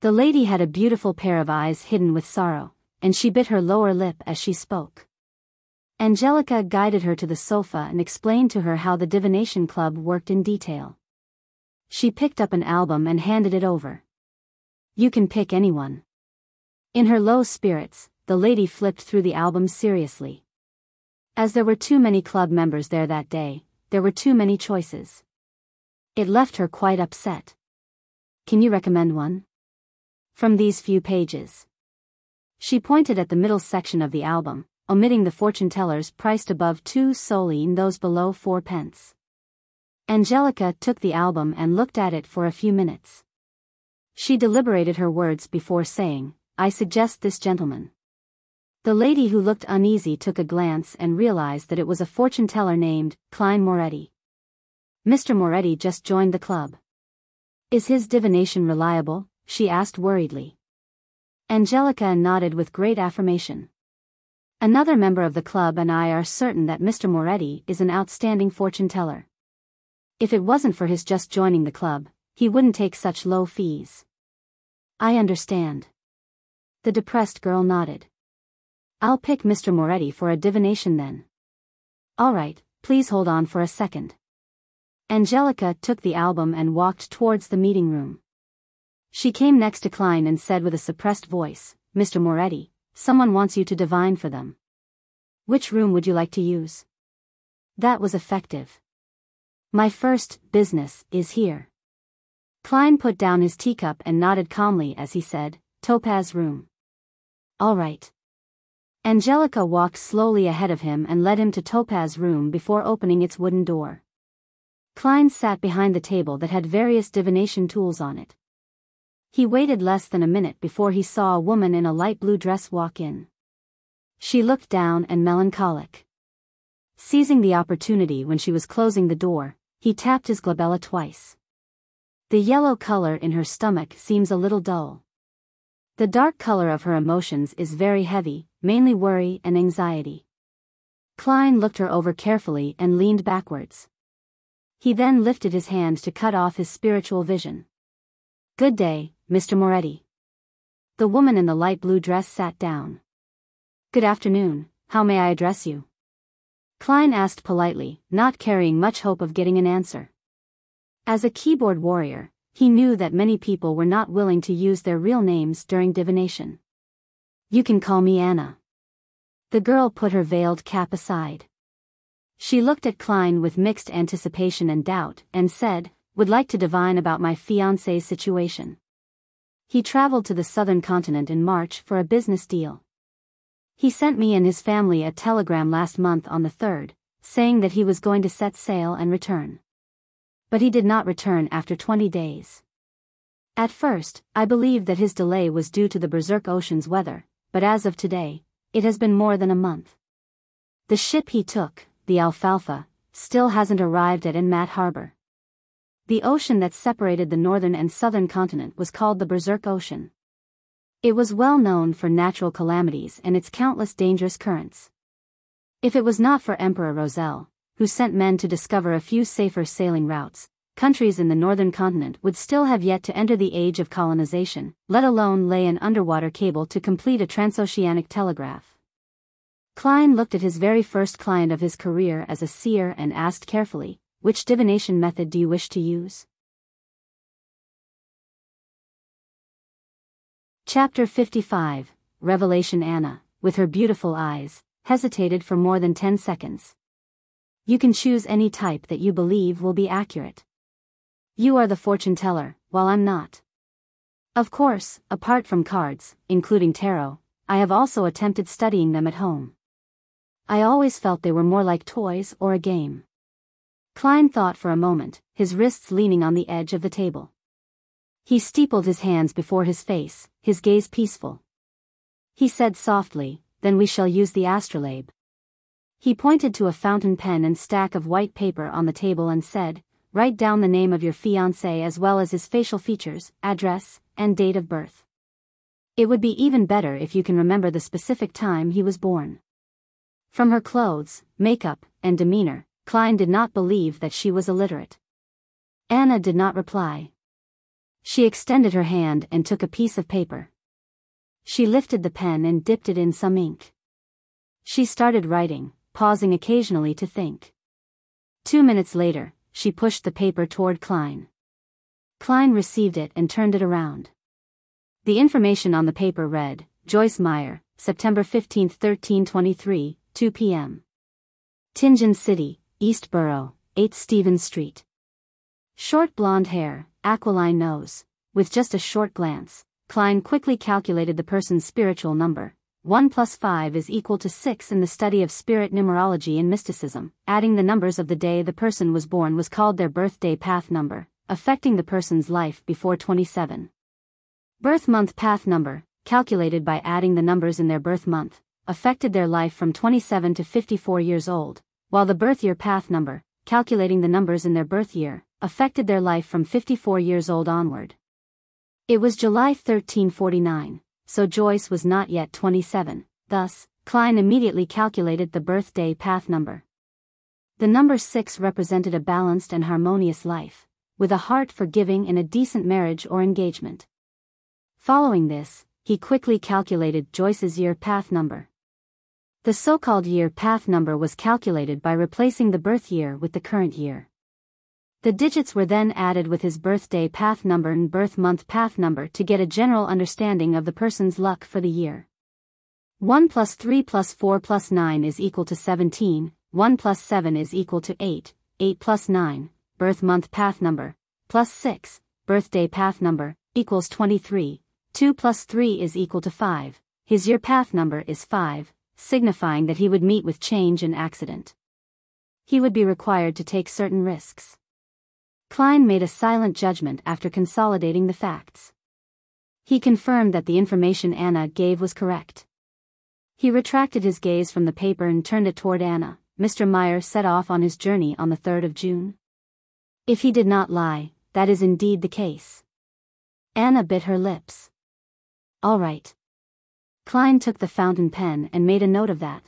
The lady had a beautiful pair of eyes hidden with sorrow, and she bit her lower lip as she spoke. Angelica guided her to the sofa and explained to her how the divination club worked in detail. She picked up an album and handed it over. "You can pick anyone." In her low spirits, the lady flipped through the album seriously. As there were too many club members there that day, there were too many choices. It left her quite upset. "Can you recommend one? From these few pages." She pointed at the middle section of the album, omitting the fortune tellers priced above 2 solely and those below 4 pence. Angelica took the album and looked at it for a few minutes. She deliberated her words before saying, "I suggest this gentleman." The lady who looked uneasy took a glance and realized that it was a fortune teller named Klein Moretti. "Mr. Moretti just joined the club. Is his divination reliable?" she asked worriedly. Angelica nodded with great affirmation. "Another member of the club and I are certain that Mr. Moretti is an outstanding fortune teller. If it wasn't for his just joining the club, he wouldn't take such low fees." "I understand." The depressed girl nodded. "I'll pick Mr. Moretti for a divination then." "All right, please hold on for a second." Angelica took the album and walked towards the meeting room. She came next to Klein and said with a suppressed voice, "Mr. Moretti, someone wants you to divine for them. Which room would you like to use?" That was effective. "My first business is here." Klein put down his teacup and nodded calmly as he said, "Topaz room." "All right." Angelica walked slowly ahead of him and led him to Topaz room before opening its wooden door. Klein sat behind the table that had various divination tools on it. He waited less than a minute before he saw a woman in a light blue dress walk in. She looked down and melancholic. Seizing the opportunity when she was closing the door, he tapped his glabella twice. "The yellow color in her stomach seems a little dull. The dark color of her emotions is very heavy, mainly worry and anxiety." Klein looked her over carefully and leaned backwards. He then lifted his hand to cut off his spiritual vision. "Good day, Mr. Moretti." The woman in the light blue dress sat down. "Good afternoon, how may I address you?" Klein asked politely, not carrying much hope of getting an answer. As a keyboard warrior, he knew that many people were not willing to use their real names during divination. You can call me Anna. The girl put her veiled cap aside. She looked at Klein with mixed anticipation and doubt, and said, would like to divine about my fiancé's situation. He traveled to the southern continent in March for a business deal. He sent me and his family a telegram last month on the 3rd, saying that he was going to set sail and return. But he did not return after 20 days. At first, I believed that his delay was due to the Berserk Ocean's weather, but as of today, it has been more than a month. The ship he took, the Alfalfa, still hasn't arrived at Enmat Harbor. The ocean that separated the northern and southern continent was called the Berserk Ocean. It was well known for natural calamities and its countless dangerous currents. If it was not for Emperor Roselle, who sent men to discover a few safer sailing routes, countries in the northern continent would still have yet to enter the age of colonization, let alone lay an underwater cable to complete a transoceanic telegraph. Klein looked at his very first client of his career as a seer and asked carefully, which divination method do you wish to use? Chapter 55, Revelation. Anna, with her beautiful eyes, hesitated for more than 10 seconds. You can choose any type that you believe will be accurate. You are the fortune teller, while I'm not. Of course, apart from cards, including tarot, I have also attempted studying them at home. I always felt they were more like toys or a game. Klein thought for a moment, his wrists leaning on the edge of the table. He steepled his hands before his face, his gaze peaceful. He said softly, then we shall use the astrolabe. He pointed to a fountain pen and stack of white paper on the table and said, write down the name of your fiancé as well as his facial features, address, and date of birth. It would be even better if you can remember the specific time he was born. From her clothes, makeup, and demeanor, Klein did not believe that she was illiterate. Anna did not reply. She extended her hand and took a piece of paper. She lifted the pen and dipped it in some ink. She started writing, pausing occasionally to think. 2 minutes later, she pushed the paper toward Klein. Klein received it and turned it around. The information on the paper read, Joyce Meyer, September 15, 1323, 2 p.m. Tingen City, East Borough, 8 Stevens Street. Short blonde hair, aquiline nose. With just a short glance, Klein quickly calculated the person's spiritual number. 1 plus 5 is equal to 6 in the study of spirit numerology and mysticism. Adding the numbers of the day the person was born was called their birthday path number, affecting the person's life before 27. Birth month path number, calculated by adding the numbers in their birth month, affected their life from 27 to 54 years old, while the birth year path number, calculating the numbers in their birth year, affected their life from 54 years old onward. It was July 1349, so Joyce was not yet 27, thus, Klein immediately calculated the birthday path number. The number 6 represented a balanced and harmonious life, with a heart for giving and a decent marriage or engagement. Following this, he quickly calculated Joyce's year path number. The so-called year path number was calculated by replacing the birth year with the current year. The digits were then added with his birthday path number and birth month path number to get a general understanding of the person's luck for the year. 1 plus 3 plus 4 plus 9 is equal to 17, 1 plus 7 is equal to 8, 8 plus 9, birth month path number, plus 6, birthday path number, equals 23, 2 plus 3 is equal to 5, his year path number is 5, signifying that he would meet with change and accident. He would be required to take certain risks. Klein made a silent judgment after consolidating the facts. He confirmed that the information Anna gave was correct. He retracted his gaze from the paper and turned it toward Anna. Mr. Meyer set off on his journey on the 3rd of June. If he did not lie, that is indeed the case. Anna bit her lips. All right. Klein took the fountain pen and made a note of that.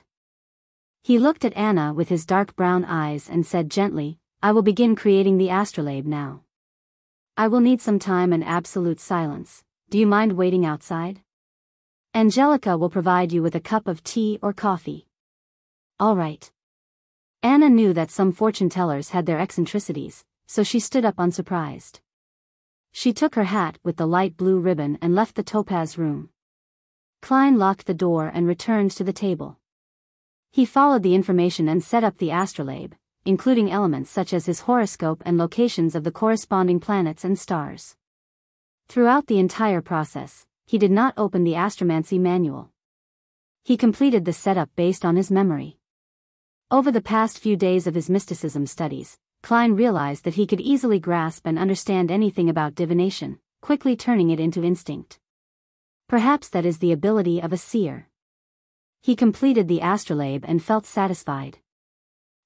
He looked at Anna with his dark brown eyes and said gently, I will begin creating the astrolabe now. I will need some time and absolute silence. Do you mind waiting outside? Angelica will provide you with a cup of tea or coffee. All right. Anna knew that some fortune tellers had their eccentricities, so she stood up unsurprised. She took her hat with the light blue ribbon and left the topaz room. Klein locked the door and returned to the table. He followed the information and set up the astrolabe, including elements such as his horoscope and locations of the corresponding planets and stars. Throughout the entire process, he did not open the astromancy manual. He completed the setup based on his memory. Over the past few days of his mysticism studies, Klein realized that he could easily grasp and understand anything about divination, quickly turning it into instinct. Perhaps that is the ability of a seer. He completed the astrolabe and felt satisfied.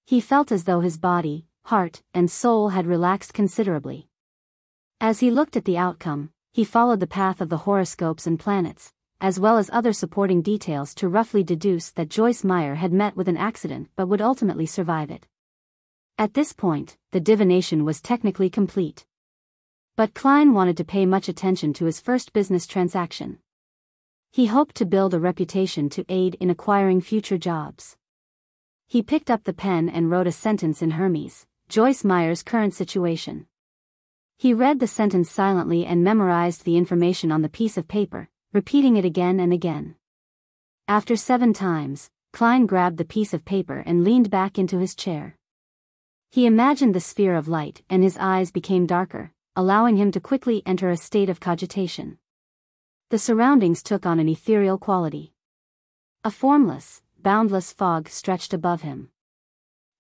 He felt as though his body, heart, and soul had relaxed considerably. As he looked at the outcome, he followed the path of the horoscopes and planets, as well as other supporting details to roughly deduce that Joyce Meyer had met with an accident but would ultimately survive it. At this point, the divination was technically complete. But Klein wanted to pay much attention to his first business transaction. He hoped to build a reputation to aid in acquiring future jobs. He picked up the pen and wrote a sentence in Hermes, Joyce Meyer's current situation. He read the sentence silently and memorized the information on the piece of paper, repeating it again and again. After 7 times, Klein grabbed the piece of paper and leaned back into his chair. He imagined the sphere of light and his eyes became darker, allowing him to quickly enter a state of cogitation. The surroundings took on an ethereal quality. A formless, boundless fog stretched above him.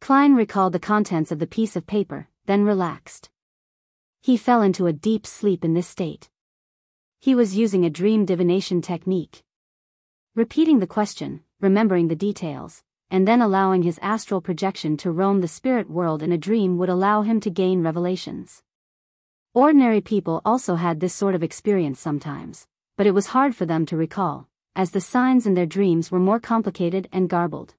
Klein recalled the contents of the piece of paper, then relaxed. He fell into a deep sleep in this state. He was using a dream divination technique. Repeating the question, remembering the details, and then allowing his astral projection to roam the spirit world in a dream would allow him to gain revelations. Ordinary people also had this sort of experience sometimes, but it was hard for them to recall, as the signs in their dreams were more complicated and garbled.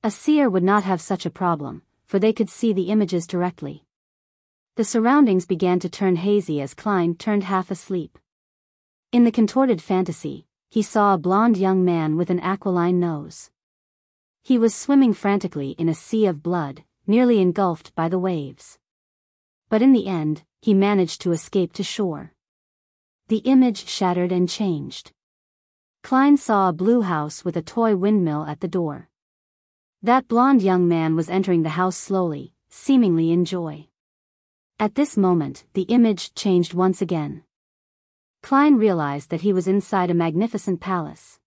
A seer would not have such a problem, for they could see the images directly. The surroundings began to turn hazy as Klein turned half asleep. In the contorted fantasy, he saw a blond young man with an aquiline nose. He was swimming frantically in a sea of blood, nearly engulfed by the waves. But in the end, he managed to escape to shore. The image shattered and changed. Klein saw a blue house with a toy windmill at the door. That blond young man was entering the house slowly, seemingly in joy. At this moment, the image changed once again. Klein realized that he was inside a magnificent palace.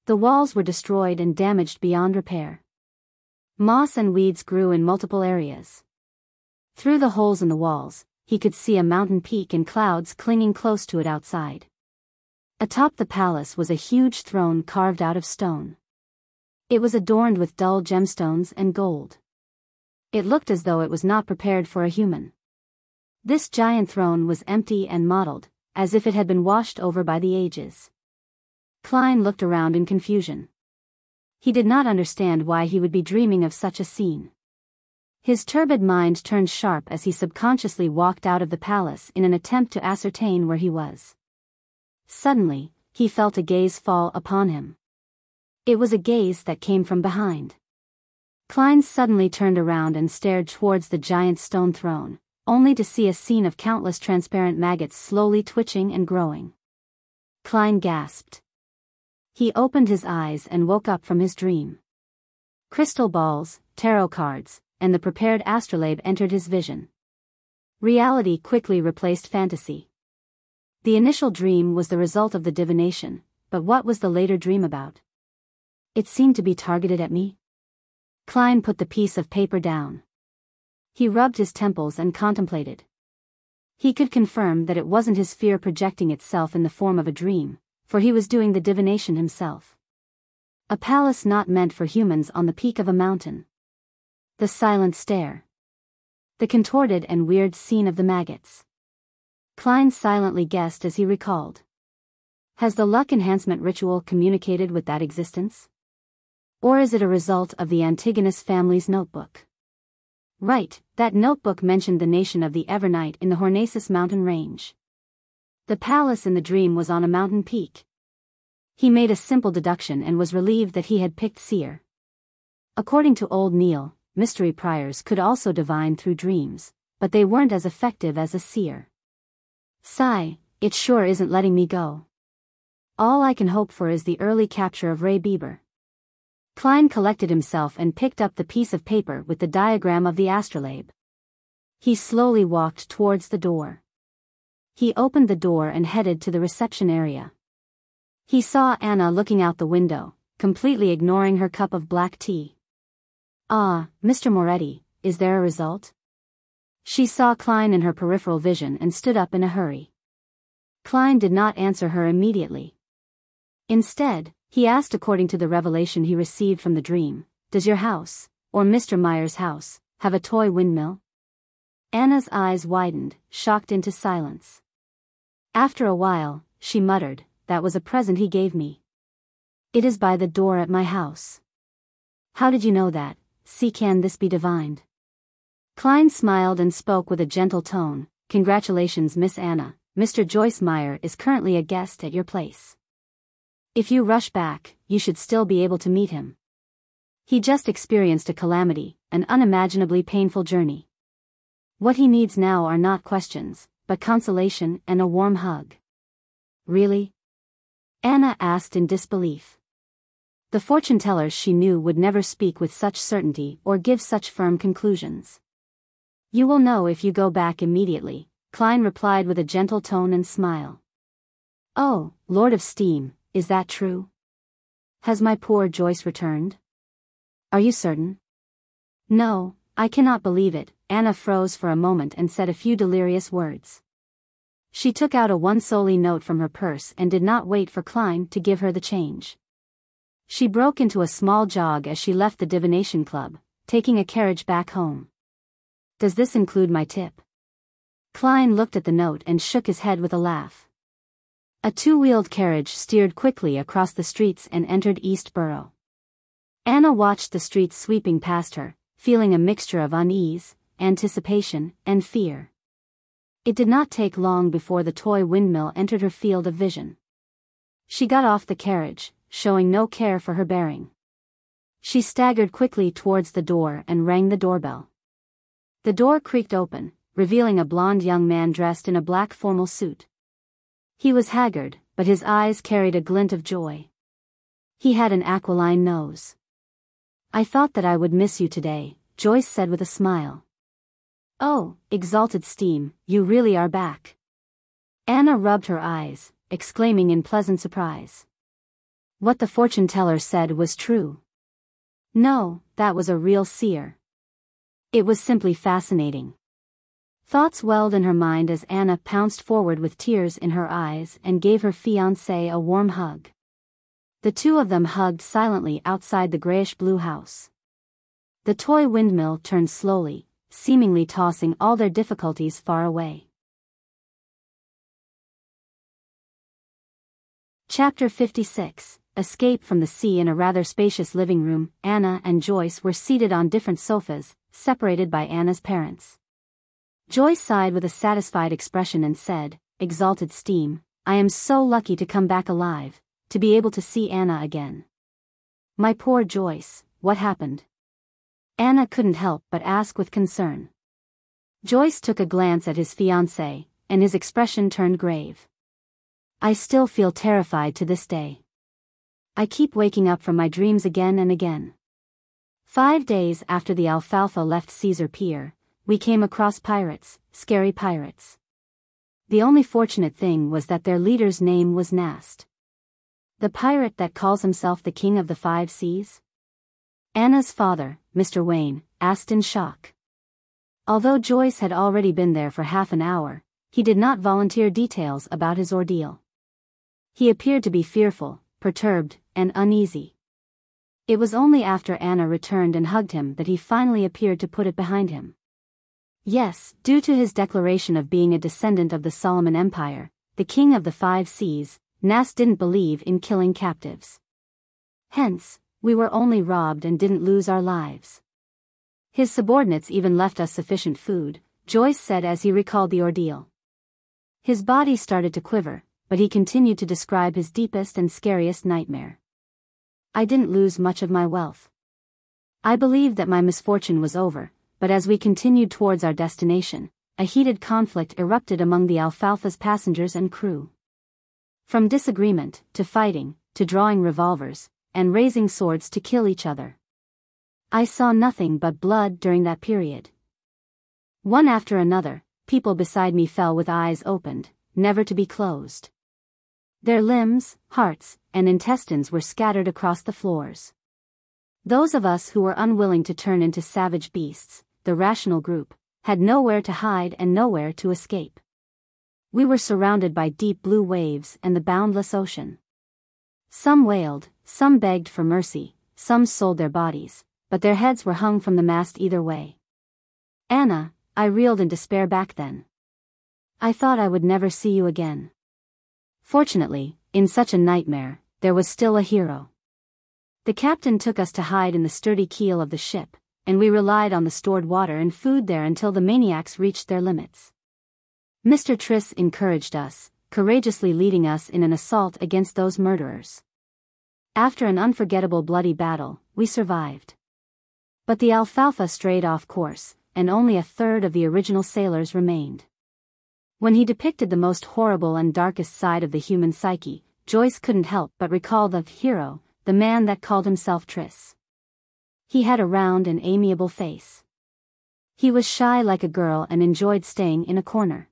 The walls were destroyed and damaged beyond repair. Moss and weeds grew in multiple areas. Through the holes in the walls, he could see a mountain peak and clouds clinging close to it outside. Atop the palace was a huge throne carved out of stone. It was adorned with dull gemstones and gold. It looked as though it was not prepared for a human. This giant throne was empty and mottled, as if it had been washed over by the ages. Klein looked around in confusion. He did not understand why he would be dreaming of such a scene. His turbid mind turned sharp as he subconsciously walked out of the palace in an attempt to ascertain where he was. Suddenly, he felt a gaze fall upon him. It was a gaze that came from behind. Klein suddenly turned around and stared towards the giant stone throne, only to see a scene of countless transparent maggots slowly twitching and growing. Klein gasped. He opened his eyes and woke up from his dream. Crystal balls, tarot cards, and the prepared astrolabe entered his vision. Reality quickly replaced fantasy. The initial dream was the result of the divination, but what was the later dream about? It seemed to be targeted at me. Klein put the piece of paper down. He rubbed his temples and contemplated. He could confirm that it wasn't his fear projecting itself in the form of a dream, for he was doing the divination himself. A palace not meant for humans on the peak of a mountain. The silent stare. The contorted and weird scene of the maggots. Klein silently guessed as he recalled. Has the luck enhancement ritual communicated with that existence? Or is it a result of the Antigonus family's notebook? Right, that notebook mentioned the nation of the Evernight in the Hornaces mountain range. The palace in the dream was on a mountain peak. He made a simple deduction and was relieved that he had picked Seer. According to old Neil, mystery priors could also divine through dreams, but they weren't as effective as a seer. Sigh, it sure isn't letting me go. All I can hope for is the early capture of Ray Bieber. Klein collected himself and picked up the piece of paper with the diagram of the astrolabe. He slowly walked towards the door. He opened the door and headed to the reception area. He saw Anna looking out the window, completely ignoring her cup of black tea. "Ah, Mr. Moretti, is there a result?" She saw Klein in her peripheral vision and stood up in a hurry. Klein did not answer her immediately. Instead, he asked according to the revelation he received from the dream, "Does your house, or Mr. Meyer's house, have a toy windmill?" Anna's eyes widened, shocked into silence. After a while, she muttered, "That was a present he gave me. It is by the door at my house." "How did you know that? Can this be divined?" Klein smiled and spoke with a gentle tone, "Congratulations, Miss Anna. Mr. Joyce Meyer is currently a guest at your place. If you rush back, you should still be able to meet him. He just experienced a calamity, an unimaginably painful journey. What he needs now are not questions, but consolation and a warm hug." "Really?" Anna asked in disbelief. The fortune tellers she knew would never speak with such certainty or give such firm conclusions. "You will know if you go back immediately," Klein replied with a gentle tone and smile. "Oh, Lord of Steam, is that true? Has my poor Joyce returned? Are you certain?" "No, I cannot believe it." Anna froze for a moment and said a few delirious words. She took out a one-solely note from her purse and did not wait for Klein to give her the change. She broke into a small jog as she left the Divination Club, taking a carriage back home. "Does this include my tip?" Klein looked at the note and shook his head with a laugh. A two-wheeled carriage steered quickly across the streets and entered East Borough. Anna watched the streets sweeping past her, feeling a mixture of unease, anticipation, and fear. It did not take long before the toy windmill entered her field of vision. She got off the carriage, showing no care for her bearing. She staggered quickly towards the door and rang the doorbell. The door creaked open, revealing a blond young man dressed in a black formal suit. He was haggard, but his eyes carried a glint of joy. He had an aquiline nose. "I thought that I would miss you today," Joyce said with a smile. "Oh, exalted Steam, you really are back." Anna rubbed her eyes, exclaiming in pleasant surprise. What the fortune teller said was true. No, that was a real seer. It was simply fascinating. Thoughts welled in her mind as Anna pounced forward with tears in her eyes and gave her fiancé a warm hug. The two of them hugged silently outside the grayish-blue house. The toy windmill turned slowly, seemingly tossing all their difficulties far away. Chapter 56. Escape from the sea. In a rather spacious living room, Anna and Joyce were seated on different sofas, separated by Anna's parents. Joyce sighed with a satisfied expression and said, "Exalted Steam, I am so lucky to come back alive, to be able to see Anna again." "My poor Joyce, what happened?" Anna couldn't help but ask with concern. Joyce took a glance at his fiancée, and his expression turned grave. "I still feel terrified to this day. I keep waking up from my dreams again and again. 5 days after the Alfalfa left Caesar Pier, we came across pirates, scary pirates. The only fortunate thing was that their leader's name was Nast. The pirate that calls himself the King of the 5 Seas?" Anna's father, Mr. Wayne, asked in shock. Although Joyce had already been there for half an hour, he did not volunteer details about his ordeal. He appeared to be fearful, perturbed, and uneasy. It was only after Anna returned and hugged him that he finally appeared to put it behind him. Yes, due to his declaration of being a descendant of the Solomon Empire, the King of the 5 Seas, Nast didn't believe in killing captives. Hence, we were only robbed and didn't lose our lives. His subordinates even left us sufficient food, Joyce said as he recalled the ordeal. His body started to quiver, but he continued to describe his deepest and scariest nightmare. "I didn't lose much of my wealth. I believed that my misfortune was over, but as we continued towards our destination, a heated conflict erupted among the Alfalfa's passengers and crew. From disagreement, to fighting, to drawing revolvers, and raising swords to kill each other. I saw nothing but blood during that period. One after another, people beside me fell with eyes opened, never to be closed. Their limbs, hearts, and intestines were scattered across the floors. Those of us who were unwilling to turn into savage beasts, the rational group, had nowhere to hide and nowhere to escape. We were surrounded by deep blue waves and the boundless ocean. Some wailed, some begged for mercy, some sold their bodies, but their heads were hung from the mast either way. Anna, I reeled in despair back then. I thought I would never see you again. Fortunately, in such a nightmare, there was still a hero. The captain took us to hide in the sturdy keel of the ship, and we relied on the stored water and food there until the maniacs reached their limits. Mr. Triss encouraged us, courageously leading us in an assault against those murderers. After an unforgettable bloody battle, we survived. But the Alfalfa strayed off course, and only a third of the original sailors remained. When he depicted the most horrible and darkest side of the human psyche, Joyce couldn't help but recall the hero, the man that called himself Triss. He had a round and amiable face. He was shy like a girl and enjoyed staying in a corner.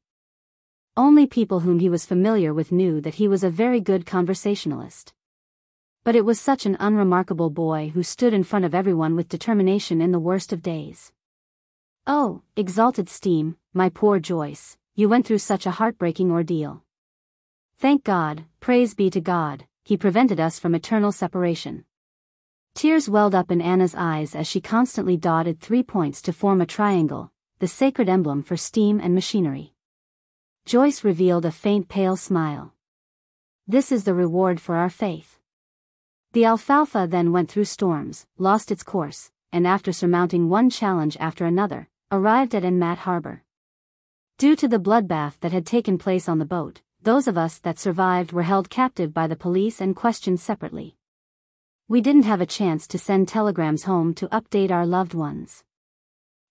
Only people whom he was familiar with knew that he was a very good conversationalist. But it was such an unremarkable boy who stood in front of everyone with determination in the worst of days. Oh, exalted steam, my poor Joyce, you went through such a heartbreaking ordeal. Thank God, praise be to God, he prevented us from eternal separation. Tears welled up in Anna's eyes as she constantly dotted 3 points to form a triangle, the sacred emblem for steam and machinery. Joyce revealed a faint pale smile. This is the reward for our faith. The Alfalfa then went through storms, lost its course, and after surmounting one challenge after another, arrived at Enmat Harbor. Due to the bloodbath that had taken place on the boat, those of us that survived were held captive by the police and questioned separately. We didn't have a chance to send telegrams home to update our loved ones.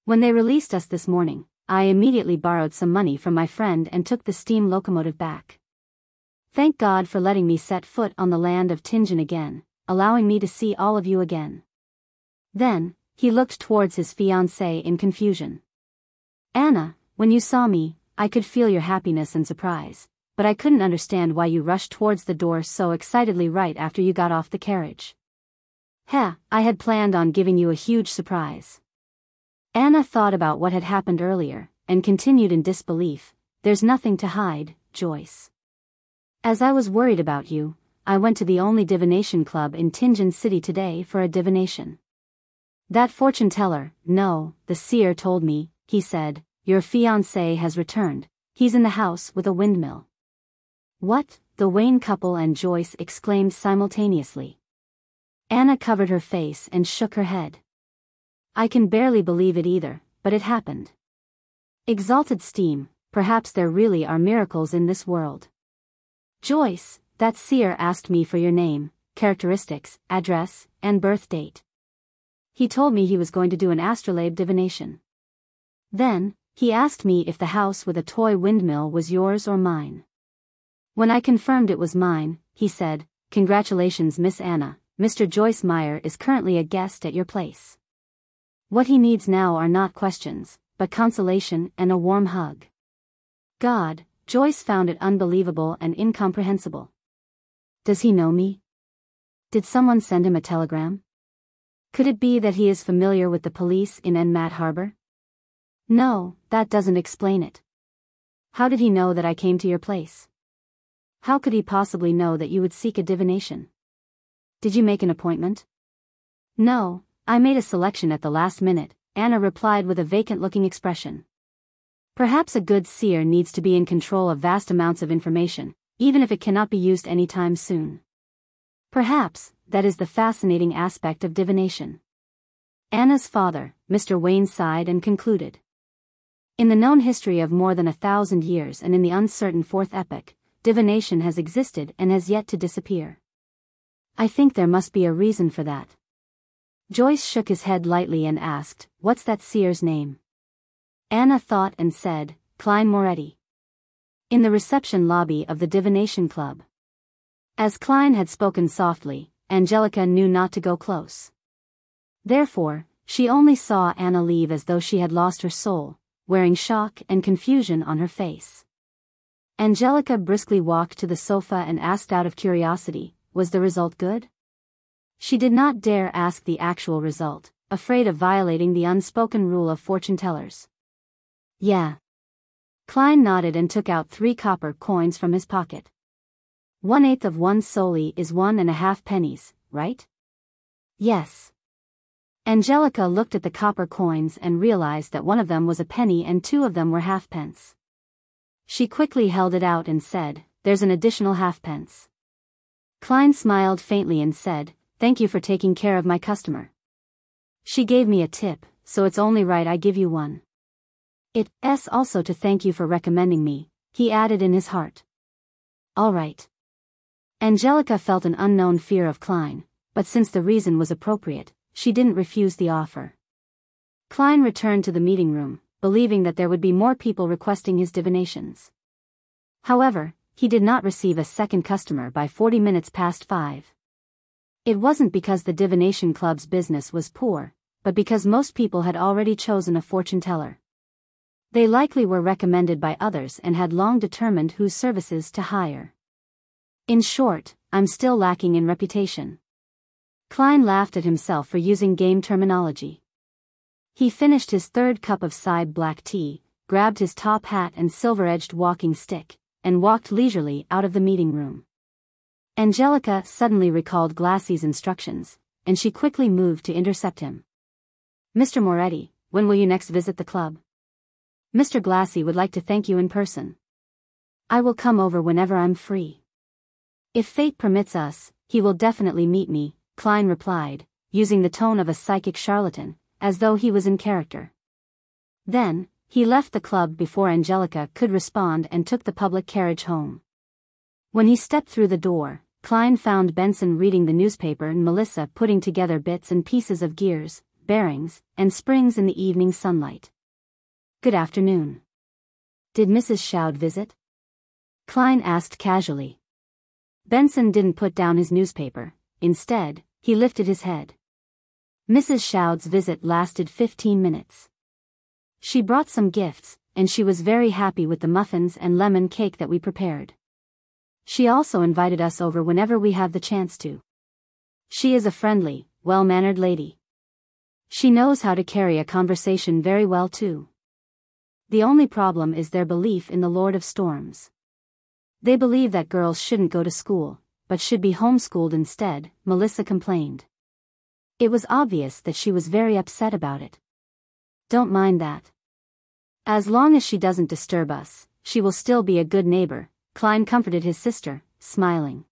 When they released us this morning, I immediately borrowed some money from my friend and took the steam locomotive back. Thank God for letting me set foot on the land of Tingen again, allowing me to see all of you again. Then, he looked towards his fiancée in confusion. Anna, when you saw me, I could feel your happiness and surprise, but I couldn't understand why you rushed towards the door so excitedly right after you got off the carriage. I had planned on giving you a huge surprise. Anna thought about what had happened earlier, and continued in disbelief. There's nothing to hide, Joyce. As I was worried about you, I went to the only divination club in Tingen City today for a divination. That fortune teller, no, the seer told me, he said, your fiancé has returned, he's in the house with a windmill. What? The Wayne couple and Joyce exclaimed simultaneously. Anna covered her face and shook her head. I can barely believe it either, but it happened. Exalted steam, perhaps there really are miracles in this world. Joyce, that seer asked me for your name, characteristics, address, and birth date. He told me he was going to do an astrolabe divination. Then, he asked me if the house with a toy windmill was yours or mine. When I confirmed it was mine, he said, Congratulations Miss Anna, Mr. Joyce Meyer is currently a guest at your place. What he needs now are not questions, but consolation and a warm hug. God, Joyce found it unbelievable and incomprehensible. Does he know me? Did someone send him a telegram? Could it be that he is familiar with the police in Enmat Harbor? No, that doesn't explain it. How did he know that I came to your place? How could he possibly know that you would seek a divination? Did you make an appointment? No, I made a selection at the last minute, Anna replied with a vacant-looking expression. Perhaps a good seer needs to be in control of vast amounts of information, even if it cannot be used anytime soon. Perhaps, that is the fascinating aspect of divination. Anna's father, Mr. Wayne sighed and concluded. In the known history of more than 1,000 years and in the uncertain fourth epoch, divination has existed and has yet to disappear. I think there must be a reason for that. Joyce shook his head lightly and asked, "What's that seer's name?" Anna thought and said, "Klein Moretti." In the reception lobby of the Divination Club. As Klein had spoken softly, Angelica knew not to go close. Therefore, she only saw Anna leave as though she had lost her soul, wearing shock and confusion on her face. Angelica briskly walked to the sofa and asked out of curiosity, was the result good? She did not dare ask the actual result, afraid of violating the unspoken rule of fortune-tellers. Yeah. Klein nodded and took out 3 copper coins from his pocket. 1/8 of 1 soldi is 1.5 pennies, right? Yes. Angelica looked at the copper coins and realized that one of them was a penny and 2 of them were halfpence. She quickly held it out and said, "There's an additional halfpence." Klein smiled faintly and said, "Thank you for taking care of my customer. She gave me a tip, so it's only right I give you one. It's also to thank you for recommending me," he added in his heart. All right. Angelica felt an unknown fear of Klein, but since the reason was appropriate, she didn't refuse the offer. Klein returned to the meeting room, believing that there would be more people requesting his divinations. However, he did not receive a second customer by 40 minutes past 5. It wasn't because the Divination Club's business was poor, but because most people had already chosen a fortune-teller. They likely were recommended by others and had long determined whose services to hire. In short, I'm still lacking in reputation. Klein laughed at himself for using game terminology. He finished his 3rd cup of side black tea, grabbed his top hat and silver-edged walking stick, and walked leisurely out of the meeting room. Angelica suddenly recalled Glassie's instructions, and she quickly moved to intercept him. "Mr. Moretti, when will you next visit the club? Mr. Glassie would like to thank you in person." "I will come over whenever I'm free. If fate permits us, he will definitely meet me," Klein replied, using the tone of a psychic charlatan, as though he was in character. Then, he left the club before Angelica could respond and took the public carriage home. When he stepped through the door, Klein found Vincent reading the newspaper and Melissa putting together bits and pieces of gears, bearings, and springs in the evening sunlight. "Good afternoon. Did Mrs. Shoud visit?" Klein asked casually. Benson didn't put down his newspaper. Instead, he lifted his head. Mrs. Shoud's visit lasted 15 minutes. She brought some gifts, and she was very happy with the muffins and lemon cake that we prepared. She also invited us over whenever we have the chance to. She is a friendly, well-mannered lady. She knows how to carry a conversation very well too. The only problem is their belief in the Lord of Storms. They believe that girls shouldn't go to school, but should be homeschooled instead, Melissa complained. It was obvious that she was very upset about it. "Don't mind that. As long as she doesn't disturb us, she will still be a good neighbor," Klein comforted his sister, smiling.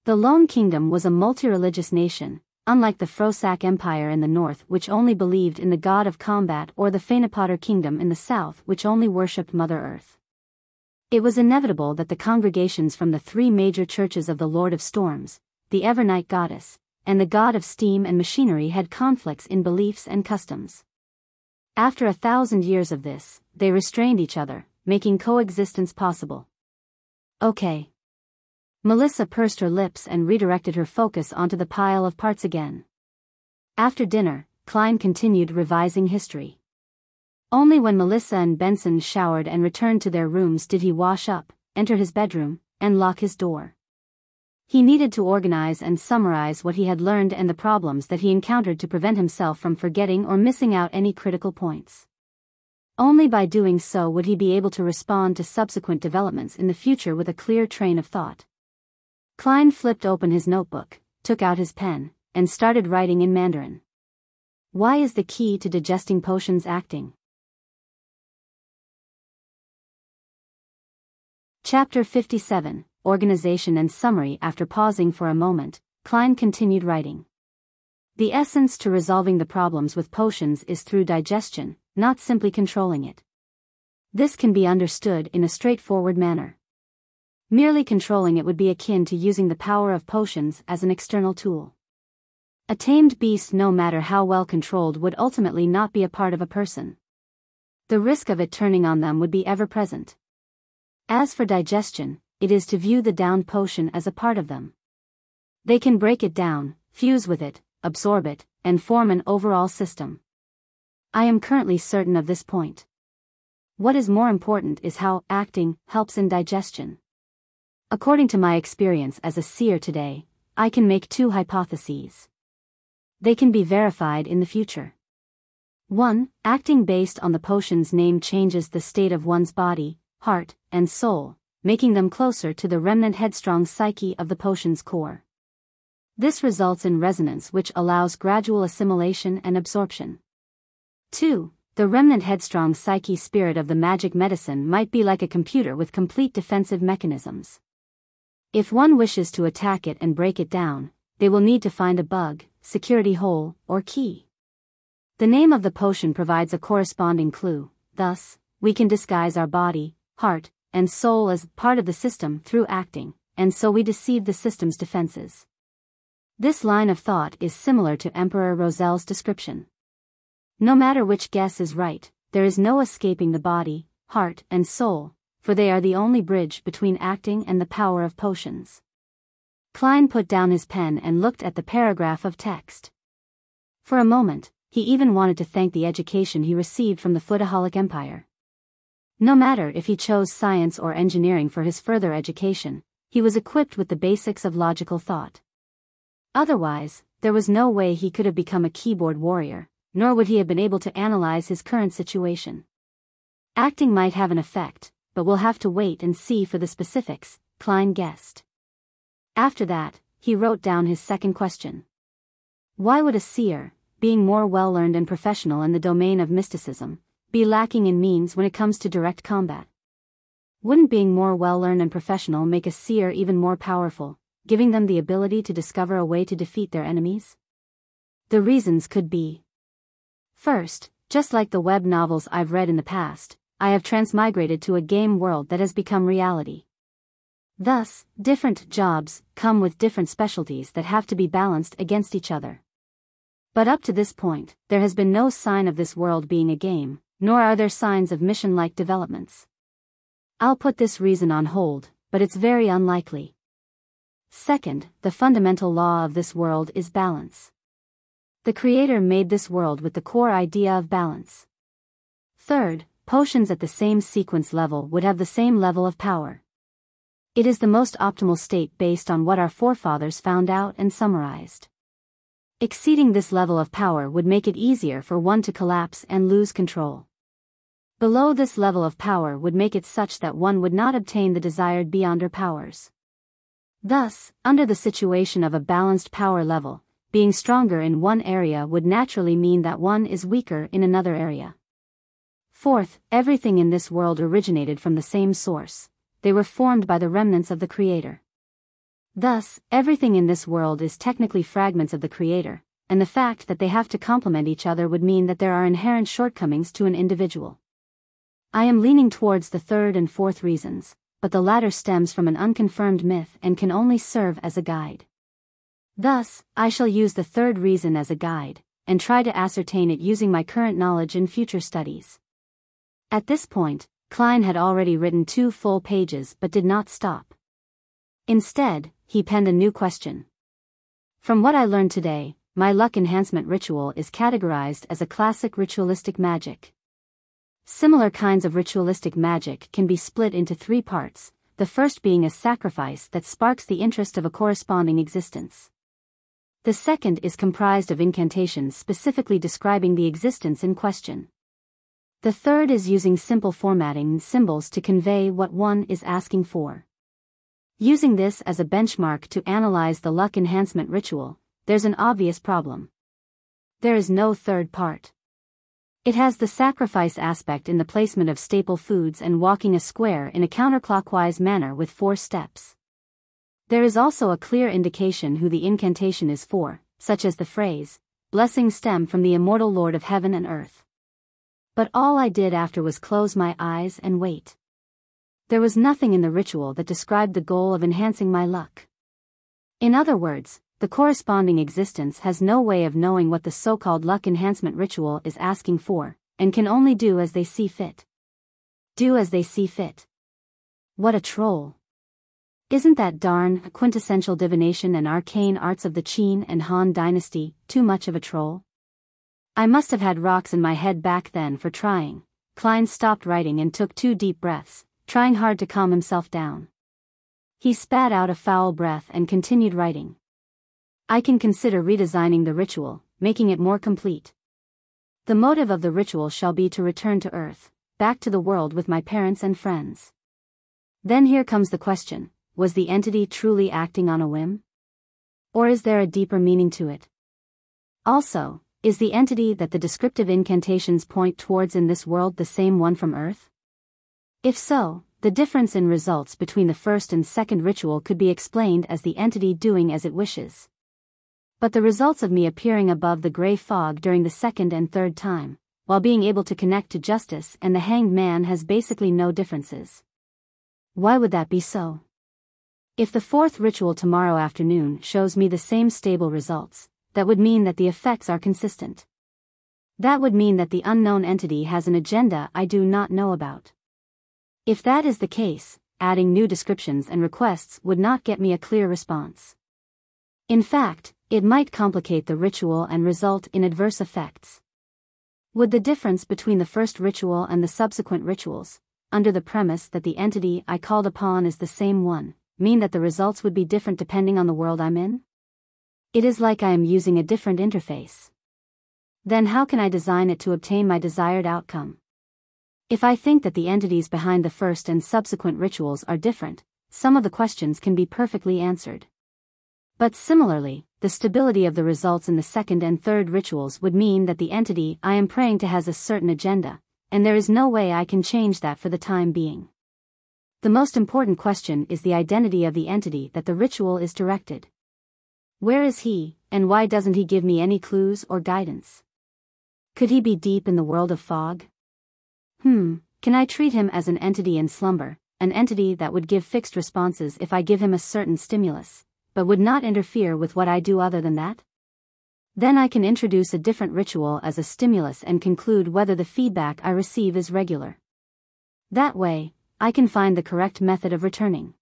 The Lone Kingdom was a multi-religious nation, unlike the Frosak Empire in the north which only believed in the god of combat or the Fanapotter Kingdom in the south which only worshipped Mother Earth. It was inevitable that the congregations from the 3 major churches of the Lord of Storms, the Evernight Goddess, and the god of steam and machinery had conflicts in beliefs and customs. After 1,000 years of this, they restrained each other, making coexistence possible. "Okay." Melissa pursed her lips and redirected her focus onto the pile of parts again. After dinner, Klein continued revising history. Only when Melissa and Benson showered and returned to their rooms did he wash up, enter his bedroom, and lock his door. He needed to organize and summarize what he had learned and the problems that he encountered to prevent himself from forgetting or missing out any critical points. Only by doing so would he be able to respond to subsequent developments in the future with a clear train of thought. Klein flipped open his notebook, took out his pen, and started writing in Mandarin. Why is the key to digesting potions acting? Chapter 57, Organization and Summary. After pausing for a moment, Klein continued writing. The essence to resolving the problems with potions is through digestion, not simply controlling it. This can be understood in a straightforward manner. Merely controlling it would be akin to using the power of potions as an external tool. A tamed beast, no matter how well controlled, would ultimately not be a part of a person. The risk of it turning on them would be ever present. As for digestion, it is to view the downed potion as a part of them. They can break it down, fuse with it, absorb it, and form an overall system. I am currently certain of this point. What is more important is how acting helps in digestion. According to my experience as a seer today, I can make two hypotheses. They can be verified in the future. 1. Acting based on the potion's name changes the state of one's body, heart, and soul, making them closer to the remnant headstrong psyche of the potion's core. This results in resonance, which allows gradual assimilation and absorption. 2. The remnant headstrong psyche spirit of the magic medicine might be like a computer with complete defensive mechanisms. If one wishes to attack it and break it down, they will need to find a bug, security hole, or key. The name of the potion provides a corresponding clue. Thus, we can disguise our body, heart, and soul as part of the system through acting, and so we deceive the system's defenses. This line of thought is similar to Emperor Roselle's description. No matter which guess is right, there is no escaping the body, heart, and soul, for they are the only bridge between acting and the power of potions. Klein put down his pen and looked at the paragraph of text. For a moment, he even wanted to thank the education he received from the Footaholic Empire. No matter if he chose science or engineering for his further education, he was equipped with the basics of logical thought. Otherwise, there was no way he could have become a keyboard warrior, nor would he have been able to analyze his current situation. Acting might have an effect, but we'll have to wait and see for the specifics, Klein guessed. After that, he wrote down his second question. Why would a seer, being more well-learned and professional in the domain of mysticism, be lacking in means when it comes to direct combat? Wouldn't being more well-learned and professional make a seer even more powerful, giving them the ability to discover a way to defeat their enemies? The reasons could be: first, just like the web novels I've read in the past, I have transmigrated to a game world that has become reality. Thus, different jobs come with different specialties that have to be balanced against each other. But up to this point, there has been no sign of this world being a game, nor are there signs of mission-like developments. I'll put this reason on hold, but it's very unlikely. Second, the fundamental law of this world is balance. The Creator made this world with the core idea of balance. Third, potions at the same sequence level would have the same level of power. It is the most optimal state based on what our forefathers found out and summarized. Exceeding this level of power would make it easier for one to collapse and lose control. Below this level of power would make it such that one would not obtain the desired beyonder powers. Thus, under the situation of a balanced power level, being stronger in one area would naturally mean that one is weaker in another area. Fourth, everything in this world originated from the same source. They were formed by the remnants of the Creator. Thus, everything in this world is technically fragments of the Creator, and the fact that they have to complement each other would mean that there are inherent shortcomings to an individual. I am leaning towards the third and fourth reasons, but the latter stems from an unconfirmed myth and can only serve as a guide. Thus, I shall use the third reason as a guide, and try to ascertain it using my current knowledge in future studies. At this point, Klein had already written 2 full pages but did not stop. Instead, he penned a new question. From what I learned today, my luck enhancement ritual is categorized as a classic ritualistic magic. Similar kinds of ritualistic magic can be split into 3 parts, the first being a sacrifice that sparks the interest of a corresponding existence. The second is comprised of incantations specifically describing the existence in question. The third is using simple formatting and symbols to convey what one is asking for. Using this as a benchmark to analyze the luck enhancement ritual, there's an obvious problem. There is no third part. It has the sacrifice aspect in the placement of staple foods and walking a square in a counterclockwise manner with 4 steps. There is also a clear indication who the incantation is for, such as the phrase, "Blessings stem from the immortal Lord of heaven and earth." But all I did after was close my eyes and wait. There was nothing in the ritual that described the goal of enhancing my luck. In other words, the corresponding existence has no way of knowing what the so-called luck enhancement ritual is asking for, and can only do as they see fit. Do as they see fit. What a troll. Isn't that darn quintessential divination and arcane arts of the Qin and Han dynasty too much of a troll? I must have had rocks in my head back then for trying. Klein stopped writing and took 2 deep breaths, trying hard to calm himself down. He spat out a foul breath and continued writing. I can consider redesigning the ritual, making it more complete. The motive of the ritual shall be to return to Earth, back to the world with my parents and friends. Then here comes the question, was the entity truly acting on a whim? Or is there a deeper meaning to it? Also, is the entity that the descriptive incantations point towards in this world the same one from Earth? If so, the difference in results between the first and second ritual could be explained as the entity doing as it wishes. But the results of me appearing above the gray fog during the second and third time, while being able to connect to justice and the hanged man has basically no differences. Why would that be so? If the fourth ritual tomorrow afternoon shows me the same stable results, that would mean that the effects are consistent. That would mean that the unknown entity has an agenda I do not know about. If that is the case, adding new descriptions and requests would not get me a clear response. In fact, it might complicate the ritual and result in adverse effects. Would the difference between the first ritual and the subsequent rituals, under the premise that the entity I called upon is the same one, mean that the results would be different depending on the world I'm in? It is like I am using a different interface. Then how can I design it to obtain my desired outcome? If I think that the entities behind the first and subsequent rituals are different, some of the questions can be perfectly answered. But similarly, the stability of the results in the second and third rituals would mean that the entity I am praying to has a certain agenda, and there is no way I can change that for the time being. The most important question is the identity of the entity that the ritual is directed. Where is he, and why doesn't he give me any clues or guidance? Could he be deep in the world of fog? Can I treat him as an entity in slumber, an entity that would give fixed responses if I give him a certain stimulus, but would not interfere with what I do other than that? Then I can introduce a different ritual as a stimulus and conclude whether the feedback I receive is regular. That way, I can find the correct method of returning.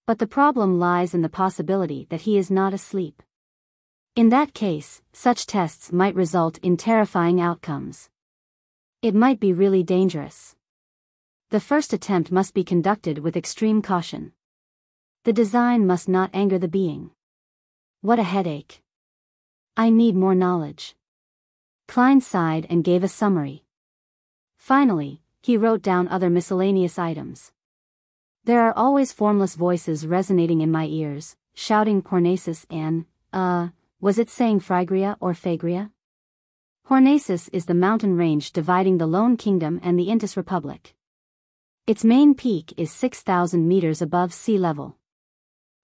But the problem lies in the possibility that he is not asleep. In that case, such tests might result in terrifying outcomes. It might be really dangerous. The first attempt must be conducted with extreme caution. The design must not anger the being. What a headache. I need more knowledge. Klein sighed and gave a summary. Finally, he wrote down other miscellaneous items. There are always formless voices resonating in my ears, shouting Hornaces and, was it saying Phrygia or Phagria? Hornaces is the mountain range dividing the Lone Kingdom and the Intis Republic. Its main peak is 6,000 meters above sea level.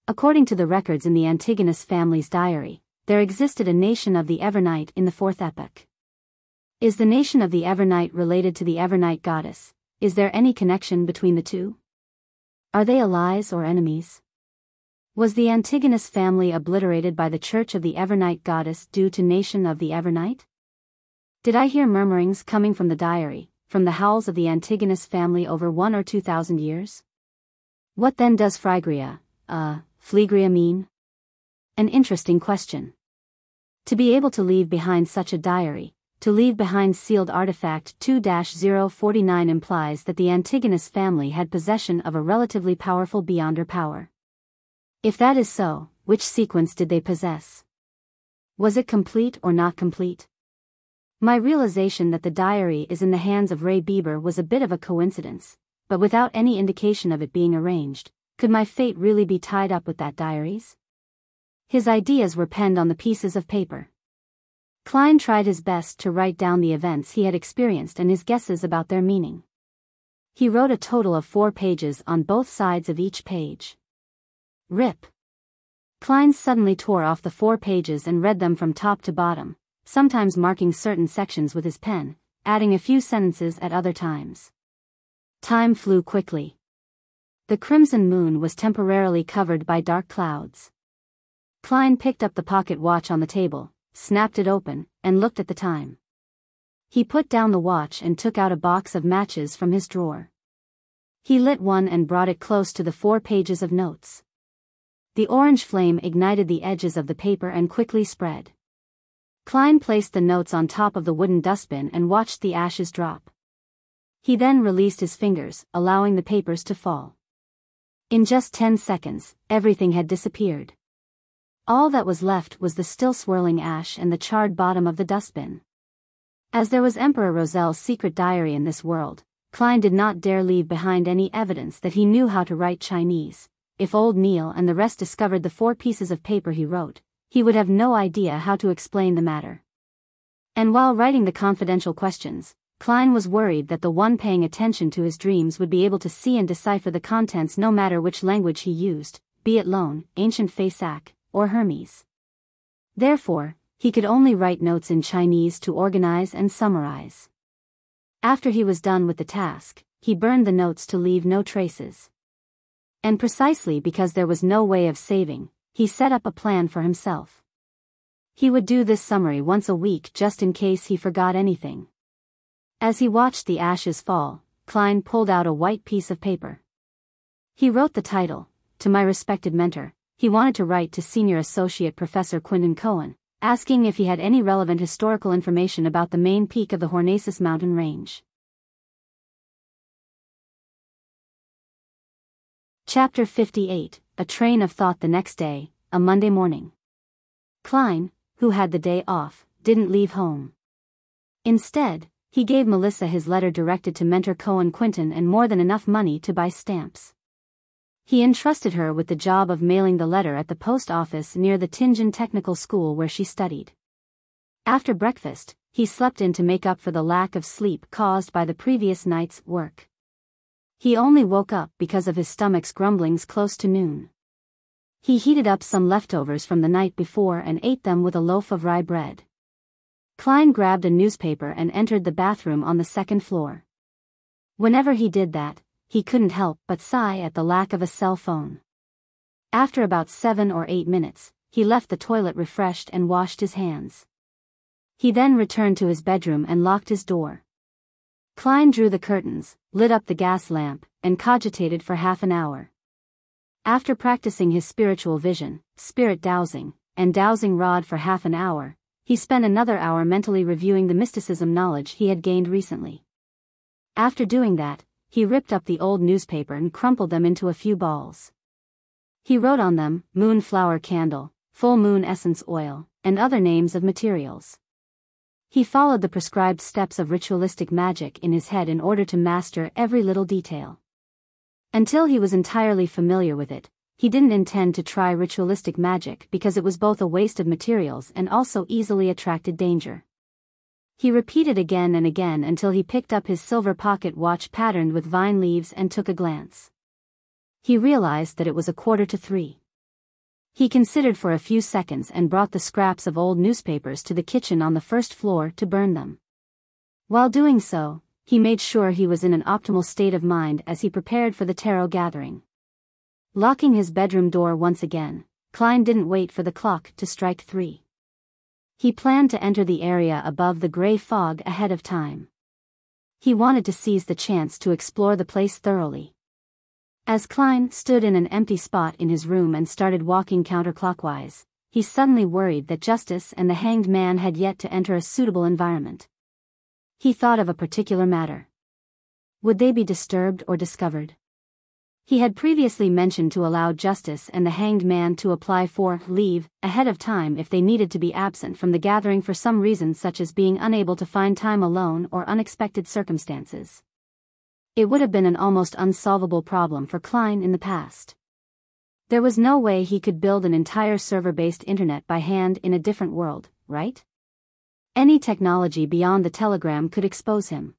According to the records in the Antigonus family's diary, there existed a nation of the Evernight in the fourth epoch. Is the nation of the Evernight related to the Evernight goddess? Is there any connection between the two? Are they allies or enemies? Was the Antigonus family obliterated by the Church of the Evernight goddess due to nation of the Evernight? Did I hear murmurings coming from the diary, from the howls of the Antigonus family over 1,000 or 2,000 years? What then does Phrygia, Phlegria mean? An interesting question. To be able to leave behind such a diary, to leave behind sealed artifact 2-049 implies that the Antigonus family had possession of a relatively powerful beyonder power. If that is so, which sequence did they possess? Was it complete or not complete? My realization that the diary is in the hands of Ray Bieber was a bit of a coincidence, but without any indication of it being arranged, could my fate really be tied up with that diary's? His ideas were penned on the pieces of paper. Klein tried his best to write down the events he had experienced and his guesses about their meaning. He wrote a total of 4 pages on both sides of each page. Rip. Klein suddenly tore off the 4 pages and read them from top to bottom, sometimes marking certain sections with his pen, adding a few sentences at other times. Time flew quickly. The crimson moon was temporarily covered by dark clouds. Klein picked up the pocket watch on the table, snapped it open, and looked at the time. He put down the watch and took out a box of matches from his drawer. He lit one and brought it close to the 4 pages of notes. The orange flame ignited the edges of the paper and quickly spread. Klein placed the notes on top of the wooden dustbin and watched the ashes drop. He then released his fingers, allowing the papers to fall. In just 10 seconds, everything had disappeared. All that was left was the still swirling ash and the charred bottom of the dustbin. As there was Emperor Roselle's secret diary in this world, Klein did not dare leave behind any evidence that he knew how to write Chinese. If old Neil and the rest discovered the 4 pieces of paper he wrote, he would have no idea how to explain the matter. And while writing the confidential questions, Klein was worried that the one paying attention to his dreams would be able to see and decipher the contents no matter which language he used, be it Loan, Ancient Fasak, or Hermes. Therefore, he could only write notes in Chinese to organize and summarize. After he was done with the task, he burned the notes to leave no traces. And precisely because there was no way of saving, he set up a plan for himself. He would do this summary once a week just in case he forgot anything. As he watched the ashes fall, Klein pulled out a white piece of paper. He wrote the title, "To My Respected Mentor." He wanted to write to Senior Associate Professor Quinton Cohen, asking if he had any relevant historical information about the main peak of the Hornaces mountain range. Chapter 58, A Train of Thought. The next day, a Monday morning. Klein, who had the day off, didn't leave home. Instead, he gave Melissa his letter directed to Mentor Cohen Quinton and more than enough money to buy stamps. He entrusted her with the job of mailing the letter at the post office near the Tianjin Technical School where she studied. After breakfast, he slept in to make up for the lack of sleep caused by the previous night's work. He only woke up because of his stomach's grumblings close to noon. He heated up some leftovers from the night before and ate them with a loaf of rye bread. Klein grabbed a newspaper and entered the bathroom on the 2nd floor. Whenever he did that, he couldn't help but sigh at the lack of a cell phone. After about 7 or 8 minutes, he left the toilet refreshed and washed his hands. He then returned to his bedroom and locked his door. Klein drew the curtains, lit up the gas lamp, and cogitated for half an hour. After practicing his spiritual vision, spirit dowsing, and dowsing rod for half an hour, he spent another hour mentally reviewing the mysticism knowledge he had gained recently. After doing that, he ripped up the old newspaper and crumpled them into a few balls. He wrote on them, moonflower candle, full moon essence oil, and other names of materials. He followed the prescribed steps of ritualistic magic in his head in order to master every little detail. Until he was entirely familiar with it, he didn't intend to try ritualistic magic because it was both a waste of materials and also easily attracted danger. He repeated again and again until he picked up his silver pocket watch patterned with vine leaves and took a glance. He realized that it was 2:45. He considered for a few seconds and brought the scraps of old newspapers to the kitchen on the 1st floor to burn them. While doing so, he made sure he was in an optimal state of mind as he prepared for the tarot gathering. Locking his bedroom door once again, Klein didn't wait for the clock to strike 3. He planned to enter the area above the gray fog ahead of time. He wanted to seize the chance to explore the place thoroughly. As Klein stood in an empty spot in his room and started walking counterclockwise, he suddenly worried that Justice and the Hanged Man had yet to enter a suitable environment. He thought of a particular matter. Would they be disturbed or discovered? He had previously mentioned to allow Justice and the Hanged Man to apply for leave ahead of time if they needed to be absent from the gathering for some reason, such as being unable to find time alone or unexpected circumstances. It would have been an almost unsolvable problem for Klein in the past. There was no way he could build an entire server-based internet by hand in a different world, right? Any technology beyond the telegram could expose him.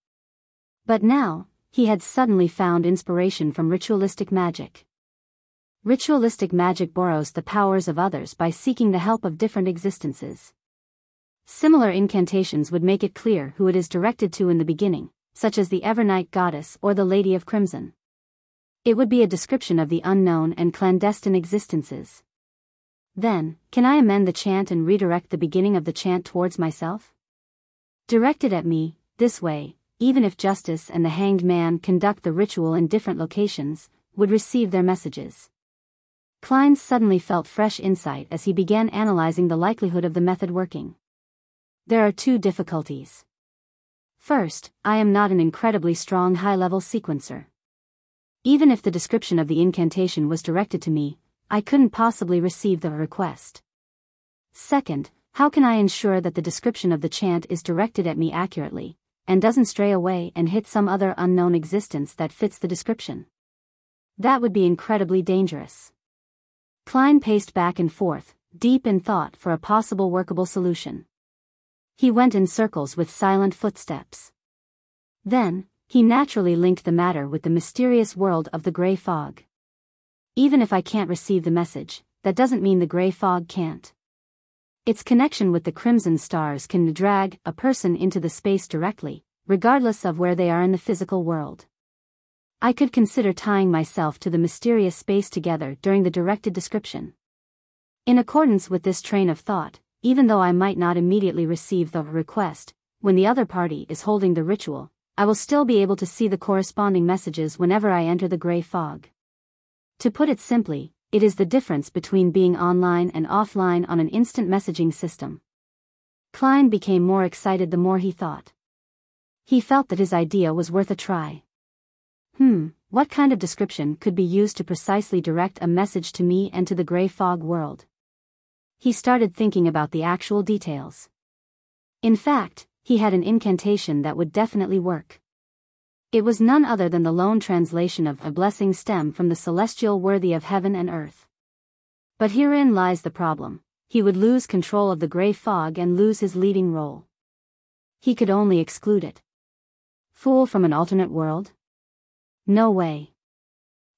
But now, he had suddenly found inspiration from ritualistic magic. Ritualistic magic borrows the powers of others by seeking the help of different existences. Similar incantations would make it clear who it is directed to in the beginning, such as the Evernight Goddess or the Lady of Crimson. It would be a description of the unknown and clandestine existences. Then, can I amend the chant and redirect the beginning of the chant towards myself? Directed at me, this way, even if Justice and the Hanged Man conduct the ritual in different locations, would receive their messages. Klein suddenly felt fresh insight as he began analyzing the likelihood of the method working. There are two difficulties. First, I am not an incredibly strong high-level sequencer. Even if the description of the incantation was directed to me, I couldn't possibly receive the request. Second, how can I ensure that the description of the chant is directed at me accurately, and doesn't stray away and hit some other unknown existence that fits the description? That would be incredibly dangerous. Klein paced back and forth, deep in thought for a possible workable solution. He went in circles with silent footsteps. Then, he naturally linked the matter with the mysterious world of the gray fog. Even if I can't receive the message, that doesn't mean the gray fog can't. Its connection with the crimson stars can drag a person into the space directly, regardless of where they are in the physical world. I could consider tying myself to the mysterious space together during the directed description. In accordance with this train of thought, even though I might not immediately receive the request, when the other party is holding the ritual, I will still be able to see the corresponding messages whenever I enter the gray fog. To put it simply, it is the difference between being online and offline on an instant messaging system. Klein became more excited the more he thought. He felt that his idea was worth a try. What kind of description could be used to precisely direct a message to me and to the gray fog world? He started thinking about the actual details. In fact, he had an incantation that would definitely work. It was none other than the lone translation of a blessing stem from the celestial worthy of heaven and earth. But herein lies the problem: he would lose control of the gray fog and lose his leading role. He could only exclude it. Fool from an alternate world? No way.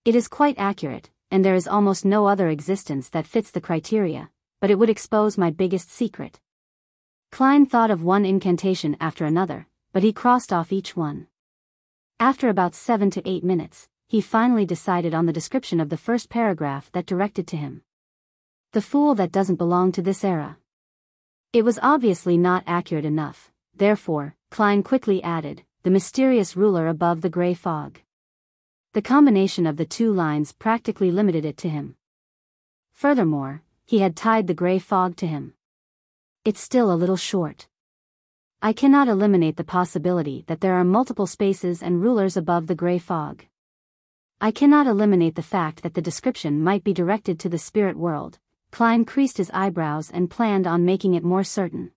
It is quite accurate, and there is almost no other existence that fits the criteria, but it would expose my biggest secret. Klein thought of one incantation after another, but he crossed off each one. After about 7 to 8 minutes, he finally decided on the description of the first paragraph that directed to him. The fool that doesn't belong to this era. It was obviously not accurate enough, therefore, Klein quickly added, the mysterious ruler above the gray fog. The combination of the two lines practically limited it to him. Furthermore, he had tied the gray fog to him. It's still a little short. I cannot eliminate the possibility that there are multiple spaces and rulers above the gray fog. I cannot eliminate the fact that the description might be directed to the spirit world. Klein creased his eyebrows and planned on making it more certain.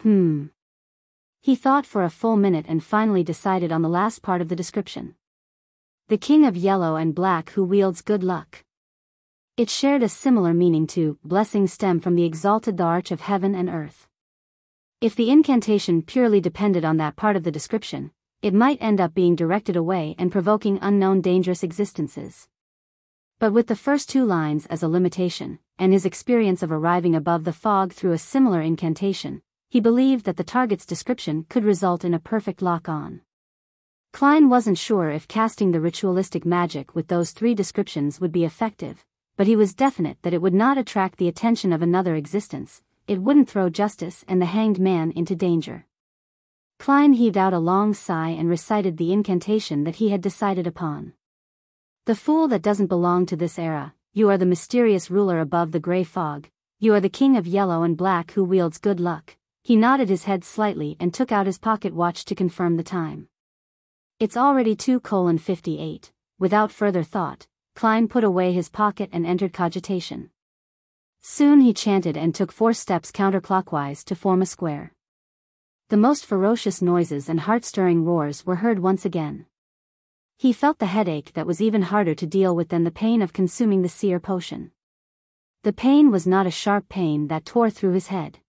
He thought for a full minute and finally decided on the last part of the description. The king of yellow and black who wields good luck. It shared a similar meaning to blessing stem from the exalted the arch of heaven and earth. If the incantation purely depended on that part of the description, it might end up being directed away and provoking unknown dangerous existences. But with the first two lines as a limitation, and his experience of arriving above the fog through a similar incantation, he believed that the target's description could result in a perfect lock-on. Klein wasn't sure if casting the ritualistic magic with those three descriptions would be effective, but he was definite that it would not attract the attention of another existence, it wouldn't throw Justice and the Hanged Man into danger. Klein heaved out a long sigh and recited the incantation that he had decided upon. The fool that doesn't belong to this era, you are the mysterious ruler above the gray fog, you are the king of yellow and black who wields good luck. He nodded his head slightly and took out his pocket watch to confirm the time. It's already 2:58. Without further thought, Klein put away his pocket and entered cogitation. Soon he chanted and took 4 steps counterclockwise to form a square. The most ferocious noises and heart-stirring roars were heard once again. He felt the headache that was even harder to deal with than the pain of consuming the seer potion. The pain was not a sharp pain that tore through his head.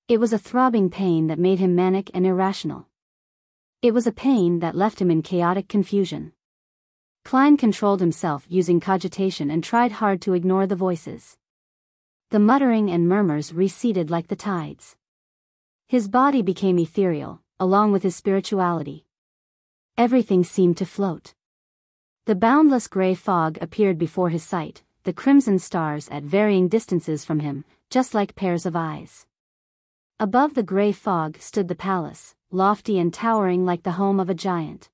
It was a throbbing pain that made him manic and irrational. It was a pain that left him in chaotic confusion. Klein controlled himself using cogitation and tried hard to ignore the voices. The muttering and murmurs receded like the tides. His body became ethereal, along with his spirituality. Everything seemed to float. The boundless gray fog appeared before his sight, the crimson stars at varying distances from him, just like pairs of eyes. Above the gray fog stood the palace, lofty and towering like the home of a giant.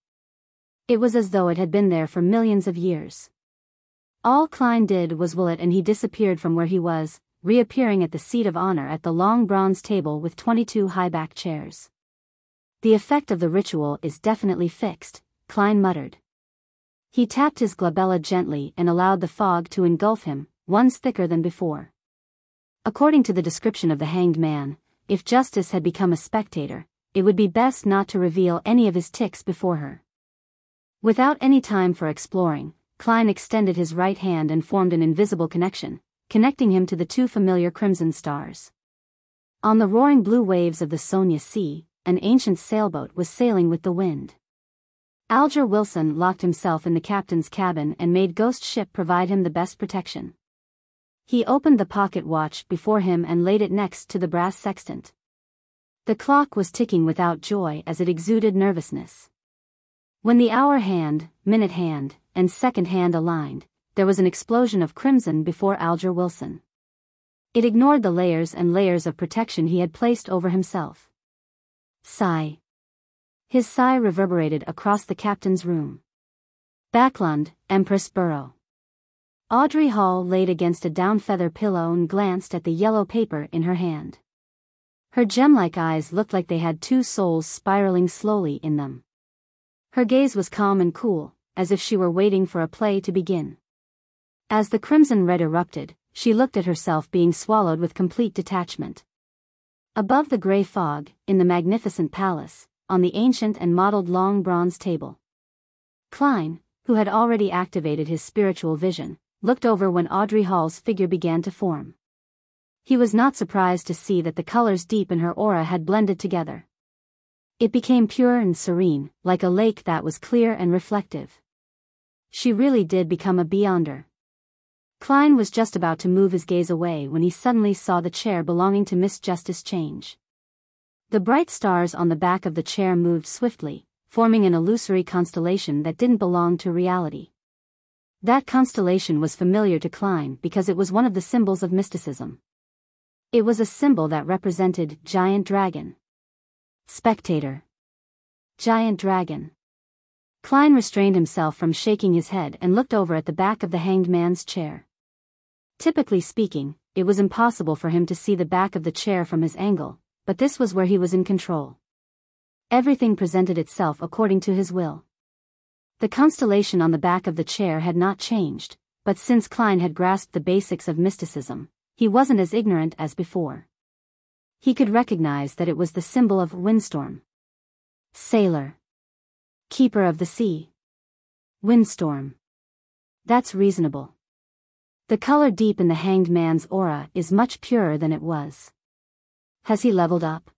It was as though it had been there for millions of years. All Klein did was will it, and he disappeared from where he was, reappearing at the seat of honor at the long bronze table with 22 high-back chairs. The effect of the ritual is definitely fixed, Klein muttered. He tapped his glabella gently and allowed the fog to engulf him, once thicker than before. According to the description of the hanged man, if Justice had become a spectator, it would be best not to reveal any of his tics before her. Without any time for exploring, Klein extended his right hand and formed an invisible connection, connecting him to the two familiar crimson stars. On the roaring blue waves of the Sonia Sea, an ancient sailboat was sailing with the wind. Alger Wilson locked himself in the captain's cabin and made Ghost Ship provide him the best protection. He opened the pocket watch before him and laid it next to the brass sextant. The clock was ticking without joy as it exuded nervousness. When the hour hand, minute hand, and second hand aligned, there was an explosion of crimson before Alger Wilson. It ignored the layers and layers of protection he had placed over himself. Sigh. His sigh reverberated across the captain's room. Backlund, Empress Burrow. Audrey Hall laid against a down feather pillow and glanced at the yellow paper in her hand. Her gem-like eyes looked like they had two souls spiraling slowly in them. Her gaze was calm and cool, as if she were waiting for a play to begin. As the crimson red erupted, she looked at herself being swallowed with complete detachment. Above the gray fog, in the magnificent palace, on the ancient and modeled long bronze table. Klein, who had already activated his spiritual vision, looked over when Audrey Hall's figure began to form. He was not surprised to see that the colors deep in her aura had blended together. It became pure and serene, like a lake that was clear and reflective. She really did become a beyonder. Klein was just about to move his gaze away when he suddenly saw the chair belonging to Miss Justice change. The bright stars on the back of the chair moved swiftly, forming an illusory constellation that didn't belong to reality. That constellation was familiar to Klein because it was one of the symbols of mysticism. It was a symbol that represented Giant Dragon. Spectator. Giant Dragon. Klein restrained himself from shaking his head and looked over at the back of the hanged man's chair. Typically speaking, it was impossible for him to see the back of the chair from his angle, but this was where he was in control. Everything presented itself according to his will. The constellation on the back of the chair had not changed, but since Klein had grasped the basics of mysticism, he wasn't as ignorant as before. He could recognize that it was the symbol of windstorm. Sailor. Keeper of the sea. Windstorm. That's reasonable. The color deep in the hanged man's aura is much purer than it was. Has he leveled up?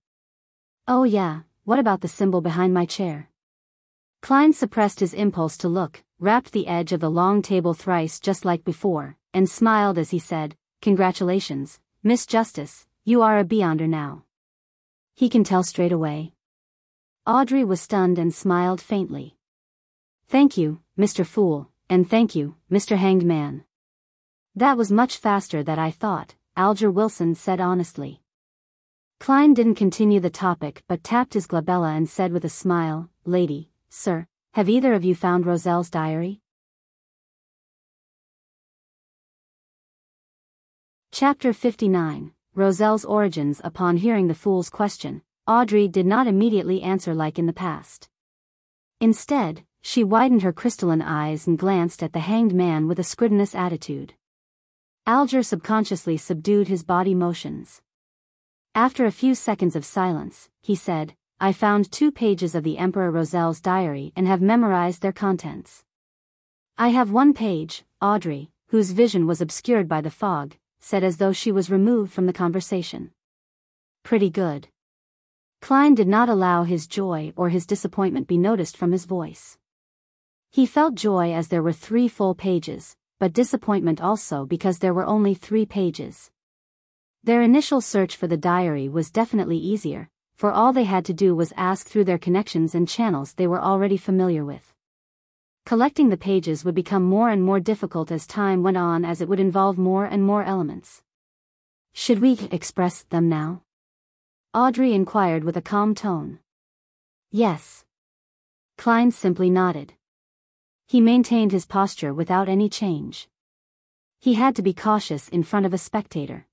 Oh yeah, what about the symbol behind my chair? Klein suppressed his impulse to look, rapped the edge of the long table thrice just like before, and smiled as he said, "Congratulations, Miss Justice, you are a beyonder now." He can tell straight away. Audrey was stunned and smiled faintly. "Thank you, Mr. Fool, and thank you, Mr. Hanged Man." "That was much faster than I thought," Alger Wilson said honestly. Klein didn't continue the topic but tapped his glabella and said with a smile, "Lady, sir, have either of you found Roselle's diary?" Chapter 59, Roselle's Origins. Upon hearing the fool's question, Audrey did not immediately answer like in the past. Instead, she widened her crystalline eyes and glanced at the hanged man with a scrutinous attitude. Alger subconsciously subdued his body motions. After a few seconds of silence, he said, "I found 2 pages of the Emperor Roselle's diary and have memorized their contents." "I have 1 page," Audrey, whose vision was obscured by the fog, said as though she was removed from the conversation. "Pretty good." Klein did not allow his joy or his disappointment be noticed from his voice. He felt joy as there were 3 full pages, but disappointment also because there were only 3 pages. Their initial search for the diary was definitely easier, for all they had to do was ask through their connections and channels they were already familiar with. Collecting the pages would become more and more difficult as time went on, as it would involve more and more elements. Should we express them now? Audrey inquired with a calm tone. Yes. Klein simply nodded. He maintained his posture without any change. He had to be cautious in front of a spectator.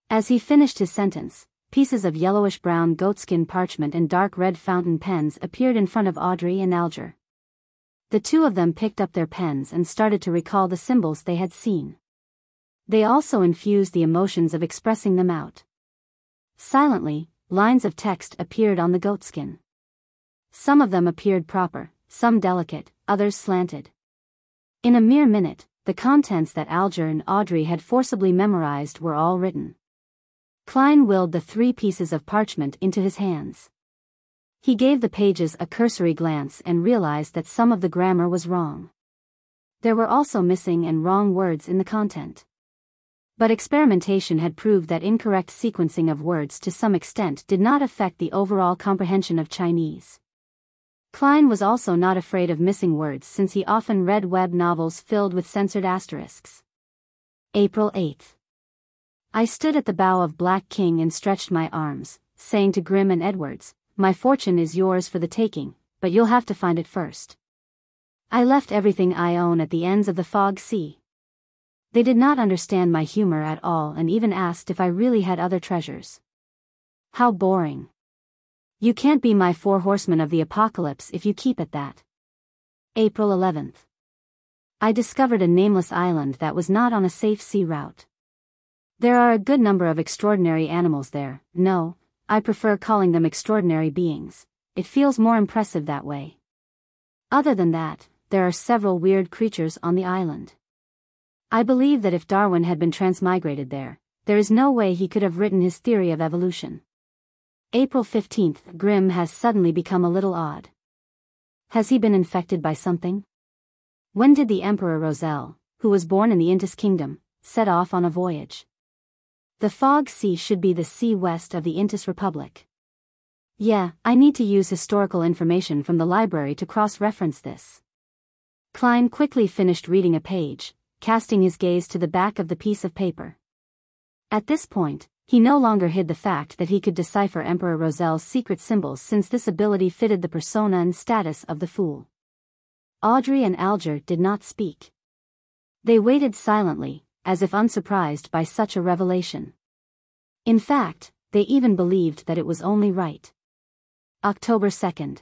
As he finished his sentence, pieces of yellowish-brown goatskin parchment and dark red fountain pens appeared in front of Audrey and Alger. The two of them picked up their pens and started to recall the symbols they had seen. They also infused the emotions of expressing them out. Silently, lines of text appeared on the goatskin. Some of them appeared proper, some delicate, others slanted. In a mere minute, the contents that Alger and Audrey had forcibly memorized were all written. Klein willed the 3 pieces of parchment into his hands. He gave the pages a cursory glance and realized that some of the grammar was wrong. There were also missing and wrong words in the content. But experimentation had proved that incorrect sequencing of words to some extent did not affect the overall comprehension of Chinese. Klein was also not afraid of missing words, since he often read web novels filled with censored asterisks. April 8th. I stood at the bow of Black King and stretched my arms, saying to Grimm and Edwards, "My fortune is yours for the taking, but you'll have to find it first." I left everything I own at the ends of the fog sea. They did not understand my humor at all and even asked if I really had other treasures. How boring. You can't be my 4 horsemen of the apocalypse if you keep at that. April 11th. I discovered a nameless island that was not on a safe sea route. There are a good number of extraordinary animals there. No, I prefer calling them extraordinary beings. It feels more impressive that way. Other than that, there are several weird creatures on the island. I believe that if Darwin had been transmigrated there is no way he could have written his theory of evolution. April 15th. Grimm has suddenly become a little odd. Has he been infected by something? When did the Emperor Roselle, who was born in the Intis Kingdom, set off on a voyage? The Fog Sea should be the sea west of the Intis Republic. Yeah, I need to use historical information from the library to cross-reference this. Klein quickly finished reading a page, casting his gaze to the back of the piece of paper. At this point, he no longer hid the fact that he could decipher Emperor Roselle's secret symbols, since this ability fitted the persona and status of the fool. Audrey and Alger did not speak. They waited silently, as if unsurprised by such a revelation. In fact, they even believed that it was only right. October 2nd.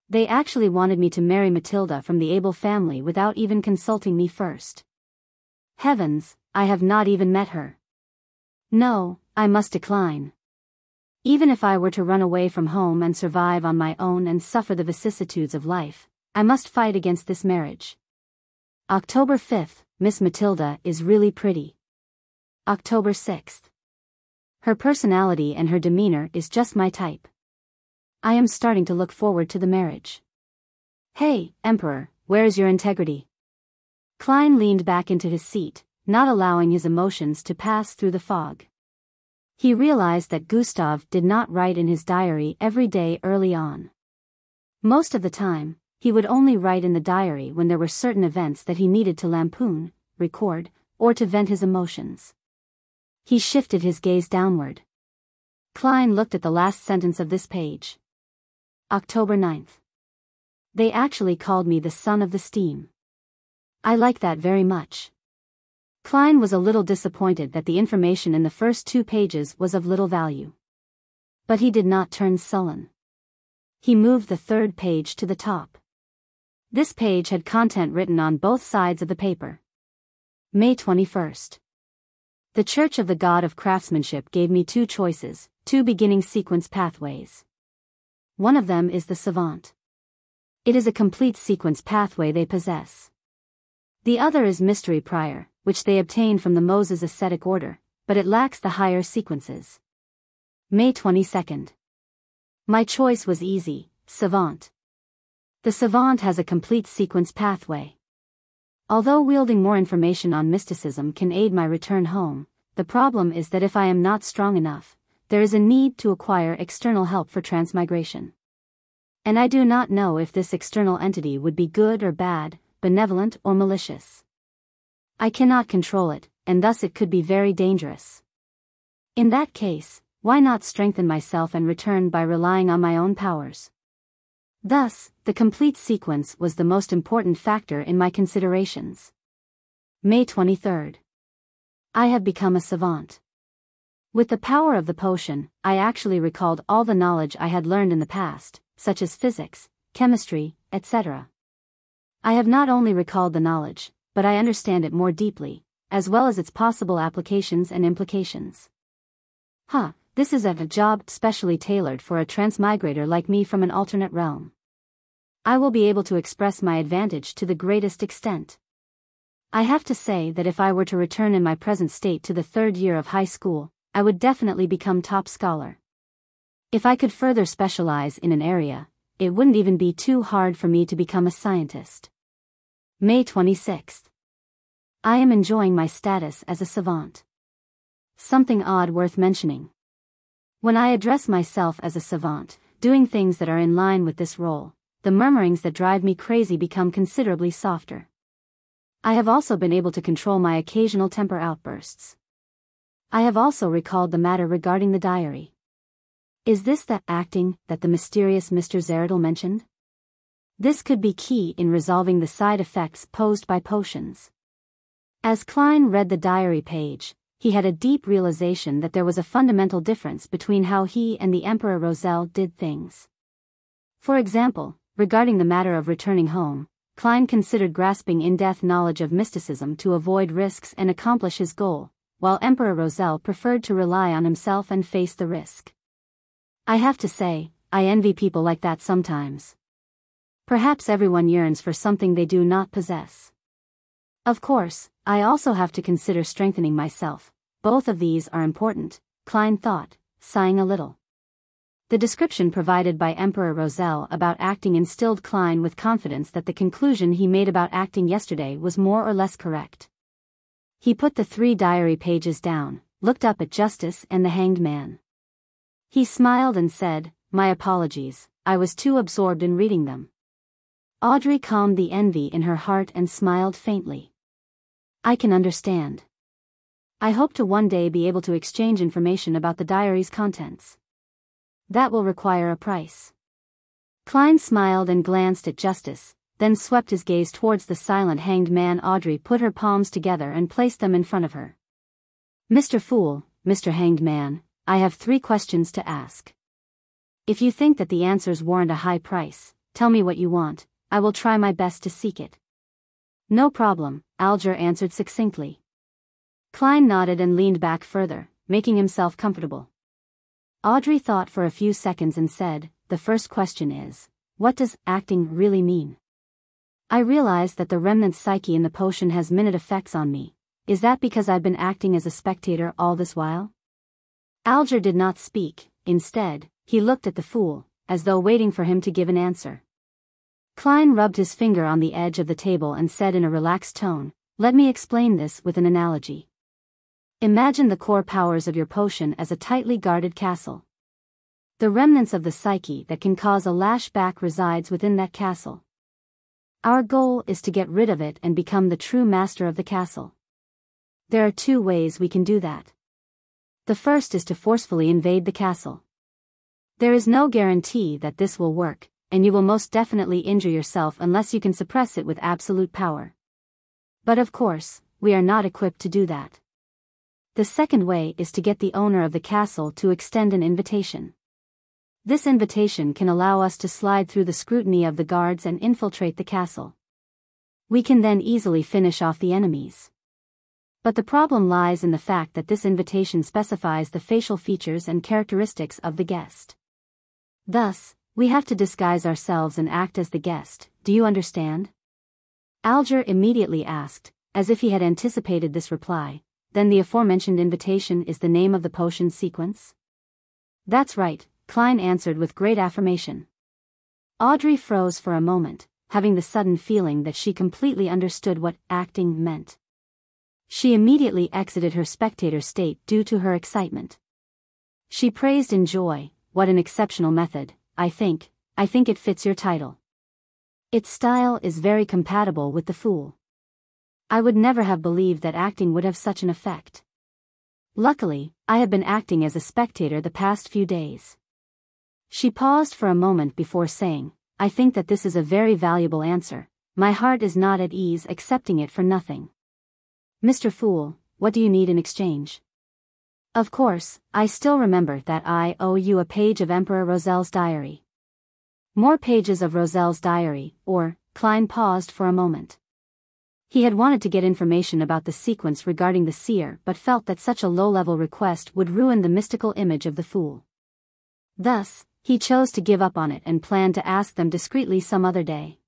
They actually wanted me to marry Matilda from the Abel family without even consulting me first. Heavens, I have not even met her. No, I must decline. Even if I were to run away from home and survive on my own and suffer the vicissitudes of life, I must fight against this marriage. October 5th, Miss Matilda is really pretty. October 6th. Her personality and her demeanor is just my type. I am starting to look forward to the marriage. Hey, Emperor, where's your integrity? Klein leaned back into his seat, not allowing his emotions to pass through the fog. He realized that Gustav did not write in his diary every day early on. Most of the time, he would only write in the diary when there were certain events that he needed to lampoon, record, or to vent his emotions. He shifted his gaze downward. Klein looked at the last sentence of this page. October 9th. They actually called me the son of the steam. I like that very much. Klein was a little disappointed that the information in the first 2 pages was of little value. But he did not turn sullen. He moved the 3rd page to the top. This page had content written on both sides of the paper. May 21st. The Church of the God of Craftsmanship gave me 2 choices, 2 beginning sequence pathways. One of them is the Savant. It is a complete sequence pathway they possess. The other is Mystery Prior, which they obtained from the Moses Ascetic Order, but it lacks the higher sequences. May 22nd. My choice was easy, Savant. The Savant has a complete sequence pathway. Although wielding more information on mysticism can aid my return home, the problem is that if I am not strong enough, there is a need to acquire external help for transmigration. And I do not know if this external entity would be good or bad, benevolent or malicious. I cannot control it, and thus it could be very dangerous. In that case, why not strengthen myself and return by relying on my own powers? Thus, the complete sequence was the most important factor in my considerations. May 23rd. I have become a savant. With the power of the potion, I actually recalled all the knowledge I had learned in the past, such as physics, chemistry, etc. I have not only recalled the knowledge, but I understand it more deeply, as well as its possible applications and implications. This is a job specially tailored for a transmigrator like me from an alternate realm. I will be able to express my advantage to the greatest extent. I have to say that if I were to return in my present state to the third year of high school, I would definitely become top scholar. If I could further specialize in an area, it wouldn't even be too hard for me to become a scientist. May 26th. I am enjoying my status as a savant. Something odd worth mentioning. When I address myself as a savant, doing things that are in line with this role, the murmurings that drive me crazy become considerably softer. I have also been able to control my occasional temper outbursts. I have also recalled the matter regarding the diary. Is this that acting that the mysterious Mr. Zeradel mentioned? This could be key in resolving the side effects posed by potions. As Klein read the diary page, he had a deep realization that there was a fundamental difference between how he and the Emperor Roselle did things. For example, regarding the matter of returning home, Klein considered grasping in-depth knowledge of mysticism to avoid risks and accomplish his goal, while Emperor Roselle preferred to rely on himself and face the risk. I have to say, I envy people like that sometimes. Perhaps everyone yearns for something they do not possess. Of course, I also have to consider strengthening myself. Both of these are important, Klein thought, sighing a little. The description provided by Emperor Roselle about acting instilled Klein with confidence that the conclusion he made about acting yesterday was more or less correct. He put the 3 diary pages down, looked up at Justice and the Hanged Man. He smiled and said, "My apologies, I was too absorbed in reading them." Audrey calmed the envy in her heart and smiled faintly. I can understand. I hope to one day be able to exchange information about the diary's contents. That will require a price. Klein smiled and glanced at Justice, then swept his gaze towards the silent Hanged Man. Audrey put her palms together and placed them in front of her. Mr. Fool, Mr. Hanged Man, I have 3 questions to ask. If you think that the answers warrant a high price, tell me what you want, I will try my best to seek it. No problem, Alger answered succinctly. Klein nodded and leaned back further, making himself comfortable. Audrey thought for a few seconds and said, "The first question is, what does acting really mean? I realize that the remnant psyche in the potion has minute effects on me. Is that because I've been acting as a spectator all this while?" Alger did not speak. Instead, he looked at the fool, as though waiting for him to give an answer. Klein rubbed his finger on the edge of the table and said in a relaxed tone, "Let me explain this with an analogy. Imagine the core powers of your potion as a tightly guarded castle. The remnants of the psyche that can cause a lashback resides within that castle. Our goal is to get rid of it and become the true master of the castle. There are 2 ways we can do that. The first is to forcefully invade the castle. There is no guarantee that this will work, and you will most definitely injure yourself unless you can suppress it with absolute power. But of course, we are not equipped to do that. The second way is to get the owner of the castle to extend an invitation. This invitation can allow us to slide through the scrutiny of the guards and infiltrate the castle. We can then easily finish off the enemies. But the problem lies in the fact that this invitation specifies the facial features and characteristics of the guest. Thus, we have to disguise ourselves and act as the guest. Do you understand? Alger immediately asked, as if he had anticipated this reply. Then the aforementioned invitation is the name of the potion sequence? That's right, Klein answered with great affirmation. Audrey froze for a moment, having the sudden feeling that she completely understood what acting meant. She immediately exited her spectator state due to her excitement. She praised in joy, "What an exceptional method, I think, I think it fits your title. Its style is very compatible with the Fool. I would never have believed that acting would have such an effect. Luckily, I have been acting as a spectator the past few days. She paused for a moment before saying, I think that this is a very valuable answer. My heart is not at ease accepting it for nothing. Mr. Fool, what do you need in exchange? Of course, I still remember that I owe you a page of Emperor Roselle's diary. More pages of Roselle's diary, or, Klein paused for a moment. He had wanted to get information about the sequence regarding the seer but felt that such a low-level request would ruin the mystical image of the Fool. Thus, he chose to give up on it and planned to ask them discreetly some other day.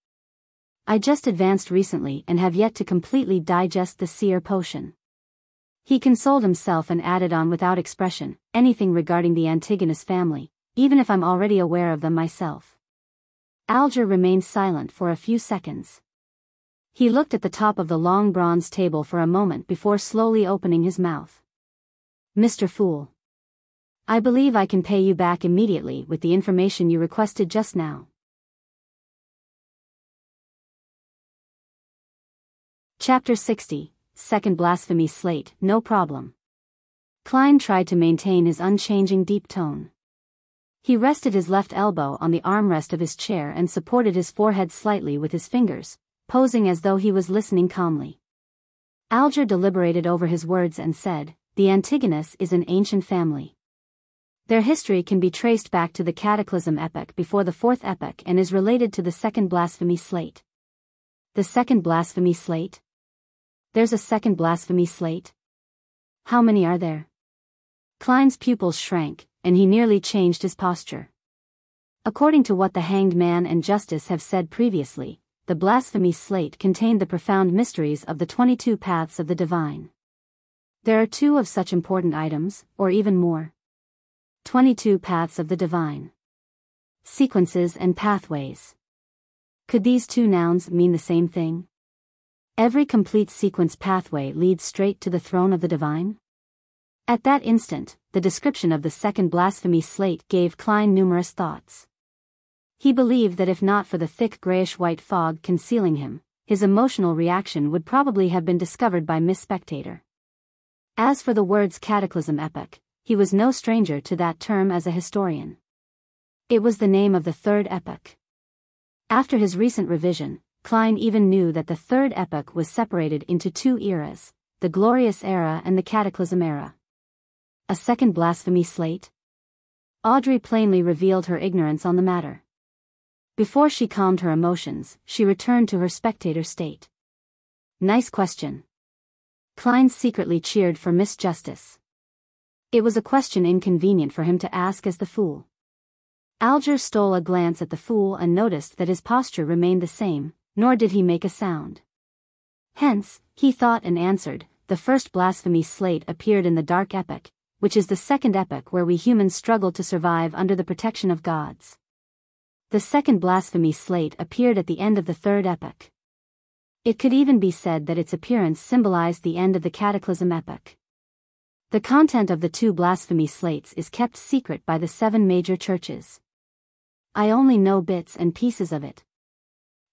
I just advanced recently and have yet to completely digest the seer potion. He consoled himself and added on without expression, anything regarding the Antigonus family, even if I'm already aware of them myself. Alger remained silent for a few seconds. He looked at the top of the long bronze table for a moment before slowly opening his mouth. Mr. Fool. I believe I can pay you back immediately with the information you requested just now. Chapter 60, Second Blasphemy Slate, no problem. Klein tried to maintain his unchanging deep tone. He rested his left elbow on the armrest of his chair and supported his forehead slightly with his fingers, posing as though he was listening calmly. Alger deliberated over his words and said, The Antigonus is an ancient family. Their history can be traced back to the Cataclysm epoch before the Fourth epoch and is related to the Second Blasphemy Slate. The Second Blasphemy Slate? There's a Second Blasphemy Slate? How many are there? Klein's pupils shrank, and he nearly changed his posture. According to what the Hanged Man and Justice have said previously, the Blasphemy Slate contained the profound mysteries of the 22 paths of the divine. There are 2 of such important items, or even more. 22 paths of the divine. Sequences and pathways. Could these 2 nouns mean the same thing? Every complete sequence pathway leads straight to the throne of the divine? At that instant, the description of the Second Blasphemy Slate gave Klein numerous thoughts. He believed that if not for the thick grayish-white fog concealing him, his emotional reaction would probably have been discovered by Miss Spectator. As for the words Cataclysm epoch, he was no stranger to that term as a historian. It was the name of the Third epoch. After his recent revision, Klein even knew that the Third epoch was separated into 2 eras, the Glorious Era and the Cataclysm Era. A Second Blasphemy Slate? Audrey plainly revealed her ignorance on the matter. Before she calmed her emotions, she returned to her spectator state. Nice question. Klein secretly cheered for Miss Justice. It was a question inconvenient for him to ask as the Fool. Alger stole a glance at the Fool and noticed that his posture remained the same, nor did he make a sound. Hence, he thought and answered, the First Blasphemy Slate appeared in the Dark Epoch, which is the second epoch where we humans struggled to survive under the protection of gods. The Second Blasphemy Slate appeared at the end of the Third epoch. It could even be said that its appearance symbolized the end of the Cataclysm epoch. The content of the 2 blasphemy slates is kept secret by the 7 major churches. I only know bits and pieces of it.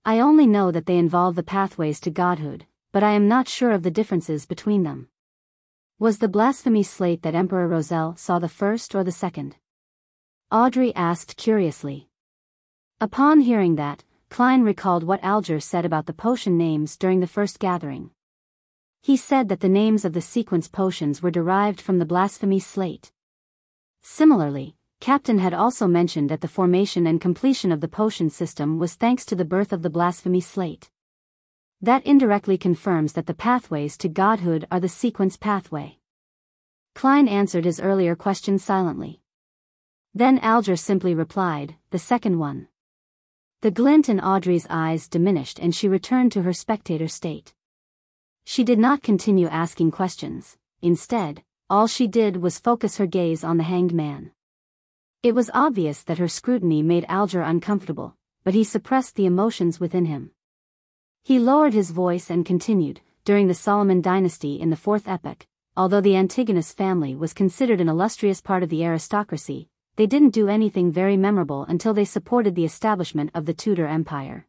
I only know that they involve the pathways to godhood, but I am not sure of the differences between them. Was the blasphemy slate that Emperor Roselle saw the first or the second? Audrey asked curiously. Upon hearing that, Klein recalled what Alger said about the potion names during the first gathering. He said that the names of the sequence potions were derived from the blasphemy slate. Similarly, Captain had also mentioned that the formation and completion of the potion system was thanks to the birth of the blasphemy slate. That indirectly confirms that the pathways to godhood are the sequence pathway. Klein answered his earlier question silently. Then Alger simply replied, the second one. The glint in Audrey's eyes diminished and she returned to her spectator state. She did not continue asking questions. Instead, all she did was focus her gaze on the Hanged Man. It was obvious that her scrutiny made Alger uncomfortable, but he suppressed the emotions within him. He lowered his voice and continued, during the Solomon dynasty in the Fourth epoch, although the Antigonus family was considered an illustrious part of the aristocracy, they didn't do anything very memorable until they supported the establishment of the Tudor Empire.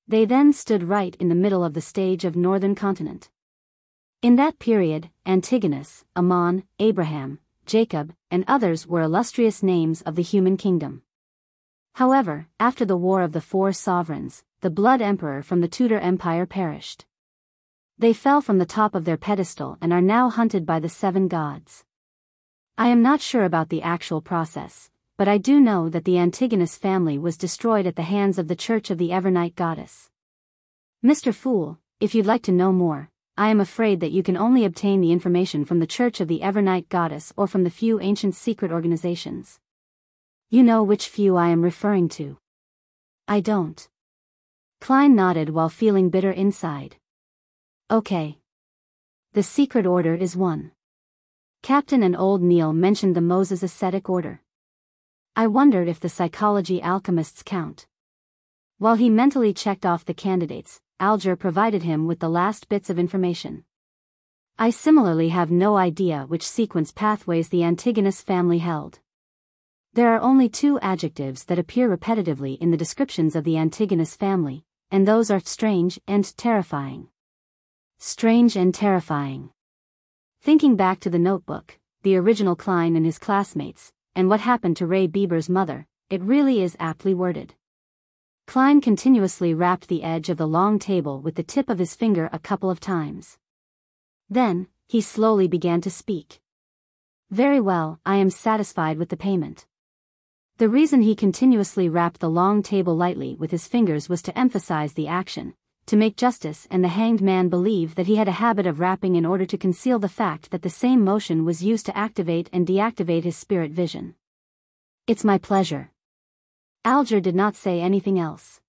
They then stood right in the middle of the stage of northern continent. In that period, Antigonus, Ammon, Abraham, Jacob, and others were illustrious names of the human kingdom. However, after the War of the Four Sovereigns, the Blood Emperor from the Tudor Empire perished. They fell from the top of their pedestal and are now hunted by the seven gods. I am not sure about the actual process, but I do know that the Antigonus family was destroyed at the hands of the Church of the Evernight Goddess. Mr. Fool, if you'd like to know more, I am afraid that you can only obtain the information from the Church of the Evernight Goddess or from the few ancient secret organizations. You know which few I am referring to. I don't. Klein nodded while feeling bitter inside. Okay. The secret order is one. Captain and Old Neil mentioned the Moses Ascetic Order. I wondered if the psychology alchemists count. While he mentally checked off the candidates, Alger provided him with the last bits of information. I similarly have no idea which sequence pathways the Antigonus family held. There are only two adjectives that appear repetitively in the descriptions of the Antigonus family, and those are strange and terrifying. Strange and terrifying. Thinking back to the notebook, the original Klein and his classmates, and what happened to Ray Bieber's mother, it really is aptly worded. Klein continuously rapped the edge of the long table with the tip of his finger a couple of times. Then, he slowly began to speak. Very well, I am satisfied with the payment. The reason he continuously rapped the long table lightly with his fingers was to emphasize the action, to make Justice and the hanged man believe that he had a habit of rapping in order to conceal the fact that the same motion was used to activate and deactivate his spirit vision. It's my pleasure. Alger did not say anything else.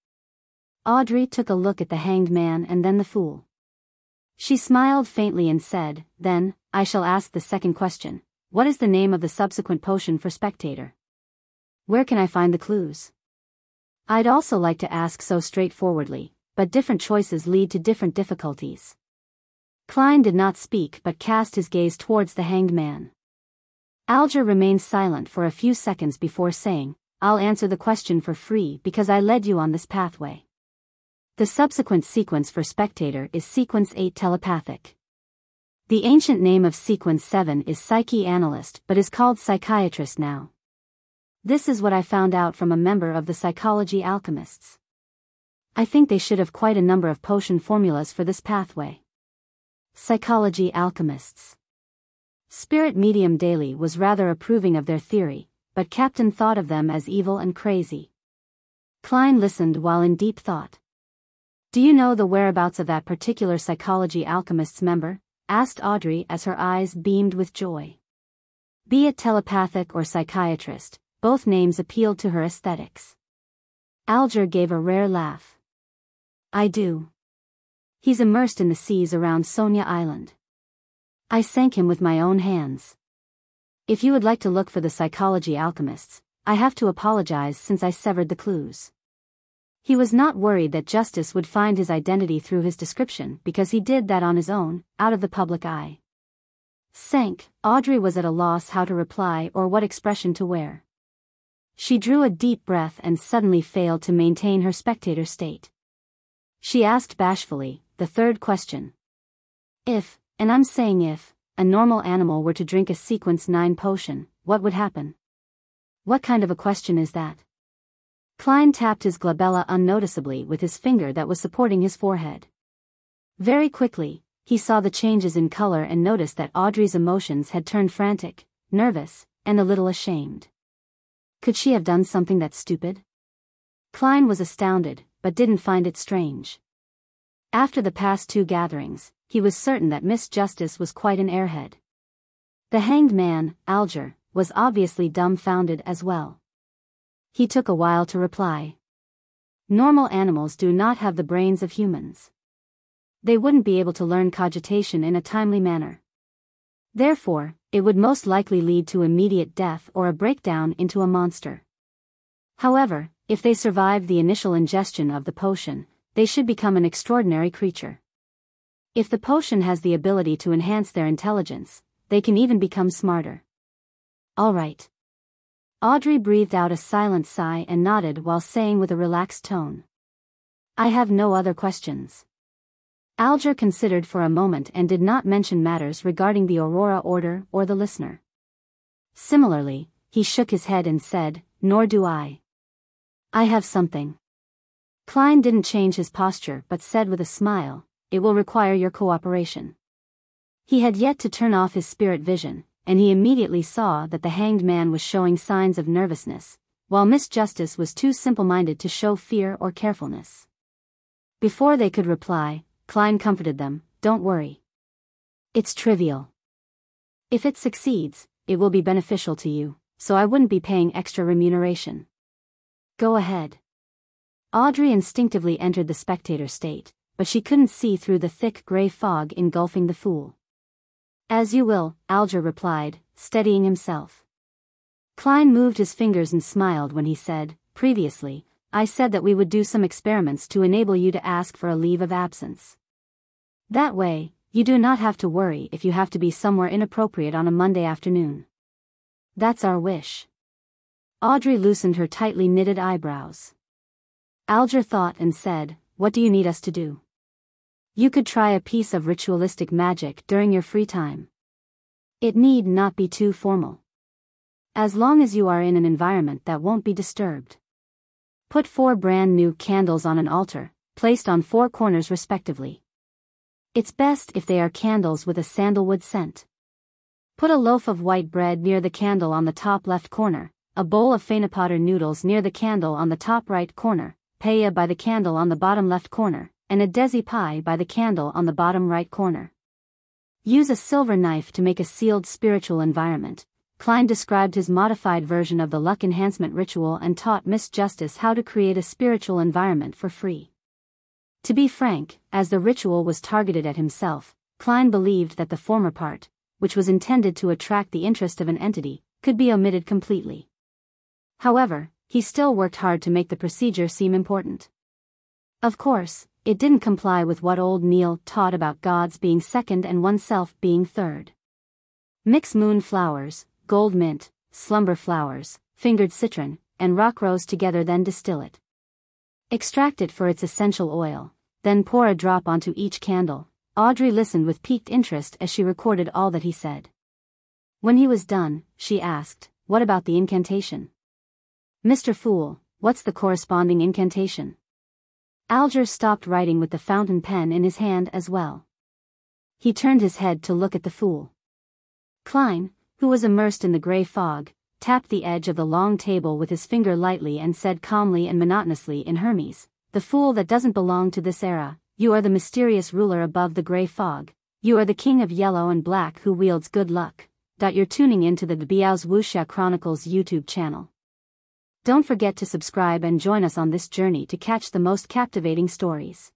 Audrey took a look at the hanged man and then the fool. She smiled faintly and said, then, I shall ask the second question. What is the name of the subsequent potion for Spectator? Where can I find the clues? I'd also like to ask so straightforwardly, but different choices lead to different difficulties. Klein did not speak but cast his gaze towards the hanged man. Alger remained silent for a few seconds before saying, I'll answer the question for free because I led you on this pathway. The subsequent sequence for Spectator is Sequence 8 Telepathic. The ancient name of Sequence 7 is Psyche Analyst but is called Psychiatrist now. This is what I found out from a member of the Psychology Alchemists. I think they should have quite a number of potion formulas for this pathway. Psychology Alchemists. Spirit Medium Daily was rather approving of their theory, but Captain thought of them as evil and crazy. Klein listened while in deep thought. Do you know the whereabouts of that particular Psychology Alchemists member? Asked Audrey as her eyes beamed with joy. Be it telepathic or psychiatrist, both names appealed to her aesthetics. Alger gave a rare laugh. I do. He's immersed in the seas around Sonia Island. I sank him with my own hands. If you would like to look for the Psychology Alchemists, I have to apologize since I severed the clues. He was not worried that Justice would find his identity through his description because he did that on his own, out of the public eye. Sank, Audrey was at a loss how to reply or what expression to wear. She drew a deep breath and suddenly failed to maintain her spectator state. She asked bashfully, the third question. If, and I'm saying if, a normal animal were to drink a Sequence 9 potion, what would happen? What kind of a question is that? Klein tapped his glabella unnoticeably with his finger that was supporting his forehead. Very quickly, he saw the changes in color and noticed that Audrey's emotions had turned frantic, nervous, and a little ashamed. Could she have done something that stupid? Klein was astounded, but didn't find it strange. After the past two gatherings, he was certain that Miss Justice was quite an airhead. The hanged man, Alger, was obviously dumbfounded as well. He took a while to reply. Normal animals do not have the brains of humans. They wouldn't be able to learn cogitation in a timely manner. Therefore, it would most likely lead to immediate death or a breakdown into a monster. However, if they survive the initial ingestion of the potion, they should become an extraordinary creature. If the potion has the ability to enhance their intelligence, they can even become smarter. All right. Audrey breathed out a silent sigh and nodded while saying with a relaxed tone, "I have no other questions." Alger considered for a moment and did not mention matters regarding the Aurora Order or the listener. Similarly, he shook his head and said, "Nor do I. I have something." Klein didn't change his posture but said with a smile, "It will require your cooperation." He had yet to turn off his spirit vision, and he immediately saw that the hanged man was showing signs of nervousness, while Miss Justice was too simple-minded to show fear or carefulness. Before they could reply, Klein comforted them, "Don't worry. It's trivial. If it succeeds, it will be beneficial to you, so I wouldn't be paying extra remuneration. Go ahead." Audrey instinctively entered the spectator state, but she couldn't see through the thick gray fog engulfing the fool. "As you will," Alger replied, steadying himself. Klein moved his fingers and smiled when he said, "Previously, I said that we would do some experiments to enable you to ask for a leave of absence. That way, you do not have to worry if you have to be somewhere inappropriate on a Monday afternoon. That's our wish." Audrey loosened her tightly knitted eyebrows. Alger thought and said, "What do you need us to do?" "You could try a piece of ritualistic magic during your free time. It need not be too formal. As long as you are in an environment that won't be disturbed. Put 4 brand new candles on an altar, placed on 4 corners respectively. It's best if they are candles with a sandalwood scent. Put a loaf of white bread near the candle on the top left corner, a bowl of Phanepotter noodles near the candle on the top right corner, paella by the candle on the bottom left corner, and a desi pie by the candle on the bottom right corner. Use a silver knife to make a sealed spiritual environment." Klein described his modified version of the luck enhancement ritual and taught Miss Justice how to create a spiritual environment for free. To be frank, as the ritual was targeted at himself, Klein believed that the former part, which was intended to attract the interest of an entity, could be omitted completely. However, he still worked hard to make the procedure seem important. Of course, it didn't comply with what old Neil taught about gods being second and oneself being third. Mix moon flowers, gold mint, slumber flowers, fingered citron, and rock rose together, then distill it. Extract it for its essential oil, then pour a drop onto each candle. Audrey listened with piqued interest as she recorded all that he said. When he was done, she asked, "What about the incantation?" "Mr. Fool, what's the corresponding incantation?" Alger stopped writing with the fountain pen in his hand as well. He turned his head to look at the fool. Klein, who was immersed in the gray fog, tapped the edge of the long table with his finger lightly and said calmly and monotonously in Hermes, "The fool that doesn't belong to this era, you are the mysterious ruler above the gray fog, you are the king of yellow and black who wields good luck." You're tuning into the Biyao's Wuxia Chronicles YouTube channel. Don't forget to subscribe and join us on this journey to catch the most captivating stories.